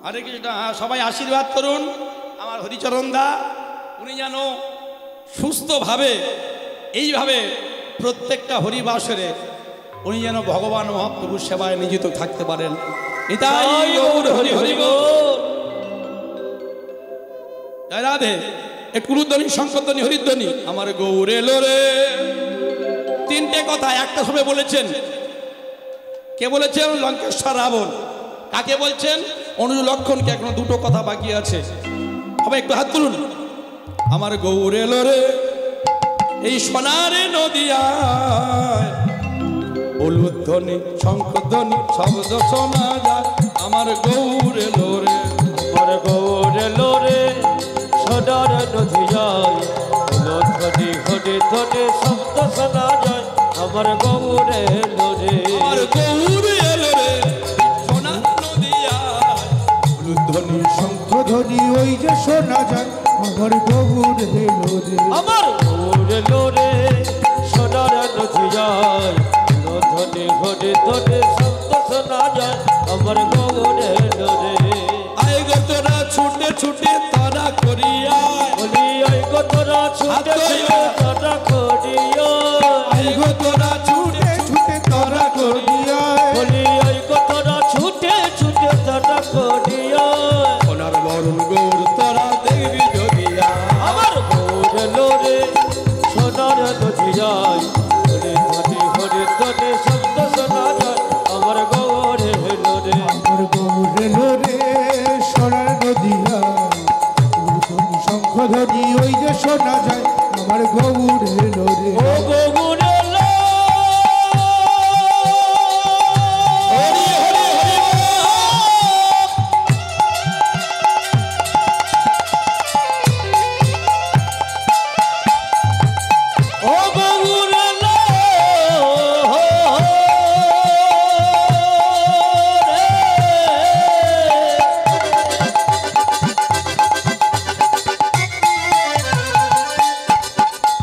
Speaker 1: আরে কৃষ্ণ, সবাই আশীর্বাদ করুন আমার হরিচরণ দা, উনি যেন সুস্থভাবে এইভাবে প্রত্যেকটা হরিবাসরে উনি যেন ভগবান মহাপ্রভুর সেবায় নিয়োজিত থাকতে পারেন। এটাই গৌর হরি হরি বল। জয় রাধে। একটু উলুধ্বনি, শঙ্করধ্বনি, হরিধ্বনি। আমার গৌর এলো রে। তিনটে কথা একটা সময় বলেছেন। কে বলেছেন? লঙ্কেশ্বর রাবণ। কাকে বলছেন? অনুজ লক্ষণকে। এখনো দুটো কথা বাকি আছে, সবাই একটু হাত তুলুন। আমার গৌর এলো রে এই সোনারে নদিয়ায়, উলুধ্বনি শঙ্খধ্বনি শব্দ শোনা যায়। আমার গৌর এলো রে,
Speaker 2: আমার গৌর এলো রে সোনার নদিয়ায়, উলুধ্বনি ঘটে ঘটে শব্দ শোনা যায়। আমার গৌর এলো রে,
Speaker 1: আমার গৌর এলো রে সোনার নদিয়ায়,
Speaker 3: উলুধ্বনি শঙ্খধ্বনি ওই যে শোনা যায়। আমার গৌর এলো রে,
Speaker 2: আমার গৌর এলো রে সোনার নদিয়ায়, উলুধ্বনি ঘটে ঘটে শব্দ শোনা যায়। আমার গৌর এলো রে।
Speaker 1: আয় গো তোরা ছুটে ছুটে তারা করিয়া,
Speaker 2: বলি ওই গো তোরা ছুটে ছুটে তারা করিয়া,
Speaker 1: আয় গো তোরা ছুটে ছুটে তারা করিয়া,
Speaker 2: বলি ওই গো তোরা ছুটে ছুটে তারা করিয়া।
Speaker 1: সোনার বরণ গৌর তোরা দেখবি জগিয়া।
Speaker 2: আমার গৌর এলো রে সোনার নদিয়ায়, হরে ধনে হরে ধনে শব্দ শোনা যায়। আমার গৌর এলো রে,
Speaker 3: আমার গৌর এলো রে সোনার নদিয়ায়, উলুধ্বনি শঙ্খধ্বনি ওই যে শোনা যায়। আমার গৌর এলো রে,
Speaker 2: ও গৌর এলো।
Speaker 1: হরি হরি হরি
Speaker 2: ও গৌর এলো রে,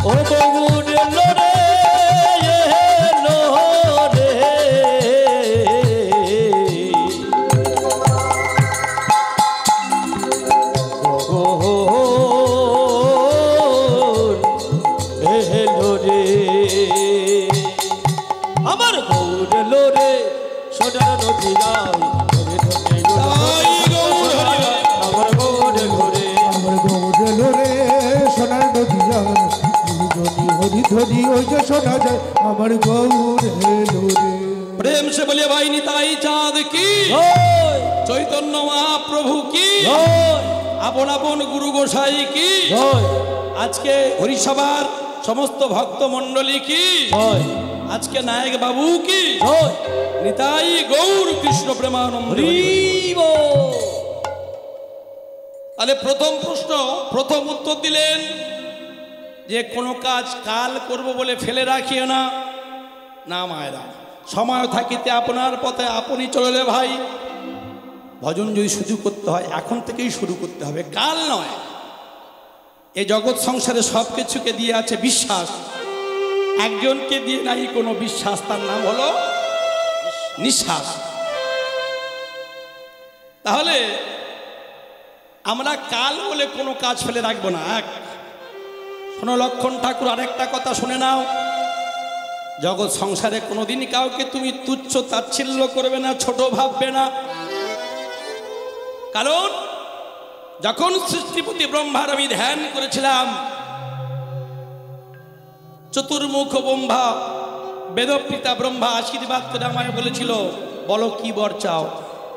Speaker 2: ও গৌর এলো রে
Speaker 3: এলো রে সোনার নদিয়া ধ্বনি হরি ধ্বনি ওই যে শোনা যায় আমার গৌর এলো রে।
Speaker 1: প্রেম সে বলে ভাই নিতাই চাঁদ কি,
Speaker 2: জয়
Speaker 1: চৈতন্য মহাপ্রভু কি,
Speaker 2: জয়
Speaker 1: আপন আপন গুরু গোসাই কি,
Speaker 2: জয়
Speaker 1: আজকে হরিসভার সমস্ত ভক্ত মণ্ডলী কি,
Speaker 2: জয়
Speaker 1: আজকে নায়ক বাবু কি,
Speaker 2: জয়
Speaker 1: নিতাই গৌর কৃষ্ণ প্রেমানন্দ।
Speaker 2: হরিব
Speaker 1: তাহলে প্রথম প্রশ্ন, প্রথম উত্তর দিলেন যে কোনো কাজ কাল করব বলে ফেলে রাখিও না। না মায়েরা, সময় থাকিতে আপনার পথে আপনি চললে ভাই। ভজন যদি শুরু করতে হয় এখন থেকেই শুরু করতে হবে, কাল নয়। এই জগৎ সংসারে সব কিছুকে দিয়ে আছে বিশ্বাস, একজনকে দিয়ে নাই কোনো বিশ্বাস, তার নাম হলো নিঃশ্বাস। তাহলে আমরা কাল বলে কোনো কাজ ফেলে রাখবো না। এক শোনো লক্ষণ ঠাকুর, আরেকটা কথা শুনে নাও, জগৎ সংসারে কোনোদিন কাউকে তুমি তুচ্ছ তাচ্ছিল্য করবে না, ছোট ভাববে না। কারণ যখন সৃষ্টিপতি ব্রহ্মার আমি ধ্যান করেছিলাম, চতুর্মুখ ব্রহ্মা বেদপিতা ব্রহ্মা আশীর্বাদ করে আমায় বলেছিল বলো কি বর চাও?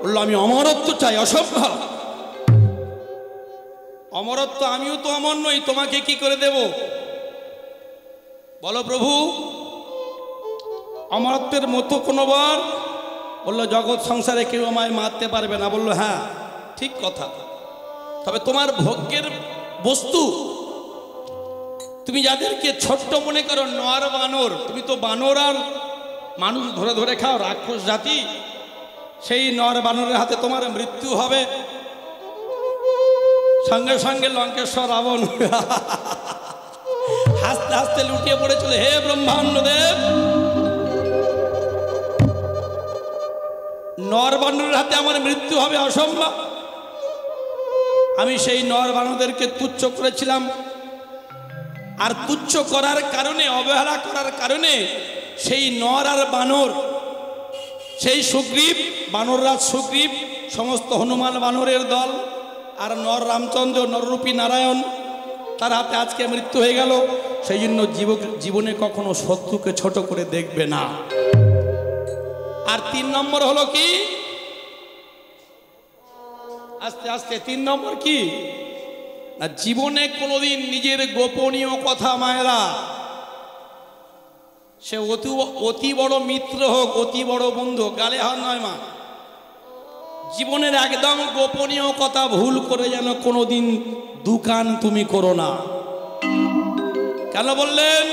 Speaker 1: বললো আমি অমরত্ব চাই। অসম্ভব অমরত্ব, আমিও তো অমর নই, তোমাকে কি করে দেব? বলো প্রভু অমরত্বের মতো কোনো বর? বললো জগৎ সংসারে কেউ আমায় মারতে পারবে না। বললো হ্যাঁ ঠিক কথা, তবে তোমার ভোগ্যের বস্তু তুমি যাদেরকে ছোট্ট মনে করো, নর বানর, তুমি তো বানর আর মানুষ ধরে ধরে খাও, রাক্ষস জাতি, সেই নর বানরের হাতে তোমার মৃত্যু হবে। সঙ্গে সঙ্গে লঙ্কেশ্বর রাবণ হাসতে হাসতে লুটিয়ে পড়েছিল, হে ব্রহ্মাণ্ড দেব, নর বানরের হাতে আমার মৃত্যু হবে? অসম্ভব। আমি সেই নর বানরদেরকে তুচ্ছ করেছিলাম, আর তুচ্ছ করার কারণে, অবহেলা করার কারণে সেই নর আর বানর, সেই সুগ্রীব, বানররাজ সুগ্রীব, সমস্ত হনুমান বানরের দল, আর নর রামচন্দ্র, নররূপী নারায়ণ, তার হাতে আজকে মৃত্যু হয়ে গেল। সেই জন্য জীবনে কখনো শত্রুকে ছোট করে দেখবে না। আর 3 নম্বর হলো কি, আস্তে আস্তে 3 নম্বর কি না, জীবনে কোনোদিন নিজের গোপনীয় কথা, মায়েরা, সে অতি বড় মিত্র হোক, অতি বড় বন্ধু, গালে হাত নয় মা, জীবনের একদম গোপনীয় কথা ভুল করে যেন কোনোদিন দুকান তুমি করো না। কেন বললেন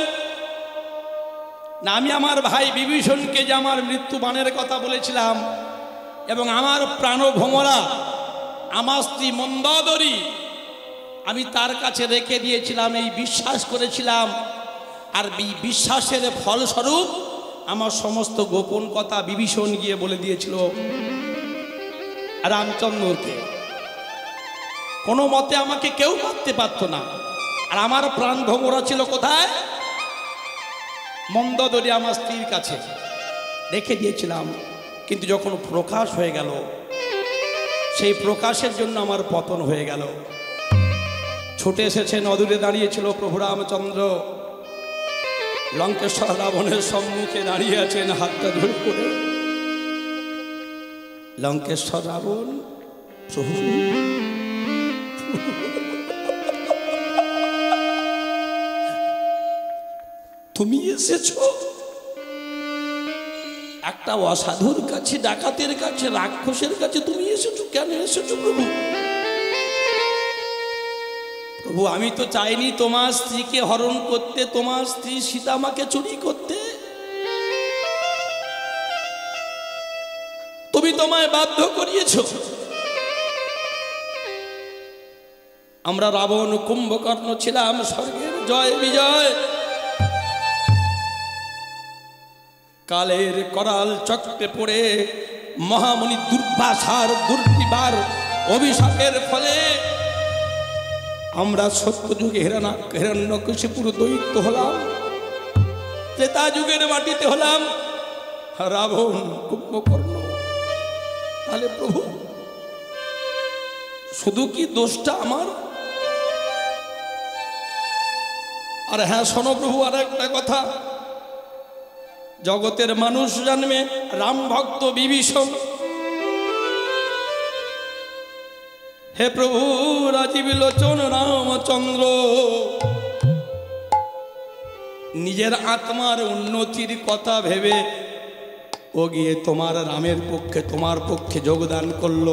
Speaker 1: না? আমি আমার ভাই বিভীষণকে যে আমার মৃত্যু বাণের কথা বলেছিলাম, এবং আমার প্রাণভোমরা আমার স্ত্রী মন্দোদরী আমি তার কাছে রেখে দিয়েছিলাম, এই বিশ্বাস করেছিলাম। আর বিশ্বাসের ফলস্বরূপ আমার সমস্ত গোপন কথা বিভীষণ গিয়ে বলে দিয়েছিল রামচন্দ্রকে। কোনো মতে আমাকে কেউ মারতে পারতো না। আর আমার প্রাণ ভোমরা ছিল কোথায়? মন্দোদরী আমার স্ত্রীর কাছে রেখে দিয়েছিলাম। কিন্তু যখন প্রকাশ হয়ে গেল, সেই প্রকাশের জন্য আমার পতন হয়ে গেল। ছুটে এসেছেন, অদূরে দাঁড়িয়েছিল প্রভু রামচন্দ্র, লঙ্কেশ্বর রাবণের সম্মুখে দাঁড়িয়ে আছেন হাতটা ধরে করে। লঙ্কেশ্বর রাবণ, প্রভু তুমি এসেছো? একটা অসাধুর কাছে, ডাকাতের কাছে, রাক্ষসের কাছে তুমি এসেছো? কেন এসেছো প্রভু? প্রভু আমি তো চাইনি তোমার স্ত্রীকে হরণ করতে, তোমার স্ত্রী সীতা মাকে চুরি করতে। তুমি তোমায় বাধ্য করিয়েছো। আমরা রাবণ কুম্ভকর্ণ ছিলাম, স্বর্গের জয় বিজয়, কালের করাল চক্রে পড়ে মহামুনি দুর্বাসার দুর্বিবার অভিশাপের ফলে আমরা সত্যযুগে হিরণ্যকশিপুর দৈত্য হলাম, ত্রেতা যুগের মাটিতে হলাম রাবণ কুম্ভকর্ণ। তাহলে প্রভু শুধু কি দোষটা আমার? আর হ্যাঁ শোনো প্রভু, আর একটা কথা, জগতের মানুষ জানবে রাম ভক্ত বিভীষণ। হে প্রভু রাজীব লোচন রামচন্দ্র নিজের আত্মার উন্নতির কথা ভেবে ও গিয়ে তোমার রামের পক্ষে, তোমার পক্ষে যোগদান করলো।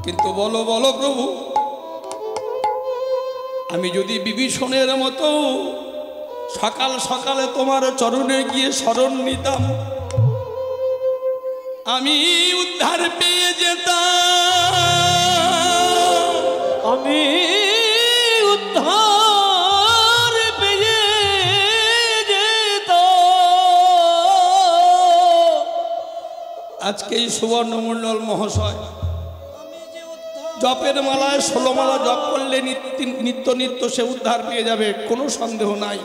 Speaker 1: কিন্তু বলো বলো প্রভু, আমি যদি বিভীষণের মতো সকাল সকালে তোমার চরণে গিয়ে শরণ নিতাম, আমি উদ্ধার পেয়ে যেতাম,
Speaker 2: আমি উদ্ধার পেয়ে যেতাম।
Speaker 1: আজকে এই সুবর্ণমণ্ডল মহাশয় জপের মালায় 16 মালা জপ করলে নিত্য নিত্য সে উদ্ধার পেয়ে যাবে, কোনো সন্দেহ নাই।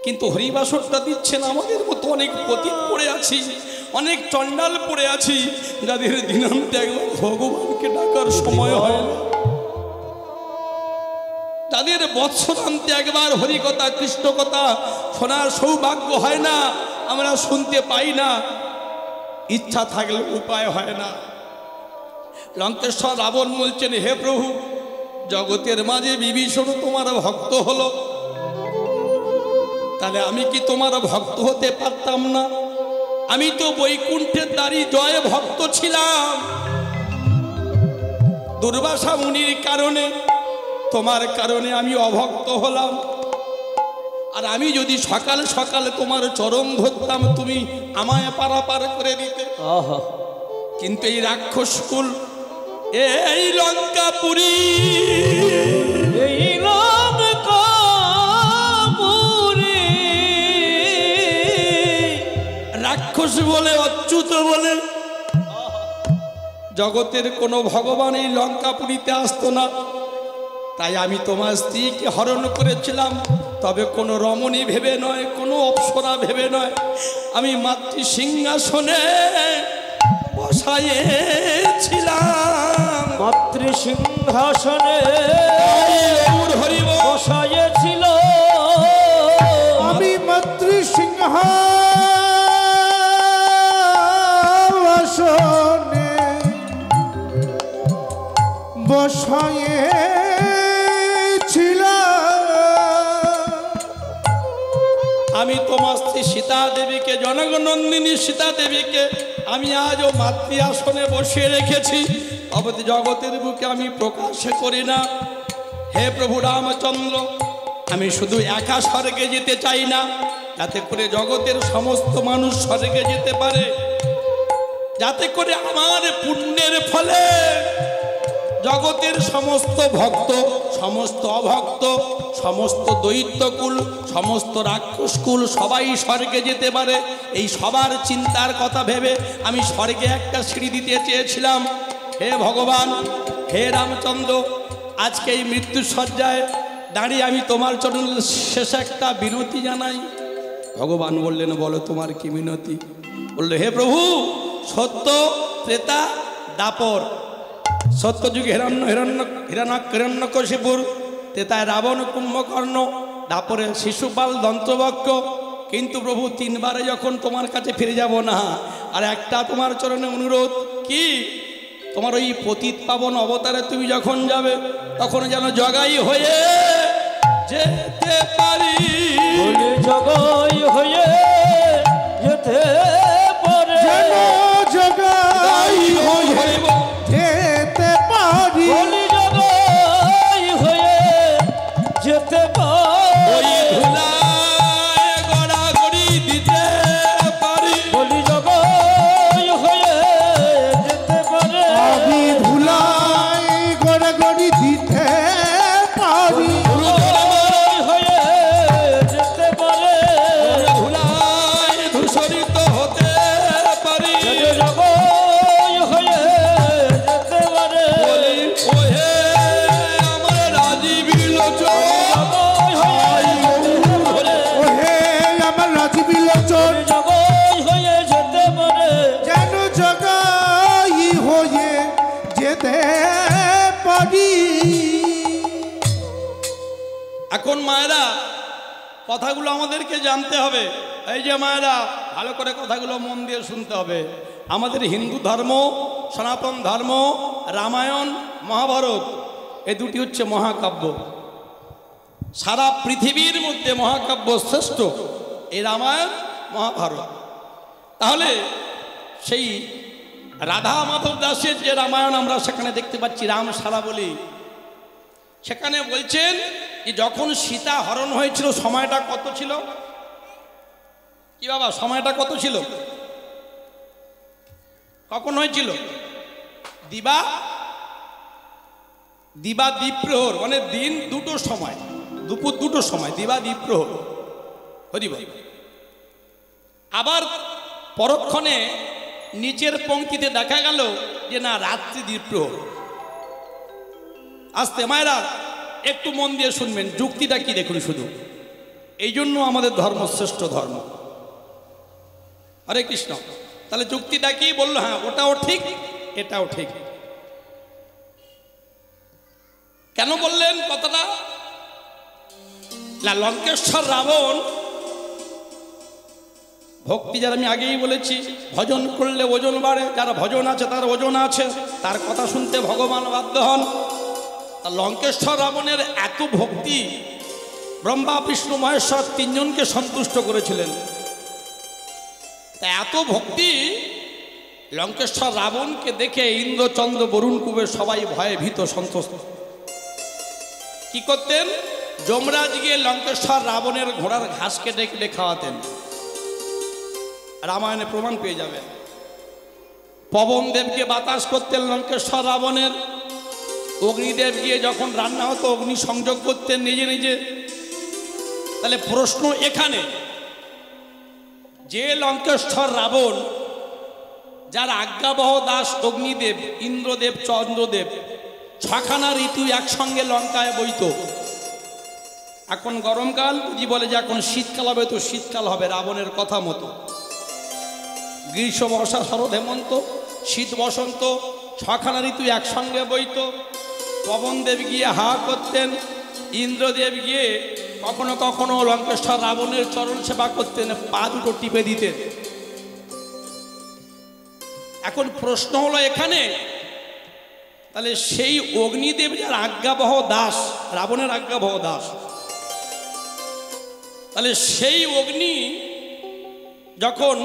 Speaker 1: কিন্তু হরিবাসরটা দিচ্ছেন আমাদের মতো অনেক পতিত পড়ে আছি, অনেক চণ্ডাল পড়ে আছি, যাদের দিনান্তে একবার ভগবানকে ডাকার সময় হয় না, তাদের বৎসরান্তে একবার হরিকথা কৃষ্ণ কথা শোনার সৌভাগ্য হয় না, আমরা শুনতে পাই না, ইচ্ছা থাকলে উপায় হয় না। লঙ্কেশ্বর রাবণ বলছেন, হে প্রভু জগতের মাঝে বিভীষণ তোমার ভক্ত হলো, তাহলে আমি কি তোমার ভক্ত হতে পারতাম না? আমি তো বৈকুণ্ঠের দ্বারী জয় ভক্ত ছিলাম, দুর্বাসা মুনির কারণে, তোমার কারণে আমি অভক্ত হলাম। আর আমি যদি সকাল সকালে তোমার চরণ ধরতাম, তুমি আমায় পারাপার করে দিতে।
Speaker 2: আহা,
Speaker 1: কিন্তু এই রাক্ষসকুল, এই লঙ্কাপুরী,
Speaker 2: এই লঙ্কাপুরী
Speaker 1: রাক্ষস বলে, অচ্যুত বলে জগতের কোনো ভগবান এই লঙ্কাপুরীতে আসতো না। তাই আমি তোমার স্ত্রীকে হরণ করেছিলাম, তবে কোনো রমণী ভেবে নয়, কোনো অপ্সরা ভেবে নয়, আমি মাতৃ সিংহাসনে বসাইয়েছিলাম,
Speaker 2: মাতৃ সিংহাসনে বসাইয়েছিল,
Speaker 3: আমি মাতৃ সিংহাসনে বসাইয়েছিলাম।
Speaker 1: আমি তোমার স্ত্রী সীতা দেবীকে, জনগনন্দিনী সীতা দেবীকে আমি আজও মাতৃ আসনে বসিয়ে রেখেছি, অবধি জগতের বুকে আমি প্রকাশ করি না। হে প্রভু রামচন্দ্র, আমি শুধু একা স্বর্গে যেতে চাই না, যাতে করে জগতের সমস্ত মানুষ স্বর্গে যেতে পারে, যাতে করে আমার পুণ্যের ফলে জগতের সমস্ত ভক্ত, সমস্ত অভক্ত, সমস্ত দৈত্যকুল, সমস্ত রাক্ষসকুল সবাই স্বর্গে যেতে পারে। এই সবার চিন্তার কথা ভেবে আমি স্বর্গে একটা সিঁড়ি দিতে চেয়েছিলাম। হে ভগবান, হে রামচন্দ্র, আজকে এই মৃত্যুর শয্যায় দাঁড়িয়ে আমি তোমার চরণ শেষে একটা বিনতি জানাই। ভগবান বললেন, বলো তোমার কি মিনতি? বললো, হে প্রভু, সত্য ত্রেতা দাপর, সত্যযুগে হিরণ্যকশিপুর, ত্রেতায় রাবণ কুম্ভকর্ণ, দাপরে শিশুপাল দন্তবক্ষ। কিন্তু প্রভু 3 বারে যখন তোমার কাছে ফিরে যাব না, আর একটা তোমার চরণে অনুরোধ, কি তোমার ওই পতিত পাবন অবতারে তুমি যখন যাবে, তখন যেন জগাই হয়ে যেতে পারি,
Speaker 2: জগাই হয়ে যেতে পারে,
Speaker 3: যেন জগাই হয়ে যেতে পারি,
Speaker 2: বলি জগাই হয়ে যেতে পারে,
Speaker 1: ধুলায় গড়াগড়ি দিতে পারি,
Speaker 2: বলি জগাই হয়ে যেতে পারে,
Speaker 3: আমি ধুলাই গড়াগড়ি দিতে পারি,
Speaker 2: জগাই হয়ে যেতে পারে,
Speaker 1: ধুলায় ধূসরিত হতে এখন মায়েরা কথাগুলো আমাদেরকে জানতে হবে। এই যে মায়েরা, ভালো করে কথাগুলো মন দিয়ে শুনতে হবে। আমাদের হিন্দু ধর্ম, সনাতন ধর্ম, রামায়ণ, মহাভারত, এই দুটি হচ্ছে মহাকাব্য। সারা পৃথিবীর মধ্যে মহাকাব্য শ্রেষ্ঠ এই রামায়ণ, মহাভারত। তাহলে সেই রাধা মাধব দাসের যে রামায়ণ আমরা সেখানে দেখতে পাচ্ছি, রাম সারা বলি, সেখানে বলছেন যে যখন সীতা হরণ হয়েছিল সময়টা কত ছিল? কি বাবা, সময়টা কত ছিল? কখন হয়েছিল? দিবা দ্বীপ্রহর, মানে দিন দুটোর সময়, দুপুর দুটোর সময়, দিবা দ্বীপ্রহর। হরিব। আবার পরক্ষণে নিচের পংক্তিতে দেখা গেল যে না, রাত্রি দ্বীপ্রহর। আস্তে মায়েরা একটু মন দিয়ে শুনবেন, যুক্তিটা কি দেখুন শুধু। এই জন্য আমাদের ধর্ম শ্রেষ্ঠ ধর্ম। হরে কৃষ্ণ। তাহলে যুক্তিটা কি বললো? হ্যাঁ, ওটাও ঠিক, এটাও ঠিক। কেন বললেন কথাটা? না, লঙ্কেশ্বর রাবণ ভক্তি, যারা আমি আগেই বলেছি, ভজন করলে ওজন বাড়ে, যারা ভজন আছে তার ওজন আছে, তার কথা শুনতে ভগবান বাধ্য হন। তা লঙ্কেশ্বর রাবণের এত ভক্তি, ব্রহ্মা বিষ্ণু মহেশ্বর তিনজনকে সন্তুষ্ট করেছিলেন। তা এত ভক্তি, লঙ্কেশ্বর রাবণকে দেখে ইন্দ্র, চন্দ্র, বরুণ, কুবের সবাই ভয়ে ভীত সন্তুষ্ট। কি করতেন? যমরাজ গিয়ে লঙ্কেশ্বর রাবণের ঘোড়ার ঘাস কেটে কেটে খাওয়াতেন। রামায়ণে প্রমাণ পেয়ে যাবেন। পবন দেবকে বাতাস করতেন লঙ্কেশ্বর রাবণের। অগ্নিদেব গিয়ে যখন রান্না হতো অগ্নি সংযোগ করতেন নিজে নিজে। তাহলে প্রশ্ন এখানে, যে লঙ্কেশ্বর রাবণ, যার আজ্ঞাবহ দাস অগ্নিদেব, ইন্দ্রদেব, চন্দ্রদেব, ছখানা ঋতু একসঙ্গে লঙ্কায় বইত। এখন গরমকাল, যদি বলে যে এখন শীতকাল হবে, তো শীতকাল হবে রাবণের কথা মতো। গ্রীষ্ম, বর্ষা, শরৎ, হেমন্ত, শীত, বসন্ত, ছখানা ঋতু একসঙ্গে বইত। পবনদেব গিয়ে হাওয়া করতেন, ইন্দ্রদেব গিয়ে কখনো কখনো লঙ্কেশ্বর রাবণের চরণ সেবা করতেন, পা দুটো টিপে দিতেন। এখন প্রশ্ন হলো এখানে, তাহলে সেই অগ্নিদেব যার আজ্ঞাবহ দাস, রাবণের আজ্ঞাবহ দাস, তাহলে সেই অগ্নি যখন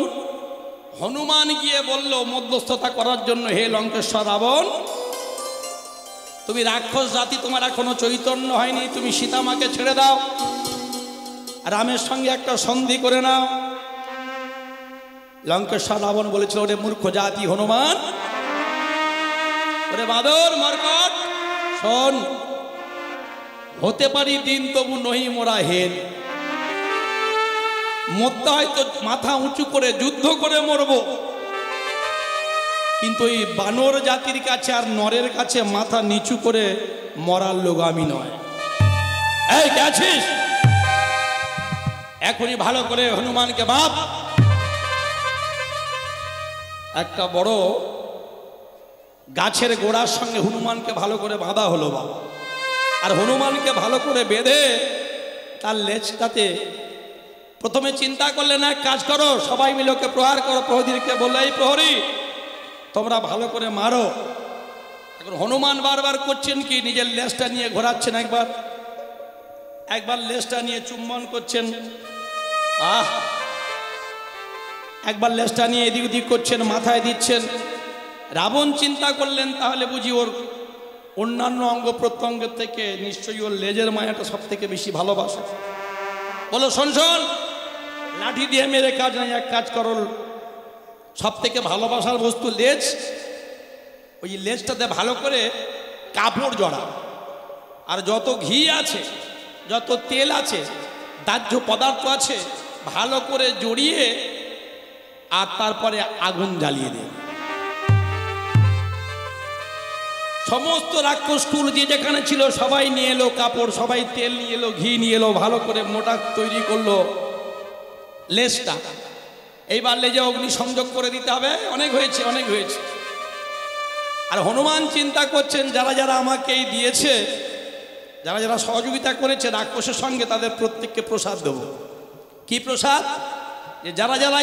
Speaker 1: হনুমান গিয়ে বলল মধ্যস্থতা করার জন্য, হে লঙ্কেশ্বর রাবণ, তুমি রাক্ষস জাতি, তোমার এখনো চৈতন্য হয়নি, তুমি সীতামাকে ছেড়ে দাও, রামের সঙ্গে একটা সন্ধি করে নাও। লঙ্কেশ্বর রাবণ বলেছিল, ওরে মূর্খ জাতি হনুমান, ওরে বাদর মর্কট, শোন, হতে পারি দিন তবু নহি মোরা হেন। মরতে হয়তো মাথা উঁচু করে যুদ্ধ করে মরব, কিন্তু এই বানর জাতির কাছে আর নরের কাছে মাথা নিচু করে মরার লোক আমি নয়। এই কে আছিস? এখনই ভালো করে হনুমানকে বাপ। একটা বড় গাছের গোড়ার সঙ্গে হনুমানকে ভালো করে বাঁধা হলো বাবা। আর হনুমানকে ভালো করে বেঁধে তার লেজটাতে প্রথমে চিন্তা করলেন, এক কাজ করো, সবাই মিলে ওকে প্রহার করো। প্রহরীকে বললো, এই প্রহরী, তোমরা ভালো করে মারো। এখন হনুমান বারবার করছেন কি, নিজের লেজটা নিয়ে ঘোরাচ্ছেন, একবার লেজটা নিয়ে চুম্বন করছেন, একবার লেজটা নিয়ে এদিক ওদিক করছেন, মাথায় দিচ্ছেন। রাবণ চিন্তা করলেন, তাহলে বুঝি ওর অন্যান্য অঙ্গ প্রত্যঙ্গের থেকে নিশ্চয়ই ওর লেজের মায়াটা সব থেকে বেশি ভালোবাসে। বলো, শোন শোন, লাঠি দিয়ে মেরে কাজ নাই, এক কাজ করো, সব থেকে ভালোবাসার বস্তু লেজ, ওই লেজটাতে ভালো করে কাপড় জড়া, আর যত ঘি আছে, যত তেল আছে, দাহ্য পদার্থ আছে, ভালো করে জড়িয়ে আর তারপরে আগুন জ্বালিয়ে দে। সমস্ত রাক্ষস কুল যে যেখানে ছিল সবাই নিয়ে এলো কাপড়, সবাই তেল নিয়ে এলো, ঘি নিয়ে এলো, ভালো করে মোটা তৈরি করলো লেজটা। এইবার লেজে অগ্নি সংযোগ করে দিতে হবে। অনেক হয়েছে, অনেক হয়েছে। আর হনুমান চিন্তা করছেন, যারা যারা আমাকে এই দিয়েছে, যারা যারা সহযোগিতা করেছে রাক্ষসের সঙ্গে তাদের প্রত্যেককে প্রসাদ দেব। কি প্রসাদ? যে যারা যারা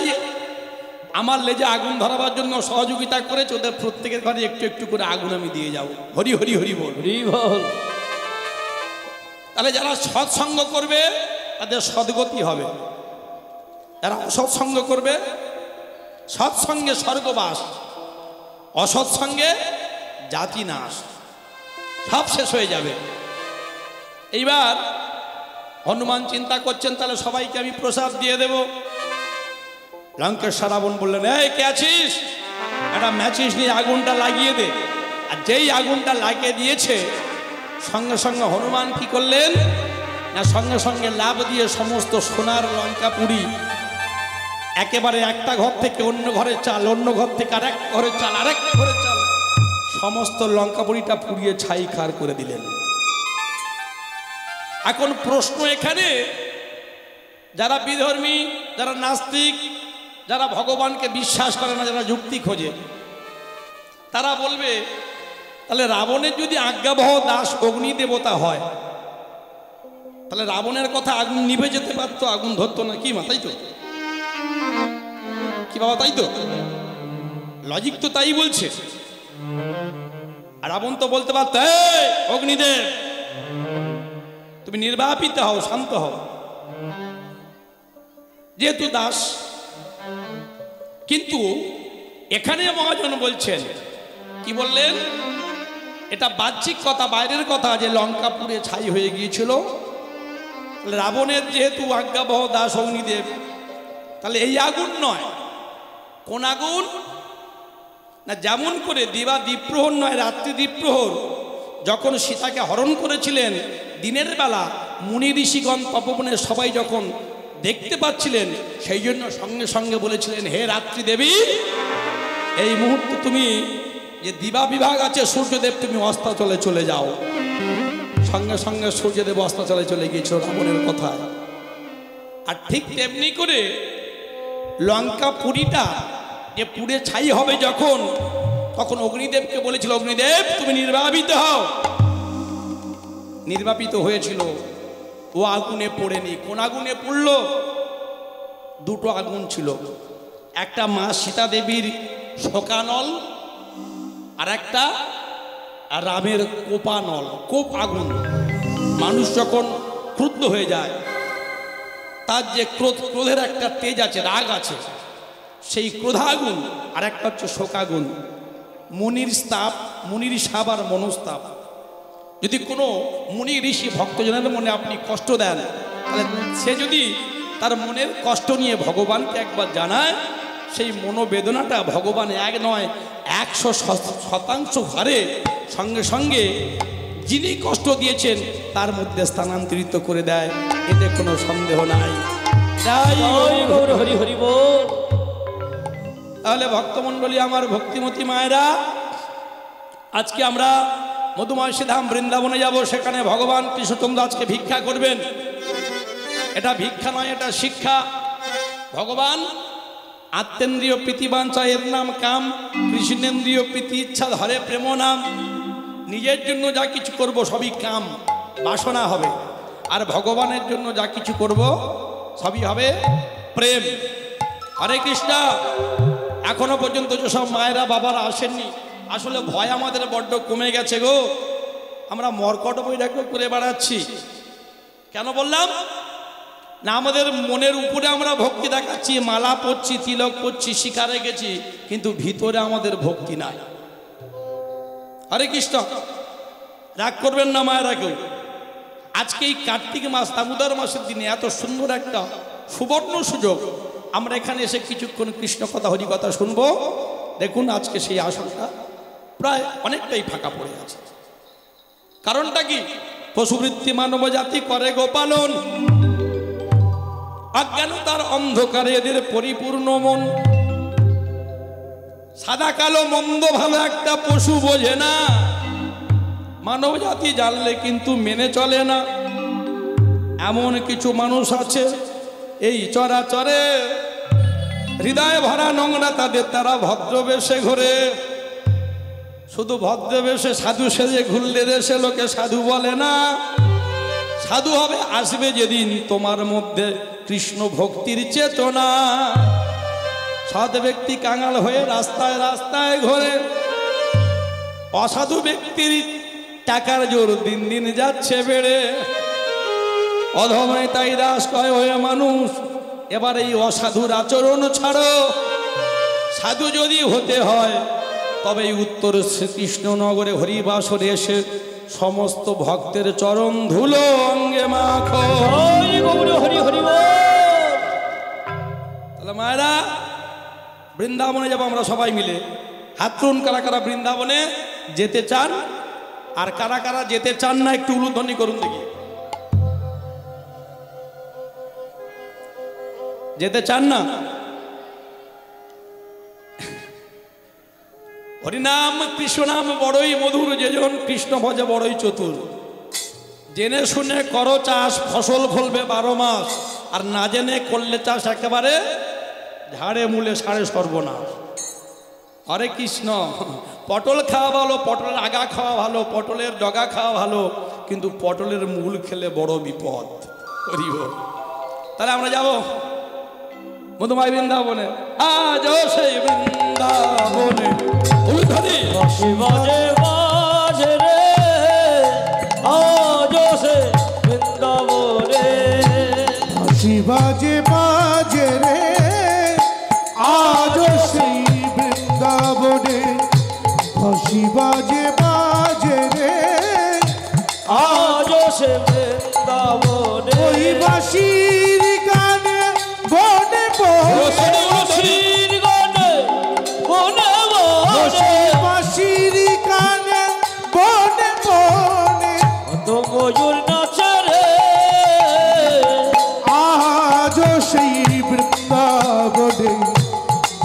Speaker 1: আমার লেজে আগুন ধরাবার জন্য সহযোগিতা করেছে ওদের প্রত্যেকের ঘরে একটু একটু করে আগুন আমি দিয়ে যাব। হরি হরি হরি বল,
Speaker 2: হরি বল।
Speaker 1: তাহলে যারা সৎসঙ্গ করবে তাদের সদ্গতি হবে, যারা অসৎসঙ্গ করবে সৎসঙ্গে স্বর্গবাস, অসৎসঙ্গে জাতি নাশ, সব শেষ হয়ে যাবে। এইবার হনুমান চিন্তা করছেন তাহলে সবাইকে আমি প্রসাদ দিয়ে দেব। লঙ্কেশ্বর রাবণ বললেন, এই কে আছিস, একটা ম্যাচিস নিয়ে আগুনটা লাগিয়ে দে। আর যেই আগুনটা লাগিয়ে দিয়েছে সঙ্গে সঙ্গে হনুমান কি করলেন না, সঙ্গে সঙ্গে লাভ দিয়ে সমস্ত সোনার লঙ্কা পুরি একেবারে একটা ঘর থেকে অন্য ঘরে চাল, অন্য ঘর থেকে আরেক ঘরে চাল, আরেক ঘরে চাল, সমস্ত লঙ্কা পুরিটা পুড়িয়ে ছাই খার করে দিলেন। এখন প্রশ্ন এখানে, যারা বিধর্মী, যারা নাস্তিক, যারা ভগবানকে বিশ্বাস করে না, যারা যুক্তি খোঁজে, তারা বলবে তাহলে রাবণের যদি আজ্ঞাবহ দাস অগ্নি দেবতা হয় তাহলে রাবণের কথা আগুন নিভে যেতে পারতো, আগুন ধরতো না, কি মা? তাই তো, কি বাবা? তাই তো, লজিক তো তাই বলছে। আর রাবণ তো বলতে পারত, অগ্নিদেব তুমি নির্বাপিত হও, শান্ত হও, যেহেতু দাস। কিন্তু এখানে মহাজন বলছেন, কি বললেন? এটা বাহ্যিক কথা, বাইরের কথা, যে লঙ্কা পুড়ে ছাই হয়ে গিয়েছিল। রাবণের যেহেতু আজ্ঞাবহ দাস অগ্নিদেব, তাহলে এই আগুন নয়, কোন আগুন না? যেমন করে দিবা দ্বীপ্রহর নয়, রাত্রি দ্বীপ্রহর যখন সীতাকে হরণ করেছিলেন দিনের বেলা, মুনি ঋষিগণ তপবনের সবাই যখন দেখতে পাচ্ছিলেন, সেই জন্য সঙ্গে সঙ্গে বলেছিলেন, হে রাত্রি দেবী, এই মুহূর্তে তুমি যে দিবা বিভাগ আছে সূর্যদেব, তুমি অস্তাচলে চলে যাও। সঙ্গে সঙ্গে সূর্যদেব অস্তাচলে চলে গিয়েছিল রাবণের কথা। আর ঠিক তেমনি করে লঙ্কা পুরীটা যে পুড়ে ছাই হবে যখন, তখন অগ্নিদেবকে বলেছিল, অগ্নিদেব তুমি নির্বাপিত হও। নির্বাপিত হয়েছিল, ও আগুনে পড়েনি। কোন আগুনে পড়ল? দুটো আগুন ছিল, একটা মা সীতা দেবীর শোকানল, আর একটা রামের কোপানল, কোপ আগুন। মানুষ যখন ক্রুদ্ধ হয়ে যায়, তার যে ক্রোধের একটা তেজ আছে, রাগ আছে, সেই ক্রোধাগুন। আর একটা হচ্ছে শোকাগুন, মুনির স্তাপ, মুনির সাপ আর মনস্তাপ। যদি কোনো মুনি ঋষি ভক্তজনের মনে আপনি কষ্ট দেন, তাহলে সে যদি তার মনের কষ্ট নিয়ে ভগবানকে একবার জানায়, সেই মনোবেদনাটা ভগবান এক নয় 100% হারে সঙ্গে সঙ্গে যিনি কষ্ট দিয়েছেন তার মধ্যে স্থানান্তরিত করে দেয়, এতে কোনো সন্দেহ নাই।
Speaker 2: হরি হরি বল।
Speaker 1: তাহলে ভক্তমণ্ডলী, আমার ভক্তিমতী মায়েরা, আজকে আমরা মধুমাসী ধাম বৃন্দাবনে যাব। সেখানে ভগবান কৃষ্ণচন্দ্র আজকে ভিক্ষা করবেন। এটা ভিক্ষা নয়, এটা শিক্ষা। ভগবান আত্মেন্দ্রিয় প্রীতিবাঞ্ছা, এর নাম কাম। কৃষ্ণেন্দ্রিয় প্রীতি ইচ্ছা ধরে প্রেম নাম। নিজের জন্য যা কিছু করব সবই কাম, বাসনা হবে। আর ভগবানের জন্য যা কিছু করব সবই হবে প্রেম। হরে কৃষ্ণ। এখনো পর্যন্ত যেসব মায়েরা বাবারা আসেননি, আসলে ভয় আমাদের বড্ড কমে গেছে গো। আমরা মর্কট বৈরাগ্য করে বেড়াচ্ছি। কেন বললাম না? আমাদের মনের উপরে আমরা ভক্তি দেখাচ্ছি, মালা পরছি, তিলক পরছি, শিকারে গেছি, কিন্তু ভিতরে আমাদের ভক্তি নাই। হরে কৃষ্ণ। রাগ করবেন না মায়েরা কেউ। আজকে এই কার্তিক মাস, দামোদর মাসের দিনে এত সুন্দর একটা সুবর্ণ সুযোগ, আমরা এখানে এসে কিছুক্ষণ কৃষ্ণ কথা, হরি কথা শুনবো। দেখুন আজকে সেই আসনটা প্রায় অনেকটাই ফাঁকা পড়ে আছে। কারণটা কি? পশুবৃত্তি মানব জাতি করে গোপালন, অজ্ঞানতার অন্ধকারে এদের পরিপূর্ণ মন। সাদা কালো মন্দ ভালো একটা পশু বোঝে না, মানব জাতি জানলে কিন্তু মেনে চলে না। এমন কিছু মানুষ আছে এই চরাচরে, হৃদয় ভরা নোংরা তাদের, তারা ভদ্রবেশে ঘোরে। শুধু ভদ্রবেশে সাধু সেজে ঘুরলে দেশে লোকে সাধু বলে না। সাধু হবে আসবে যেদিন তোমার মধ্যে কৃষ্ণ ভক্তির চেতনা। সৎ ব্যক্তি কাঙাল হয়ে রাস্তায় রাস্তায় ঘোরে, অসাধু ব্যক্তির টাকার জোর দিন দিন যাচ্ছে বেড়ে। অধমে তাই দাস কয় হয়ে মানুষ, এবার এই অসাধুর আচরণ ছাড়ো। সাধু যদি হতে হয় তবে এই উত্তর শ্রীকৃষ্ণনগরে হরিবাসরে এসে সমস্ত ভক্তের চরণ ধুলো অঙ্গে মাখো।
Speaker 2: হরি গৌর হরি হরি বল।
Speaker 1: তাহলে মায়েরা বৃন্দাবনে যাবো আমরা সবাই মিলে। হাত তুলুন কারা কারা বৃন্দাবনে যেতে চান, আর কারা কারা যেতে চান না একটু উলুধ্বনি করুন দেখি। যেতে চান না? হরিনাম কৃষ্ণ নাম বড়ই মধুর, যেজন কৃষ্ণ ভজে বড়ই চতুর। জেনে শুনে করো চাষ, ফসল ফলবে 12 মাস। আর না জেনে করলে চাষ একেবারে ঝাড়ে মূলে সাড়ে সর্বনাশ। হরে কৃষ্ণ। পটল খাওয়া ভালো, পটলের আগা খাওয়া ভালো, পটলের ডগা খাওয়া ভালো, কিন্তু পটলের মূল খেলে বড় বিপদ। হরি বল। তাহলে আমরা যাব মধুমাই বৃন্দাবনে। আজ সেই বৃন্দাবনে উলুধ্বনি
Speaker 2: বাঁশি বাজে বাজে রে, আজ সে বৃন্দাবনে।
Speaker 3: বাঁশি বাজে বাজে রে, আজ সেই বৃন্দাবনে। বাঁশি বাজে বাজে রে,
Speaker 2: আজ সে বৃন্দাবনে।
Speaker 3: ওই বাঁশির গানে বনে বনে,
Speaker 2: বাঁশির গানে বনে বনে,
Speaker 3: বাঁশির গানে বনে বনে।
Speaker 2: কত ময়ূর নাচে রে,
Speaker 3: আজ সেই বৃন্দাবনে।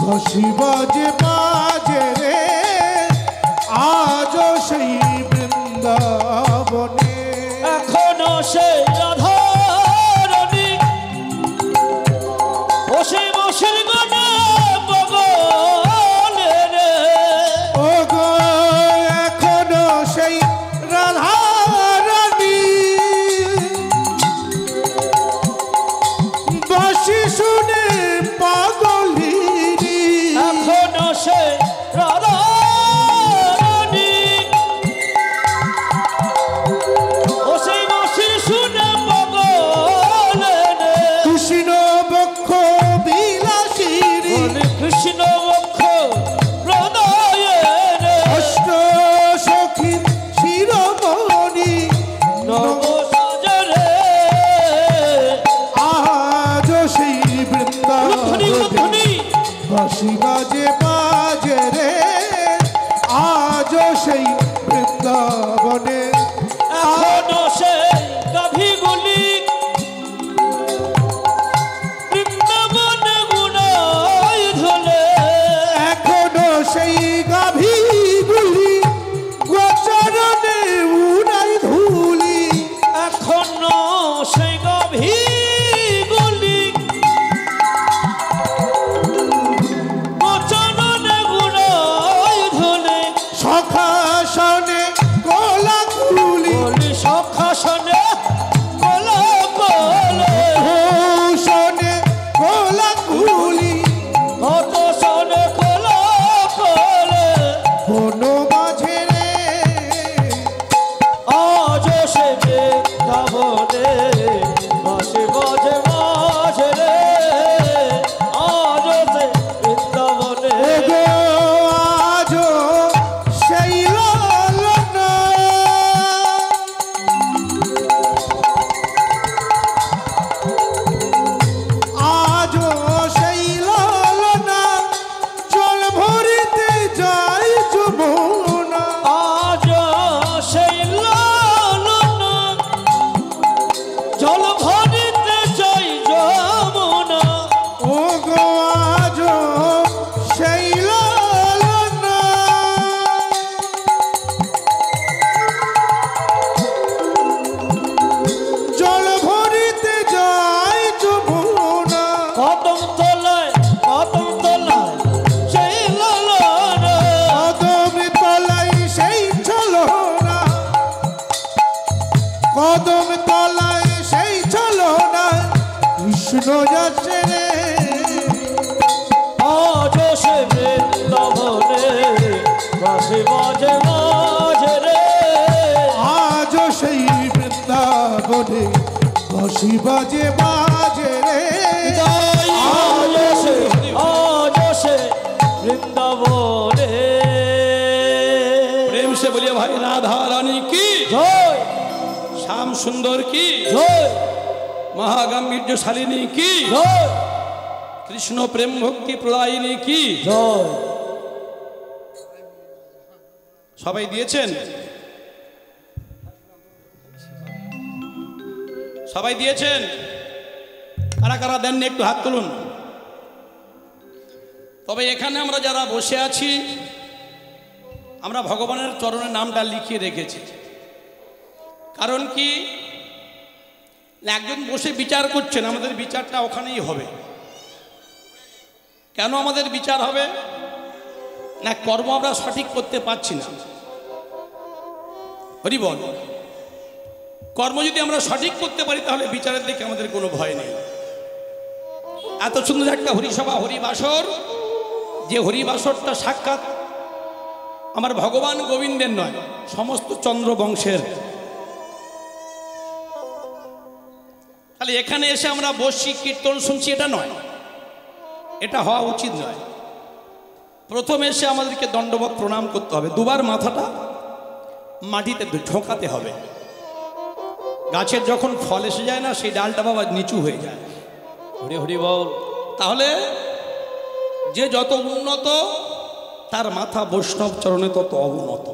Speaker 3: বাঁশি বাজে বাজে রে, আজ সেই বৃন্দাবনে।
Speaker 2: এখনো সে রাধারানী বসে বসে গানে বগলে রে।
Speaker 3: ও গো এখনো সেই রাধারানী, বাঁশি শুনে পাগলিনী।
Speaker 2: এখনো সে রাধারানী বসে বসে শুনে বগলে রে।
Speaker 3: কৃষ্ণ বক্ষ বিলাসিনী,
Speaker 2: বলে কৃষ্ণ বক্ষ প্রণয়ে রে।
Speaker 3: অষ্ট সখীর শিরোমণি,
Speaker 2: নব সাজরে
Speaker 3: আজ সেই
Speaker 2: উলুধ্বনি
Speaker 3: বৃন্দাবনে।
Speaker 2: উলুধ্বনি।
Speaker 3: বাঁশি বাজে বাজে রে, আজ সেই বৃন্দাবনে।
Speaker 2: এখনো সে গাভীগুলি বৃন্দাবনে গুণায় ধলে।
Speaker 3: এখনো সেই গাভীগুলি গোচরণে উড়াই ধুলি।
Speaker 2: এখনো সেই গাভীগুলি বচননে গুণায় ধলে।
Speaker 3: সখাসনে কোলাকুলি,
Speaker 2: বলি সখাসনে কলা কলে,
Speaker 3: ভূষণে কোলাকুলি।
Speaker 2: কত সনে কলা কলে।
Speaker 3: বন মাঝে রে,
Speaker 2: আজ সে বৃন্দাবনে। বাঁশি বাজে বাজে রে, আজ সে বৃন্দাবনে।
Speaker 3: ওগো আজ সেই লালনা। আজ সেই লালনা, জল ভরিতে যাই যমুনা।
Speaker 2: আজ সেই লালনা
Speaker 3: কদম তলায় সেই চলো না কৃষ্ণ যাচ্ছে রে
Speaker 2: আজ সে বৃন্দাবনে বাঁশি বাজে মাঝে রে
Speaker 3: আজ সেই বৃন্দাবনে বাঁশি বাজে বাজে রে
Speaker 2: আজ সে বৃন্দাবনে
Speaker 1: প্রেম সে বলিए भाई राधा रानी की
Speaker 2: জয়
Speaker 1: श्याम सुंदर की
Speaker 2: জয়
Speaker 1: महागंभीर्य शालिनी की
Speaker 2: জয়
Speaker 1: कृष्ण प्रेम भक्ति प्रदायिनी की
Speaker 2: জয়
Speaker 1: সবাই দিয়েছেন সবাই দিয়েছেন কারা কারা দেননি একটু হাত তুলুন তবে এখানে আমরা যারা বসে আছি আমরা ভগবানের চরণে নামটা লিখিয়ে রেখেছি কারণ কি একজন বসে বিচার করছেন আমাদের বিচারটা ওখানেই হবে কেন আমাদের বিচার হবে না কর্ম আমরা সঠিক করতে পারছি না হরি বল কর্ম যদি আমরা সঠিক করতে পারি তাহলে বিচারের দিকে আমাদের কোনো ভয় নেই এত সুন্দর একটা হরিসভা হরিবাসর যে হরিবাসরটা সাক্ষাৎ আমার ভগবান গোবিন্দের নয় সমস্ত চন্দ্র বংশের তাহলে এখানে এসে আমরা বসছি কীর্তন শুনছি এটা নয় এটা হওয়া উচিত নয় প্রথমে এসে আমাদেরকে দণ্ডবত প্রণাম করতে হবে দুবার মাথাটা মাটিতে ঝোঁকাতে হবে গাছের যখন ফল এসে যায় না সেই ডালটা বাবা নিচু হয়ে যায়
Speaker 2: হরি হরি বল
Speaker 1: তাহলে যে যত উন্নত তার মাথা বৈষ্ণব চরণে তত অবনত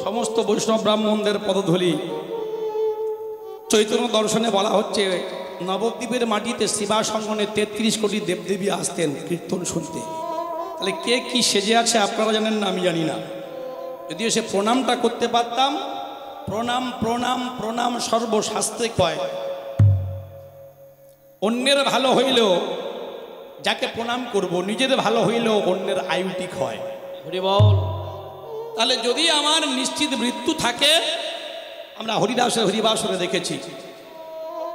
Speaker 1: সমস্ত বৈষ্ণব ব্রাহ্মণদের পদধূলি চৈতন্য দর্শনে বলা হচ্ছে নবদ্বীপের মাটিতে শিবাসঙ্গনে ৩৩ কোটি দেবদেবী আসতেন কীর্তন শুনতে তাহলে কে কি সেজে আছে আপনারা জানেন না আমি জানি না যদিও সে প্রণামটা করতে পারতাম প্রণাম প্রণাম প্রণাম সর্বশাস্ত্রে কয় অন্যের ভালো হইলেও যাকে প্রণাম করব নিজের ভালো হইলেও অন্যের আয়ুটি হয়
Speaker 2: হরি বল
Speaker 1: তাহলে যদি আমার নিশ্চিত মৃত্যু থাকে আমরা হরিদাসের হরিবাসরে দেখেছি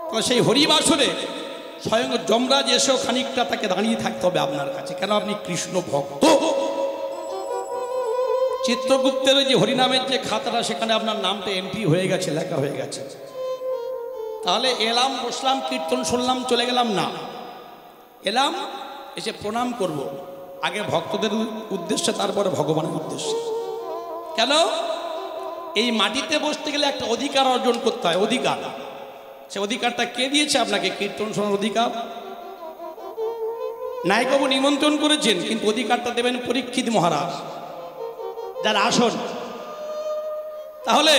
Speaker 1: তাহলে সেই হরিবাসরে স্বয়ং যমরাজ এসেও খানিকটা তাকে দাঁড়িয়ে থাকতে হবে আপনার কাছে কেন আপনি কৃষ্ণ ভক্ত চিত্রগুপ্তের যে হরিনামের যে খাতাটা সেখানে আপনার নামটা এন্ট্রি হয়ে গেছে লেখা হয়ে গেছে তাহলে এলাম বসলাম কীর্তন শুনলাম চলে গেলাম না এলাম এসে প্রণাম করব আগে ভক্তদের উদ্দেশ্যে তারপরে ভগবানের উদ্দেশ্যে কেন এই মাটিতে বসতে গেলে একটা অধিকার অর্জন করতে হয় অধিকার সে অধিকারটা কে দিয়েছে আপনাকে কীর্তন শোনার অধিকার নায়কবাবু নিমন্ত্রণ করেছেন কিন্তু অধিকারটা দেবেন পরীক্ষিত মহারাজ যার আসন তাহলে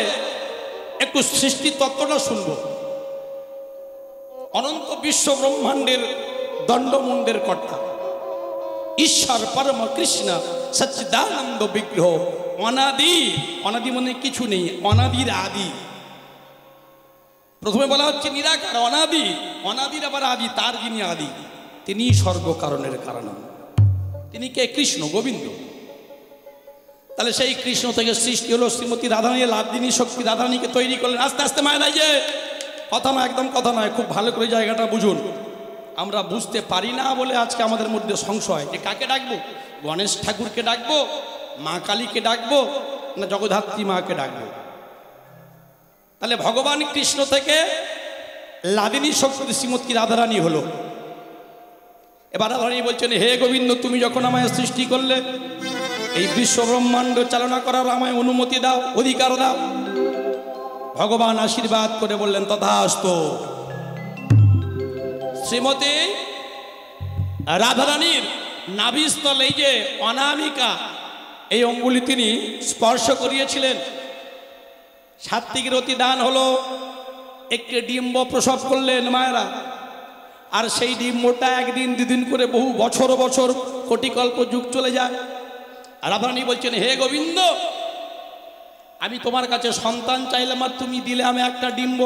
Speaker 1: একটু সৃষ্টি তত্ত্বটা শুনবো অনন্ত বিশ্ব ব্রহ্মাণ্ডের দণ্ডমুণ্ডের কর্তা ঈশ্বর পরম কৃষ্ণ সচ্চিদানন্দ বিগ্রহ অনাদি অনাদি মানে কিছু নেই অনাদির আদি প্রথমে বলা হচ্ছে নিরাকার অনাদি অনাদির আবার আদি তার যিনি আদি তিনি স্বর্গ কারণের কারণ তিনি কে কৃষ্ণ গোবিন্দ তাহলে সেই কৃষ্ণ থেকে সৃষ্টি হলো শ্রীমতী রাধারানী লাদিনী শক্তি রাধারানীকে তৈরি করলেন আস্তে আস্তে মায়ের যে কথা নয় একদম কথা নয় খুব ভালো করে জায়গাটা বুঝুন আমরা বুঝতে পারি না বলে আজকে আমাদের মধ্যে সংশয় যে কাকে ডাকবো গণেশ ঠাকুরকে ডাকবো মা কালীকে ডাকবো না জগদ্ধাত্রী মাকে ডাকবো তাহলে ভগবান কৃষ্ণ থেকে লাদিনী শক্তি শ্রীমতী রাধারানী হলো এবার রাধারানী বলছেন হে গোবিন্দ তুমি যখন আমায় সৃষ্টি করলে এই বিশ্ব ব্রহ্মাণ্ড চালনা করার আমায় অনুমতি দাও অধিকার দাও ভগবান আশীর্বাদ করে বললেন তথাস্তু শ্রীমতী রাধারানীর নাভিস্থল এই যে অনামিকা এই অঙ্গুলি তিনি স্পর্শ করিয়েছিলেন সাত্বিকের অতি দান হলো একটি ডিম্ব প্রসব করলেন মায়েরা আর সেই ডিম্বটা একদিন দুদিন করে বহু বছর বছর কোটিকল্প যুগ চলে যায় রাধারানী বলছেন হে গোবিন্দ আমি তোমার কাছে সন্তান চাইলাম আর তুমি দিলে আমি একটা ডিম্ব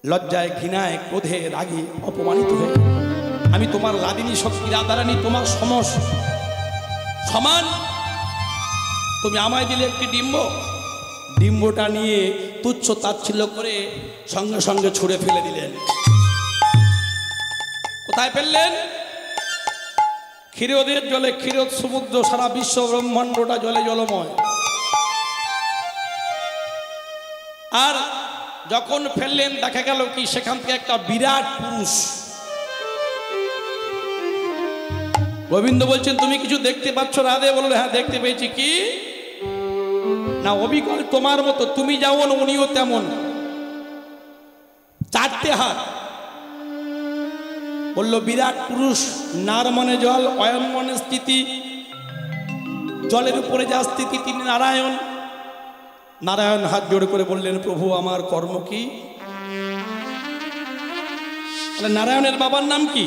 Speaker 1: লজ্জায় ঘৃণায় ক্রোধে রাগে অপমানিত হয়ে আমি তোমার লাদিনী শক্তি রাধারানী তোমার সমান তুমি আমায় দিলে একটি ডিম্ব ডিম্বটা নিয়ে তুচ্ছ তাচ্ছিল্য করে সঙ্গে সঙ্গে ছুঁড়ে ফেলে দিলেন। কোথায় ফেললেন? ক্ষীরোদের জলে, ক্ষীরোদ সমুদ্র, সারা বিশ্ব ব্রহ্মাণ্ডটা জলে জলময়। আর যখন ফেললেন দেখা গেল কি সেখান থেকে একটা বিরাট পুরুষ। গোবিন্দ বলছেন তুমি কিছু দেখতে পাচ্ছ? রাধে বলল হ্যাঁ দেখতে পেয়েছি। কি না? অবিকল তোমার মতো, তুমি যেমন উনিও তেমন, চারটে হাত। বলল বিরাট পুরুষ, নার মানে জল, অয়ন মানে স্থিতি, জলের উপরে যা স্থিতি তিনি নারায়ণ। নারায়ণ হাত জোড় করে বললেন প্রভু আমার কর্ম কি? নারায়ণের বাবার নাম কি?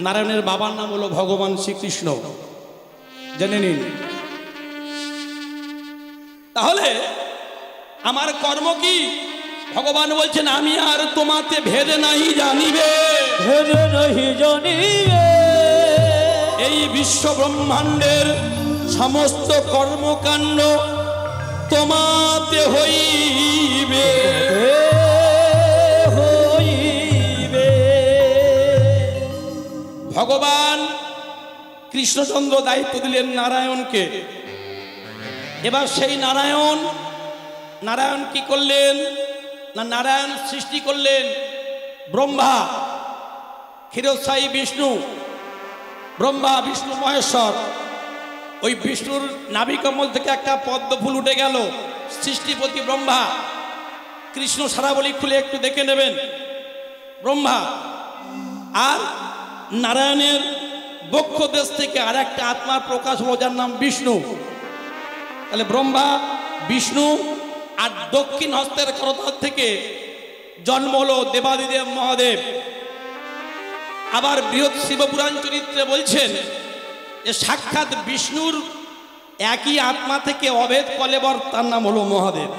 Speaker 1: নারায়ণের বাবার নাম হলো ভগবান শ্রীকৃষ্ণ, জেনে নিন। তাহলে আমার কর্ম কি? ভগবান বলছেন আমি আর তোমাতে ভেদে নাহি জানিবে,
Speaker 2: ভেদে নাহি জানিবে।
Speaker 1: এই বিশ্ব ব্রহ্মাণ্ডের সমস্ত কর্মকাণ্ড তোমাতে হইবে,
Speaker 2: হইবে।
Speaker 1: ভগবান কৃষ্ণচন্দ্র দায়িত্ব দিলেন নারায়ণকে। এবার সেই নারায়ণ কি করলেন না? নারায়ণ সৃষ্টি করলেন ব্রহ্মা, ক্ষীরোদশায়ী বিষ্ণু, ব্রহ্মা বিষ্ণু মহেশ্বর। ওই বিষ্ণুর নাভিকমল থেকে একটা পদ্ম ফুল উঠে গেল, সৃষ্টিপতি ব্রহ্মা। কৃষ্ণ সারাবলি খুলে একটু দেখে নেবেন, ব্রহ্মা। আর নারায়ণের বক্ষ দেশ থেকে আর একটা আত্মার প্রকাশ হলো, যার নাম বিষ্ণু। তাহলে ব্রহ্মা, বিষ্ণু আর দক্ষিণ হস্তের করতাল থেকে জন্ম হলো দেবাদিদেব মহাদেব। আবার বৃহৎ শিবপুরাণ চরিত্রে বলছেন যে সাক্ষাৎ বিষ্ণুর একই আত্মা থেকে অভেদ কলেবর, তার নাম হলো মহাদেব।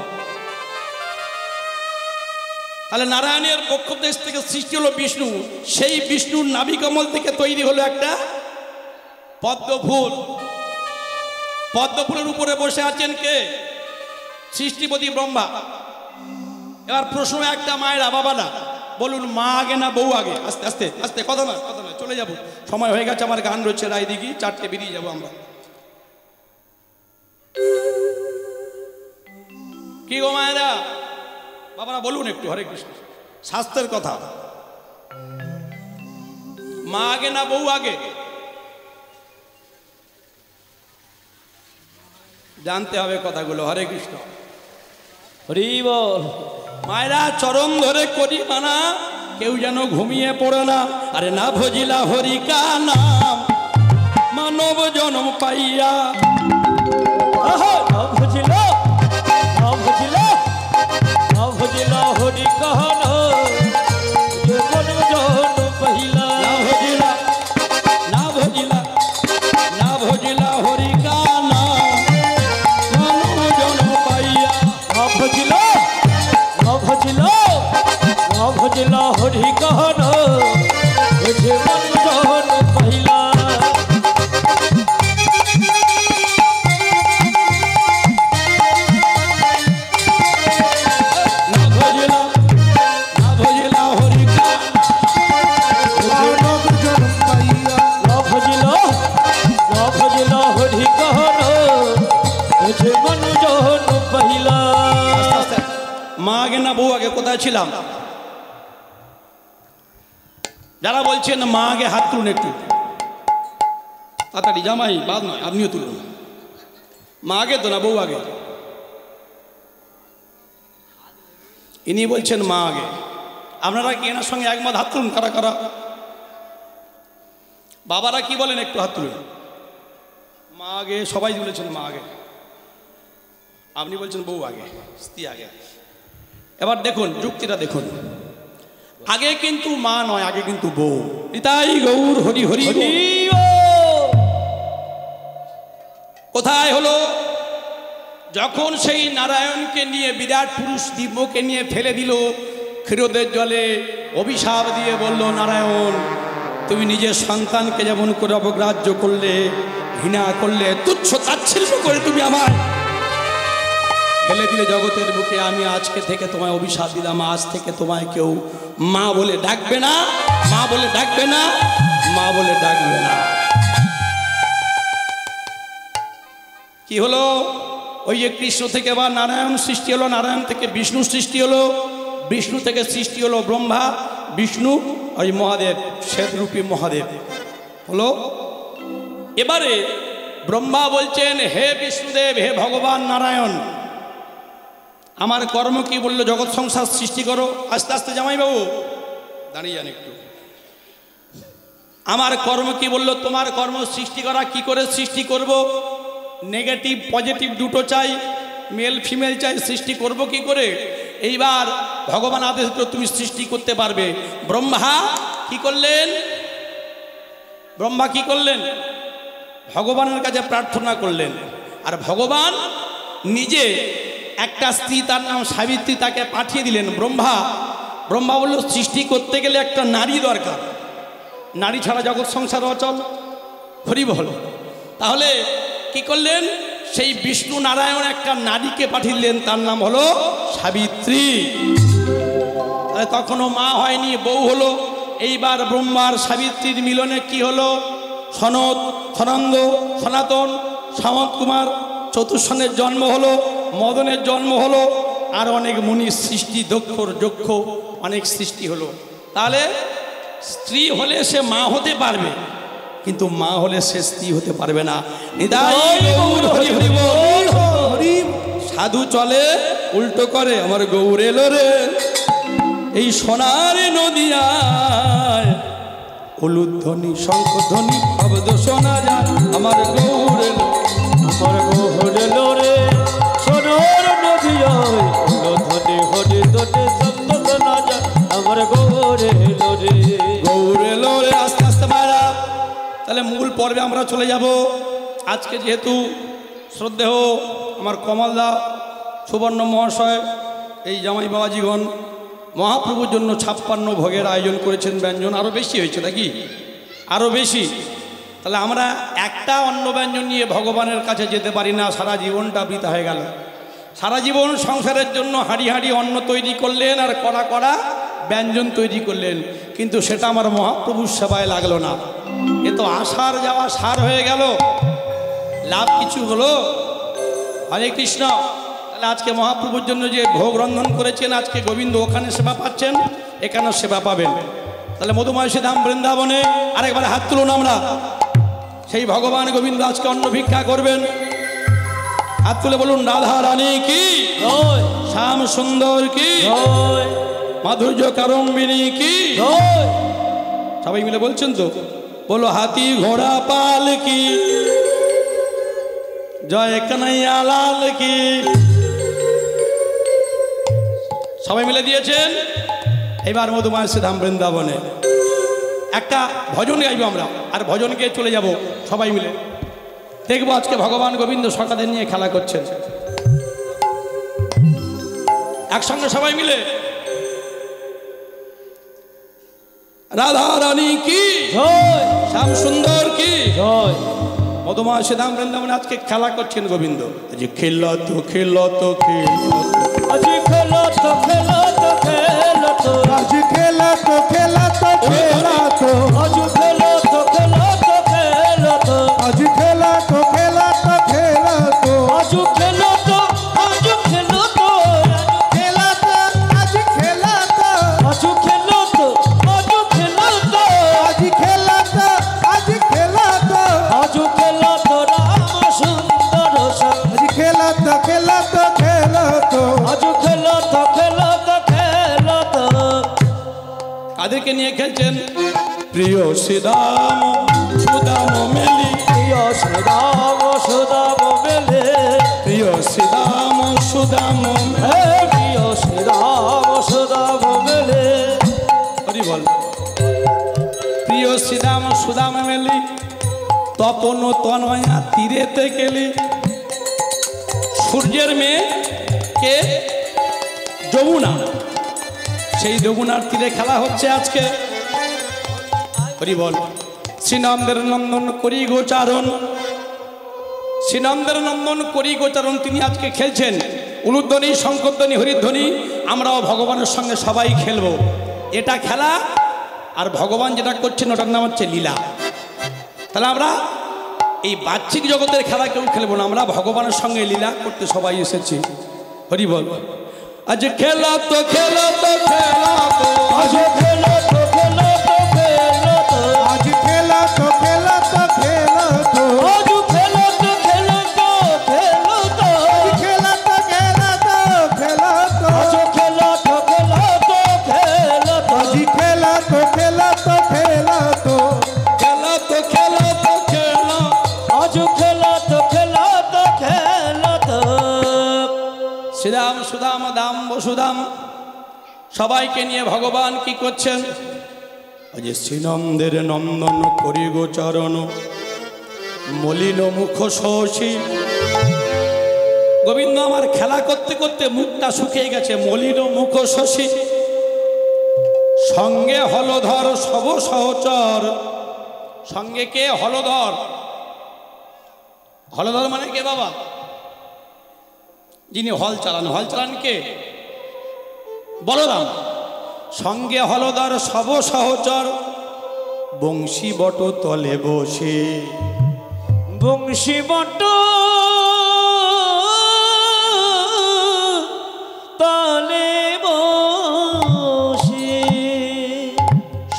Speaker 1: তাহলে নারায়ণের বক্ষদেশ থেকে সৃষ্টি হলো বিষ্ণু, সেই বিষ্ণুর নাভিকমল থেকে তৈরি হলো একটা পদ্ম ফুল। পদ্ম ফুলের উপরে বসে আছেন কে? সৃষ্টিপতি ব্রহ্মা। এবার প্রশ্ন একটা, মায়েরা বাবারা বলুন মা আগে না বউ আগে? আস্তে আস্তে আস্তে, কথা না চলে যাব, সময় হয়ে গেছে, আমার গান রয়েছে রায় দিঘি, 4টে বেরিয়ে যাবো আমরা। কি গো মায়েরা বাবারা বলুন একটু, হরে কৃষ্ণ, শাস্ত্রের কথা। মা আগে না বউ আগে? জানতে হবে কথাগুলো, হরে কৃষ্ণ।
Speaker 2: হরি বল।
Speaker 1: মায়েরা চরণ ধরে করি মানা, কেউ যেন ঘুমিয়ে পড়ে না। আরে না ভজিলা হরিকা নাম, মানব জন্ম পাইয়া।
Speaker 2: না ভজিল, না ভজিল, না ভজিল হরি কাহন, জীবন জন पहिला।
Speaker 1: না ভজিলা, না ভজিলা, না ভজিলা হরিকা নাম, মানব জন্ম পাইয়া।
Speaker 2: না ভজিল, না ভজিল, না ভজিল হরি কাহন, জীবন জন पहिला।
Speaker 1: না ভজিলা, না ভজিলা হরিকা,
Speaker 3: মানব জন্ম পাইয়া।
Speaker 2: না ভজিল, না ভজিল হরি কাহন, জীবন জন पहिला।
Speaker 1: মা আগে না বউ আগে? কোথায় ছিলাম? যারা বলছেন মা আগে হাত তুলুন একটু তাড়াতাড়ি, জামাই বাদ নয়, আপনিও তুলুন। মা আগে তো না বউ আগে? ইনি বলছেন মা আগে। আপনারা কি এনার সঙ্গে একমত? হাত তুলুন কারা কারা। বাবারা কি বলেন একটু হাত তুলুন। মা আগে, সবাই বলেছেন মা আগে, আপনি বলছেন বউ আগে, স্ত্রী আগে। এবার দেখুন যুক্তিটা দেখুন, আগে কিন্তু মা নয়, আগে কিন্তু বউ। নিতাই গৌর হরি হরি। কোথায় হলো? যখন সেই নারায়ণকে নিয়ে, বিরাট পুরুষ দিব্যকে নিয়ে ফেলে দিল ক্ষীরোদের জলে, অভিশাপ দিয়ে বলল নারায়ণ তুমি নিজের সন্তানকে যেমন করে অবগ্রাহ্য করলে, ঘৃণা করলে, তুচ্ছ তাচ্ছিল্য করে তুমি আমার ফেলে দিলে জগতের বুকে। আমি আজকে থেকে তোমায় অভিশাপ দিলাম, আজ থেকে তোমায় কেউ মা বলে ডাকবে না, মা বলে ডাকবে না, মা বলে ডাকবে না। কি হলো? ওই যে কৃষ্ণ থেকে বা নারায়ণ সৃষ্টি হলো, নারায়ণ থেকে বিষ্ণু সৃষ্টি হলো, বিষ্ণু থেকে সৃষ্টি হলো ব্রহ্মা, বিষ্ণু ওই মহাদেব, শ্বেতরূপী মহাদেব হলো। এবারে ব্রহ্মা বলছেন, হে বিষ্ণুদেব, হে ভগবান নারায়ণ, আমার কর্ম কি বললো? জগৎ সংসার সৃষ্টি করো। আস্তে আস্তে জামাইবাবু দাঁড়িয়ে যান একটু। আমার কর্ম কি বললো? তোমার কর্ম সৃষ্টি করা। কি করে সৃষ্টি করব? নেগেটিভ পজিটিভ দুটো চাই, মেল ফিমেল চাই, সৃষ্টি করব কি করে? এইবার ভগবান আদেশ দিল তুমি সৃষ্টি করতে পারবে। ব্রহ্মা কি করলেন? ব্রহ্মা কি করলেন? ভগবানের কাছে প্রার্থনা করলেন। আর ভগবান নিজে একটা স্ত্রী, তার নাম সাবিত্রী, তাকে পাঠিয়ে দিলেন। ব্রহ্মা বলল সৃষ্টি করতে গেলে একটা নারী দরকার, নারী ছাড়া জগৎ সংসার অচল। হরি বল। তাহলে কি করলেন? সেই বিষ্ণু নারায়ণ একটা নারীকে পাঠিয়ে দিলেন, তার নাম হলো সাবিত্রী। তাহলে তখনও মা হয়নি, বউ হলো। এইবার ব্রহ্মার সাবিত্রীর মিলনে কি হলো? সনত, সনন্দ, সনাতন, সামন্ত কুমার, চতুর্সনের জন্ম হলো, মদনের জন্ম হলো, আর অনেক মুনির সৃষ্টি, দক্ষর যক্ষ অনেক সৃষ্টি হলো। তাহলে স্ত্রী হলে সে মা হতে পারবে, কিন্তু মা হলে সে স্ত্রী হতে পারবে না। সাধু চলে উল্টো করে, আমার গৌর এলো রে এই সোনার নদিয়ায়, হলুধ্বনি শঙ্খধ্বনি শব্দ শোনা যায়, আমার গৌর এলো,
Speaker 2: আমার গৌর এলো রে সোনার নদিয়ায়, হলুধ্বনি হরি ধ্বনি শব্দ শোনা যায়, আমার গৌর এলো রে,
Speaker 1: গৌর এলো রে। আস্তে আস্তে মারা, তাহলে মূল পর্বে আমরা চলে যাব। আজকে যেহেতু শ্রদ্ধেয় আমার কমলদা সুবর্ণ মহাশয়, এই জামাই বাবাজিগণ মহাপ্রভুর জন্য 56 ভোগের আয়োজন করেছেন, ব্যঞ্জন আরও বেশি হয়েছে নাকি? আরও বেশি। তাহলে আমরা একটা অন্ন ব্যঞ্জন নিয়ে ভগবানের কাছে যেতে পারি না, সারা জীবনটা বৃথা হয়ে গেল। সারা জীবন সংসারের জন্য হাঁড়ি হাঁড়ি অন্ন তৈরি করলেন আর কড়া কড়া ব্যঞ্জন তৈরি করলেন, কিন্তু সেটা আমার মহাপ্রভুর সেবায় লাগলো না। এ তো আসার যাওয়া সার হয়ে গেল, লাভ কিছু হলো? হরে কৃষ্ণ। তাহলে আজকে মহাপ্রভুর জন্য যে ভোগ রন্ধন করেছেন, আজকে গোবিন্দ ওখানে সেবা পাচ্ছেন, এখানেও সেবা পাবেন। তাহলে মধুময়সী ধাম বৃন্দাবনে আরেকবার হাত তুলুন আমরা, সেই ভগবান গোবিন্দ আজকে অন্ন ভিক্ষা করবেন। হাত তুলে বলুন, রাধা রানী কি
Speaker 2: জয়,
Speaker 1: শ্যাম সুন্দর কি
Speaker 2: জয়,
Speaker 1: মাধুর্য কারম্বিনী কি
Speaker 2: জয়,
Speaker 1: সবাই মিলে বলছেন তো? বলো হাতি ঘোড়া পাল কি জয় কানাইয়া লাল কি। সবাই মিলে দিয়েছেন। এবার মধুময়সী ধাম বৃন্দাবনে একটা ভজন গাইব আমরা, আর ভজন গিয়ে চলে যাব সবাই মিলে। দেখবো আজকে ভগবান গোবিন্দ সকাদের নিয়ে খেলা করছেন একসঙ্গে সবাই মিলে। রাধা রানী কি
Speaker 2: জয়,
Speaker 1: শ্যাম সুন্দর কি
Speaker 2: জয়,
Speaker 1: মধুময়সী ধাম বৃন্দাবনে আজকে খেলা করছেন গোবিন্দ। যে খেলো তো খেলো তো খেলো,
Speaker 2: আজি খেলো তো খেলো তো খেলো তো,
Speaker 3: আজ খেলা তো খেলা তো খেলা তো,
Speaker 2: আজ খেলো তো খেলো তো খেলো তো,
Speaker 3: আজ খেলা তো খেলা তো খেলা তো,
Speaker 2: আজ খেলো তো, আজ খেলো তো,
Speaker 3: খেলা তো আজ খেলা তো,
Speaker 2: আজ খেলো তো, আজ খেলো তো,
Speaker 3: আজ খেলা তো আজ খেলা তো,
Speaker 2: আজ খেলো তো রাম সুন্দর সঙ্গ,
Speaker 3: আজ খেলা তো খেলা তো খেলা তো,
Speaker 2: আজ খেলো তো খেলো তো খেলো তো।
Speaker 1: কাদেরকে নিয়ে খেলছেন? প্রিয় শ্রীরাম সুদাম মেলি,
Speaker 2: প্রিয় শ্রীরাম সুদাম মেলে,
Speaker 1: প্রিয় শ্রীরাম সুদাম
Speaker 2: হে প্রিয় শ্রীরাম সুদাম মেলে,
Speaker 1: হরি বল। প্রিয় শ্রীরাম সুদাম মেলি, তপন তনয়া তীরেতে গেলি। সূর্যের মেয়ে কে? যমুনা। সেই যমুনার তীরে খেলা হচ্ছে আজকে। হরি বল। শ্রীনন্দের নন্দন করি গোচারণ, শ্রীনন্দের নন্দন করি গোচারণ তিনি আজকে খেলছেন। উলুধ্বনি, শঙ্করধ্বনি, হরিধ্বনি, আমরাও ভগবানের সঙ্গে সবাই খেলবো। এটা খেলা, আর ভগবান যেটা করছেন ওটার নাম হচ্ছে লীলা। তাহলে আমরা এই বাহ্যিক জগতের খেলা কেউ খেলবো না, আমরা ভগবানের সঙ্গে লীলা করতে সবাই এসেছি। হরি বল। আজ খেলা তো খেলা তো খেলা তো,
Speaker 2: আজ খেলো তো খেলো তো খেলো তো,
Speaker 3: আজ খেলা তো খেলা তো খেলা তো,
Speaker 2: আজ খেলো তো খেলো তো খেলো তো,
Speaker 3: আজ খেলা তো খেলা তো খেলা তো,
Speaker 2: আজ খেলো তো খেলো তো খেলো তো,
Speaker 3: আজ খেলা তো খেলা তো খেলা তো,
Speaker 1: খেলা তো খেলা তো খেলা।
Speaker 2: আজ খেলো তো খেলো তো খেলো তো।
Speaker 1: শ্রীরাম সুদাম দাম বসুদাম সবাইকে নিয়ে ভগবান কি করছেন? আজ শ্রীনন্দের নন্দন করি গোচরণ, মলিন মুখ শশী। গোবিন্দ আমার খেলা করতে করতে মুখটা শুকিয়ে গেছে, মলিন মুখ শশী। সঙ্গে হলধর সব সহচর। সঙ্গে কে? হলধর। হলধর মানে কে বাবা? যিনি হল চালান। হল চালান কে? বলরাম। সঙ্গে হলধর সব সহচর, বংশী বট তলে বসে।
Speaker 2: বংশী বট তলে বসে।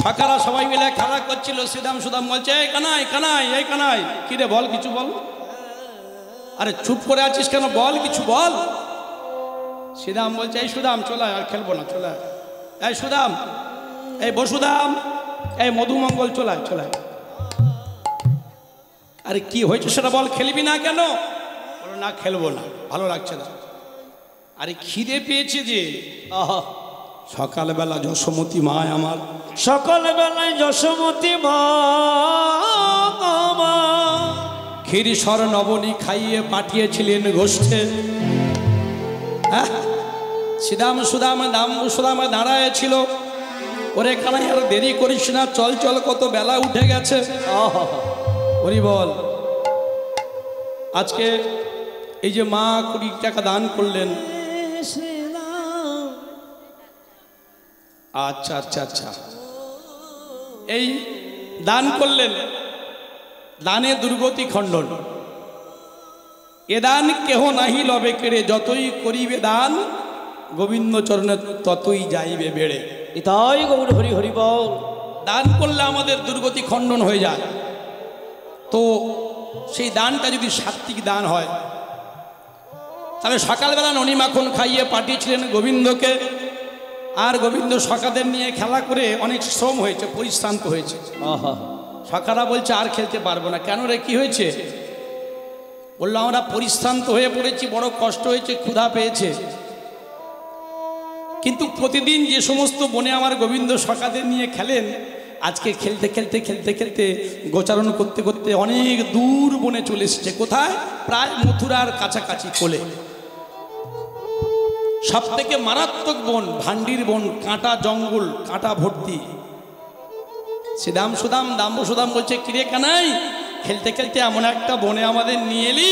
Speaker 1: সকারা সবাই মিলে খেলা করছিল। শ্রীদাম সুদাম বলছে, এই কানাই কানাই, এই কানাই, কি রে বল, কিছু বল। আরে চুপ করে আছিস কেন, বল, কিছু বল। শ্রীদাম বলছে, এই সুদাম চলে আর খেলবো না, চলে। এই সুদাম, এই বসুদাম, এই মধুমঙ্গল চলায় চলায়। আরে কি হয়েছে সেটা বল, খেলবি না কেন? বলো না খেলবো না, ভালো লাগছে না। আরে খিদে পেয়েছে যে। আহা, সকালবেলা যশোমতী মা আমার,
Speaker 2: সকালবেলায় যশোমতী মা
Speaker 1: ক্ষীর সর নবনী খাইয়ে পাঠিয়েছিলেন গোষ্ঠে। হ্যাঁ, শ্রীদাম সুদাম দাম সুদাম দাঁড়ায় ছিল। ওরে কানাই আর দেরি করিস না, চল চল, কত বেলা উঠে গেছে। হরি বল। আজকে এই যে মা 20 টাকা দান করলেন। আচ্ছা আচ্ছা আচ্ছা, এই দান করলেন, দানে দুর্গতি খণ্ডন। এ দান কেহ নাহি লবে কেড়ে, যতই করিবে দান গোবিন্দ চরণে ততই যাইবে বেড়ে।
Speaker 2: নিতাই গৌর হরি হরি বল।
Speaker 1: দান করলে আমাদের দুর্গতি খণ্ডন হয়ে যায়। তো সেই দানটা যদি সাত্বিক দান হয়, তাহলে সকালবেলা ননি মাখন খাইয়ে পাঠিয়েছিলেন গোবিন্দকে। আর গোবিন্দ সখাদের নিয়ে খেলা করে অনেক শ্রম হয়েছে, পরিশ্রান্ত হয়েছে। সখারা বলছে আর খেলতে পারবো না। কেন রে, কি হয়েছে? বললো আমরা পরিশ্রান্ত হয়ে পড়েছি, বড় কষ্ট হয়েছে, ক্ষুধা পেয়েছে। কিন্তু প্রতিদিন যে সমস্ত বনে আমার গোবিন্দ সখাদের নিয়ে খেলেন, আজকে খেলতে খেলতে খেলতে খেলতে গোচারণ করতে করতে অনেক দূর বনে চলে এসেছে। কোথায়? প্রায় মথুরার কাছাকাছি কোলে। সব থেকে মারাত্মক বন, ভান্ডির বন, কাঁটা জঙ্গল, কাঁটা ভর্তি। শ্রীদাম সুদাম দাম সুদাম বলছে, কিরে কানাই, খেলতে খেলতে এমন একটা বনে আমাদের নিয়ে এলি,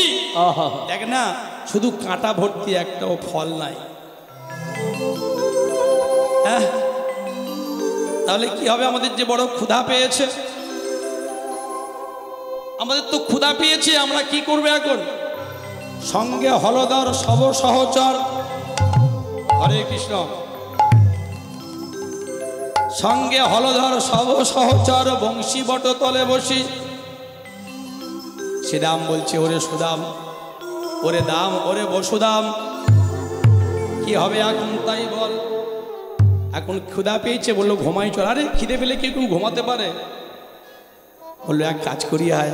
Speaker 1: দেখ না শুধু কাঁটা ভর্তি, একটাও ফল নাই। হ্যাঁ, তাহলে কি হবে? আমাদের যে বড় ক্ষুধা পেয়েছে, আমাদের তো ক্ষুধা পেয়েছে, আমরা কি করবে এখন? সঙ্গে হলধর সব সহচর। হরে কৃষ্ণ। সঙ্গে হলধর সব সহচর, বংশী বট তলে বসি। শ্রীদাম বলছে, ওরে সুদাম, ওরে দাম, ওরে বসুদাম, কি হবে এখন তাই বল। এখন ক্ষুধা পেয়েছে, বললো ঘুমাই চল। আরে খিদে পেলে কেউ ঘুমাতে পারে? বললো এক কাজ করি আয়।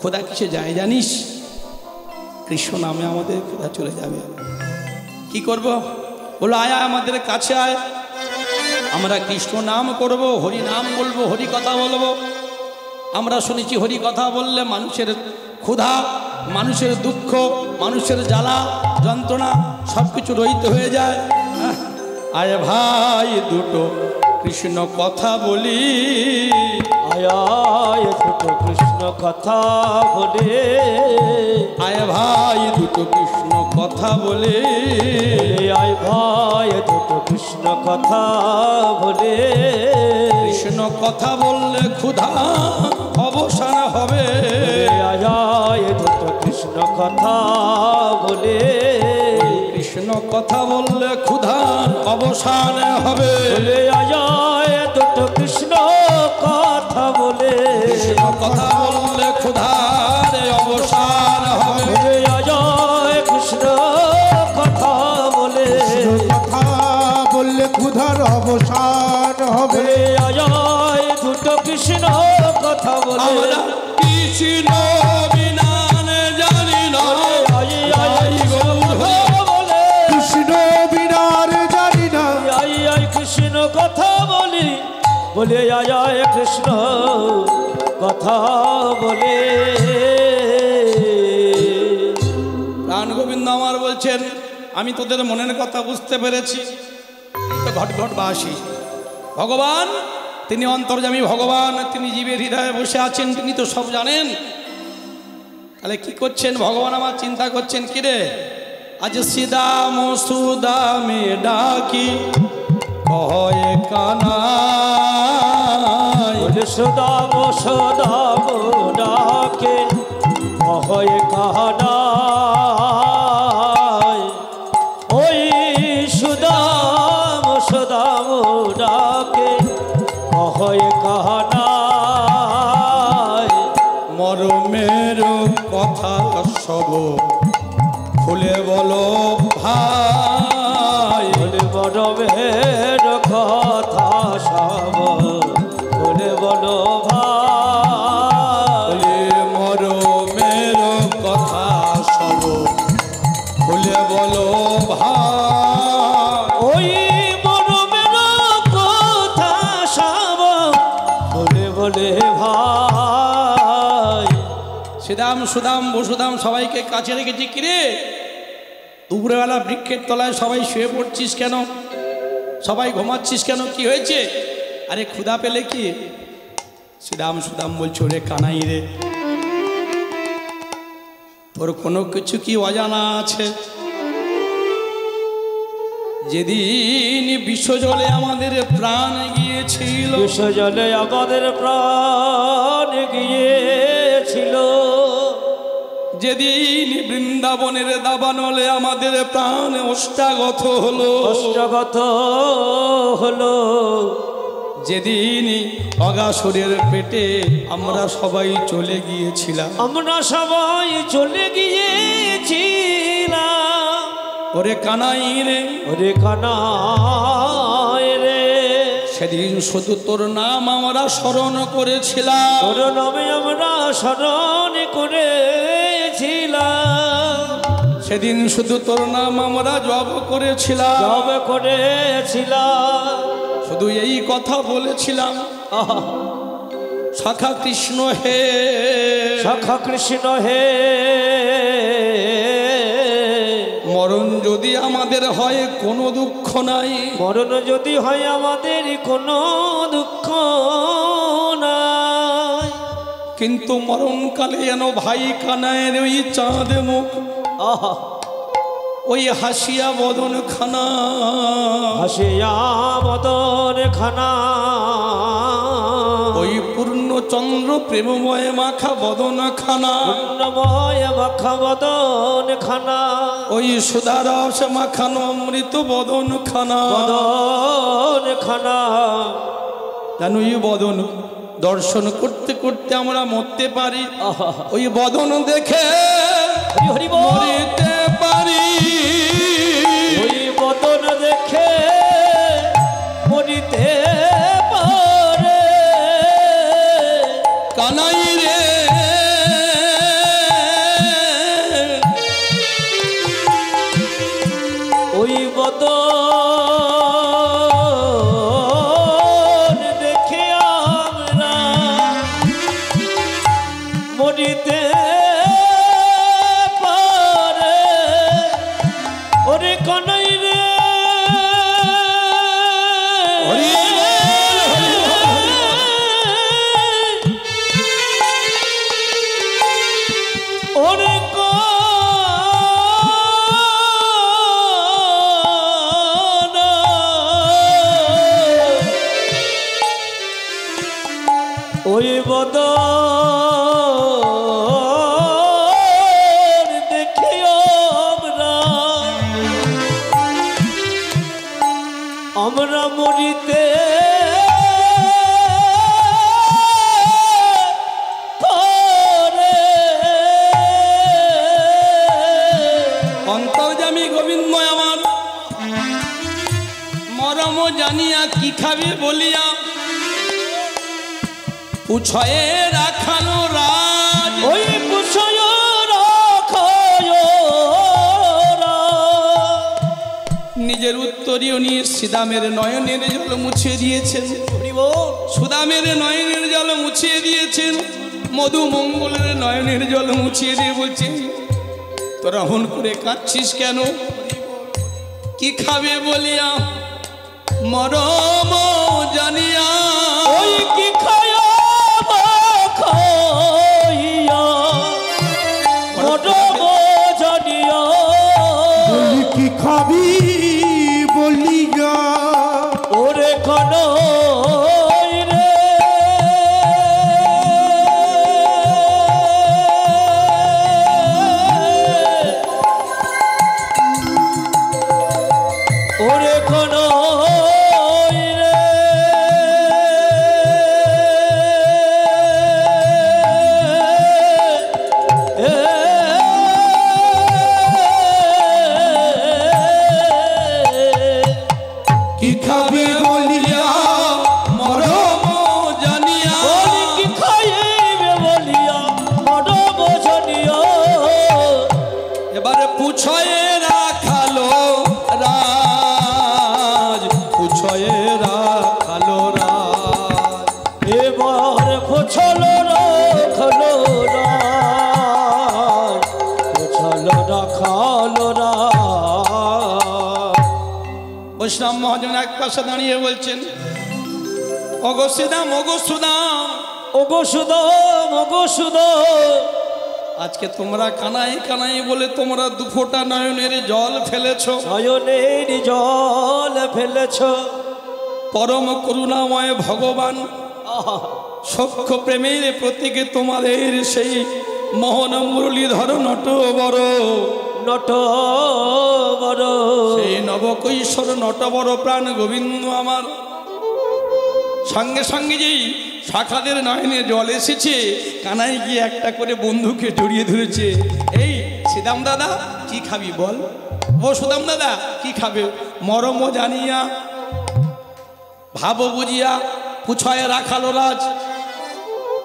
Speaker 1: ক্ষুধা কিসে যায় জানিস? কৃষ্ণ নামে আমাদের ক্ষুধা চলে যাবে। কি করব? বললো আয় আমাদের কাছে আয়, আমরা কৃষ্ণ নাম করব, হরি নাম বলবো, হরি কথা বলবো। আমরা শুনেছি হরি কথা বললে মানুষের ক্ষুধা, মানুষের দুঃখ, মানুষের জ্বালা যন্ত্রণা সব কিছু রহিত হয়ে যায়। আয় ভাই দুটো কৃষ্ণ কথা বলি,
Speaker 2: আয় দুটো কৃষ্ণ কথা বলে,
Speaker 1: আয় ভাই দুটো কৃষ্ণ কথা বলে
Speaker 2: আয় ভাই দুটো কৃষ্ণ কথা বলে
Speaker 1: কৃষ্ণ কথা বললে ক্ষুধা অবসান হবে
Speaker 2: আয় দুটো কৃষ্ণ কথা বলে
Speaker 1: কৃষ্ণ কথা বললে ক্ষুধার অবসান হবে
Speaker 2: আয় দুটো কৃষ্ণ কথা বলে
Speaker 1: কৃষ্ণ কথা বললে ক্ষুধার অবসান হবে
Speaker 2: আয় কৃষ্ণ কথা বলে
Speaker 3: কথা বললে ক্ষুধার অবসান হবে
Speaker 2: আয় দুটো কৃষ্ণ কথা বলে
Speaker 1: আমরা কৃষ্ণ বিনা জানি না
Speaker 3: কৃষ্ণ বিনার জানি না
Speaker 2: কৃষ্ণ কথা বলি বলে আয় কৃষ্ণ কথা বলে
Speaker 1: প্রাণ গোবিন্দ আমার বলছেন আমি তোদের মনের কথা বুঝতে পেরেছি তো ঘট ঘট বাসি ভগবান তিনি অন্তর্যামী ভগবান তিনি জীবের হৃদয়ে বসে আছেন তিনি তো সব জানেন তাহলে কি করছেন ভগবান আমার চিন্তা করছেন কিরে আজ সিদাম সুদামে ডাকি কয়ে কানাই
Speaker 2: সুদাম সদাম ডাকে হয় কাহানায় ওই সুদাম সদাম ডাকে হয় কাহানায়
Speaker 1: মরমের কথা সব খুলে বলো ভাই
Speaker 2: বলে বড় বের কথা সব বলে বলো ভাই
Speaker 1: মরমের কথা সব খুলে বলো ভাই
Speaker 2: ওই মরমের কথা সব বলে বলে ভাই
Speaker 1: সিদাম সুদাম বসুদাম সবাইকে কাছে রেখেছি কিরে দুপুরবেলা বৃক্ষের তলায় সবাই শুয়ে পড়ছিস কেন সবাই ঘুমাচ্ছিস কেন কি হয়েছে আরে ক্ষুধা পেলে কি সিদাম সুদাম বলছো রে কানাই রে তোর কোনো কিছু কি অজানা আছে যেদিন বিশ্বজলে আমাদের প্রাণ গিয়েছিল
Speaker 2: বিশ্বজলে আমাদের প্রাণ গিয়েছিল
Speaker 1: যেদিন বৃন্দাবনের দাবানলে আমাদের প্রাণ অষ্টাগত হলো
Speaker 2: অষ্টগত হলো
Speaker 1: যেদিন অগাসুরের পেটে আমরা সবাই চলে গিয়েছিলাম
Speaker 2: আমরা সবাই চলে গিয়েছিলাম
Speaker 1: ওরে কানাই রে
Speaker 2: ওরে কানায় রে
Speaker 1: সেদিন শুধু তোর নাম আমরা স্মরণ করেছিলাম
Speaker 2: তোর নামে আমরা স্মরণ করেছিলাম
Speaker 1: সেদিন শুধু তোর নাম আমরা জপ করেছিলাম
Speaker 2: জব করেছিলাম
Speaker 1: শুধু এই কথা বলেছিলাম
Speaker 2: আহা
Speaker 1: শাখা কৃষ্ণ হে
Speaker 2: সখা কৃষ্ণ হে
Speaker 1: মরণ যদি আমাদের হয় কোনো দুঃখ নাই
Speaker 2: মরণ যদি হয় আমাদের কোনো দুঃখ নাই
Speaker 1: কিন্তু মরণকালে যেন ভাই কানায়ের ওই চাঁদ মুখ
Speaker 2: আহা
Speaker 1: ওই হাসিয়া বদন খানা
Speaker 2: হাসিয়া মদন খানা
Speaker 1: ওই পূর্ণ চন্দ্র প্রেমময় মাখা বদন খানা
Speaker 2: পূর্ণময় মাখা মদন খানা
Speaker 1: ওই সুধারস মাখানো অমৃত বদন খানা
Speaker 2: মদন খানা
Speaker 1: জানো এই বদন দর্শন করতে করতে আমরা মরতে পারি
Speaker 2: আহা
Speaker 1: ওই বদন দেখে
Speaker 2: হরি হরি বল
Speaker 1: মরিতে পারি
Speaker 2: ওই বদন দেখে মরিতে পারে
Speaker 1: কানাই রে
Speaker 2: ওই বদন দেখে আমরা মরিতে পারে ওরে কানাই রে
Speaker 1: হরি
Speaker 2: ওরে ওই বদন দেখে আমরা মরিতে
Speaker 1: অন্তর্যামী গোবিন্দময় আমার মরম জানিয়া কি খাবে বলিয়া পুছয়ে রাখালো রাজ।
Speaker 2: ওই পুছয় রাখায়
Speaker 1: নিজের উত্তরীয় নিয়ে শ্রীদামের নয়নের জল মুছিয়ে দিয়েছেন, সুদামের নয়নের জল মুছিয়ে দিয়েছেন, মধু মঙ্গলের নয়নের জল মুছিয়ে দিয়ে বলছেন তোরা হন করে কাঁদছিস কেন? কি খাবে বলিয়া মরম জানিয়া
Speaker 2: ওই কি খায়া খাইয়া মরম জানিয়া
Speaker 3: বলি কি খাবি বলিয়া
Speaker 2: ওরে খানো
Speaker 1: পুছয়ে রাখালো রাজ, পুছয়ে রাখালো রাজ।
Speaker 2: এবার পুছলো রাখালো রাজ, পুছলো রাখালো রাজ।
Speaker 1: বৈষ্ণব মহাজন এক পাশে দাঁড়িয়ে বলছেন ওগো সুদাম, ওগো সুদাম,
Speaker 2: ওগো সুদাম, ওগো সুদাম,
Speaker 1: আজকে তোমরা কানাই কানাই বলে তোমরা দুফোঁটা নয়নের জল ফেলেছ,
Speaker 2: নয়নের জল ফেলেছ।
Speaker 1: পরম করুণাময় ভগবান সখ্য প্রেমের প্রতীকে তোমাদের সেই মোহন মুরলীধর নটবর,
Speaker 2: নটবর,
Speaker 1: সেই নবকৈশোর নটবর প্রাণ গোবিন্দ আমার সঙ্গে সঙ্গে যেই শাখাদের নয়নে জল এসেছে, কানাই গিয়ে একটা করে বন্ধুকে জড়িয়ে ধরেছে। এই সুদাম দাদা কি খাবি বল, ও সুদাম দাদা কি খাবে? মরম জানিয়া ভাব বুঝিয়া পুছয়ে রাখালো রাজ।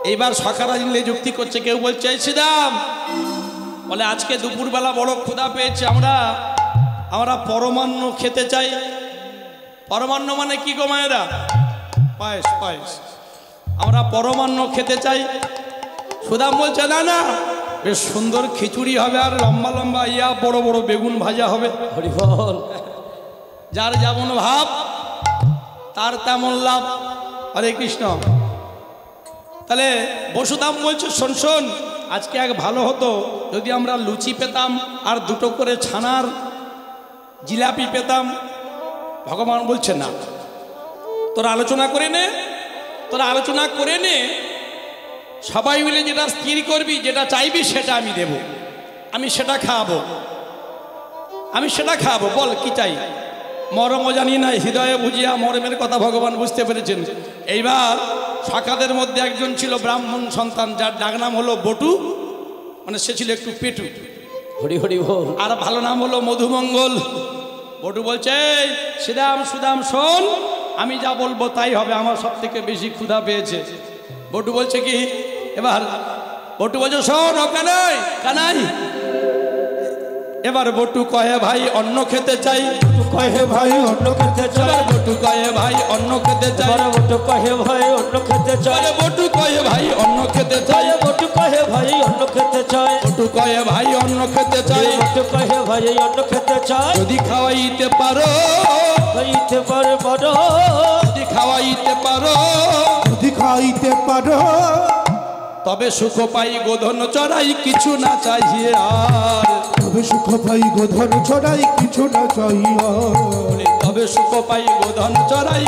Speaker 1: এইবার শাখারা মিলে যুক্তি করছে, কেউ বলছে এই সুদাম বলে আজকে দুপুরবেলা বড় ক্ষুধা পেয়েছে, আমরা পরমান্ন খেতে চাই। পরমান্ন মানে কি গো মায়েরা? পায়েস, পায়েস। আমরা পরমান্ন খেতে চাই। সুদাম বলছে না না, বেশ সুন্দর খিচুড়ি হবে আর লম্বা লম্বা বড় বড় বেগুন ভাজা হবে।
Speaker 2: হরিবল।
Speaker 1: যার যেমন ভাব তার তেমন লাভ। হরে কৃষ্ণ। তাহলে বসুদাম বলছে শোন শোন, আজকে এক ভালো হতো যদি আমরা লুচি পেতাম আর দুটো করে ছানার জিলাপি পেতাম। ভগবান বলছে না, তোরা আলোচনা করে নে, তোরা আলোচনা করে নে, সবাই মিলে যেটা স্থির করবি, যেটা চাইবি সেটা আমি দেব, আমি সেটা খাওয়াবো, আমি সেটা খাওয়াবো। বল কি চাই? মরমও জানি না, হৃদয়ে বুঝিয়া মরমের কথা ভগবান বুঝতে পেরেছেন। এইবার শাখাদের মধ্যে একজন ছিল ব্রাহ্মণ সন্তান, যার ডাক নাম হলো বটু, মানে সে ছিল একটু পেটু।
Speaker 2: হরি হরি বল।
Speaker 1: আর ভালো নাম হলো মধুমঙ্গল। বটু বলছে সুদাম, সুদাম শোন, আমি যা বলবো তাই হবে, আমার সব থেকে বেশি ক্ষুধা পেয়েছে। বটু বলছে কি? এবার বটু বলছে শোন ও কানাই, কানাই। এবার বটু কয়ে ভাই অন্ন খেতে চাই,
Speaker 2: কহে ভাই অন্ন খেতে চাই,
Speaker 1: বটু কয়ে ভাই অন্ন খেতে চাই,
Speaker 2: বটু কহে ভাই অন্ন খেতে চাই,
Speaker 1: বটু কয়ে ভাই অন্ন খেতে চাই,
Speaker 2: বটু কহে ভাই অন্ন খেতে চাই,
Speaker 1: বটু কয়ে ভাই অন্ন খেতে চাই,
Speaker 2: বটু কহে ভাই অন্ন খেতে চাই।
Speaker 1: যদি খাওয়াইতে পারো,
Speaker 2: খাইতে পারো,
Speaker 1: যদি খাওয়াইতে পারো,
Speaker 3: যদি খাইতে পারো,
Speaker 1: তবে সুখ পাই গোধন চড়াই কিছু না চাইয়ে আর,
Speaker 3: তবে সুখ পাই গোধন ছড়াই কিছু না চাই আর,
Speaker 1: তবে সুখ পাই গোধন চড়াই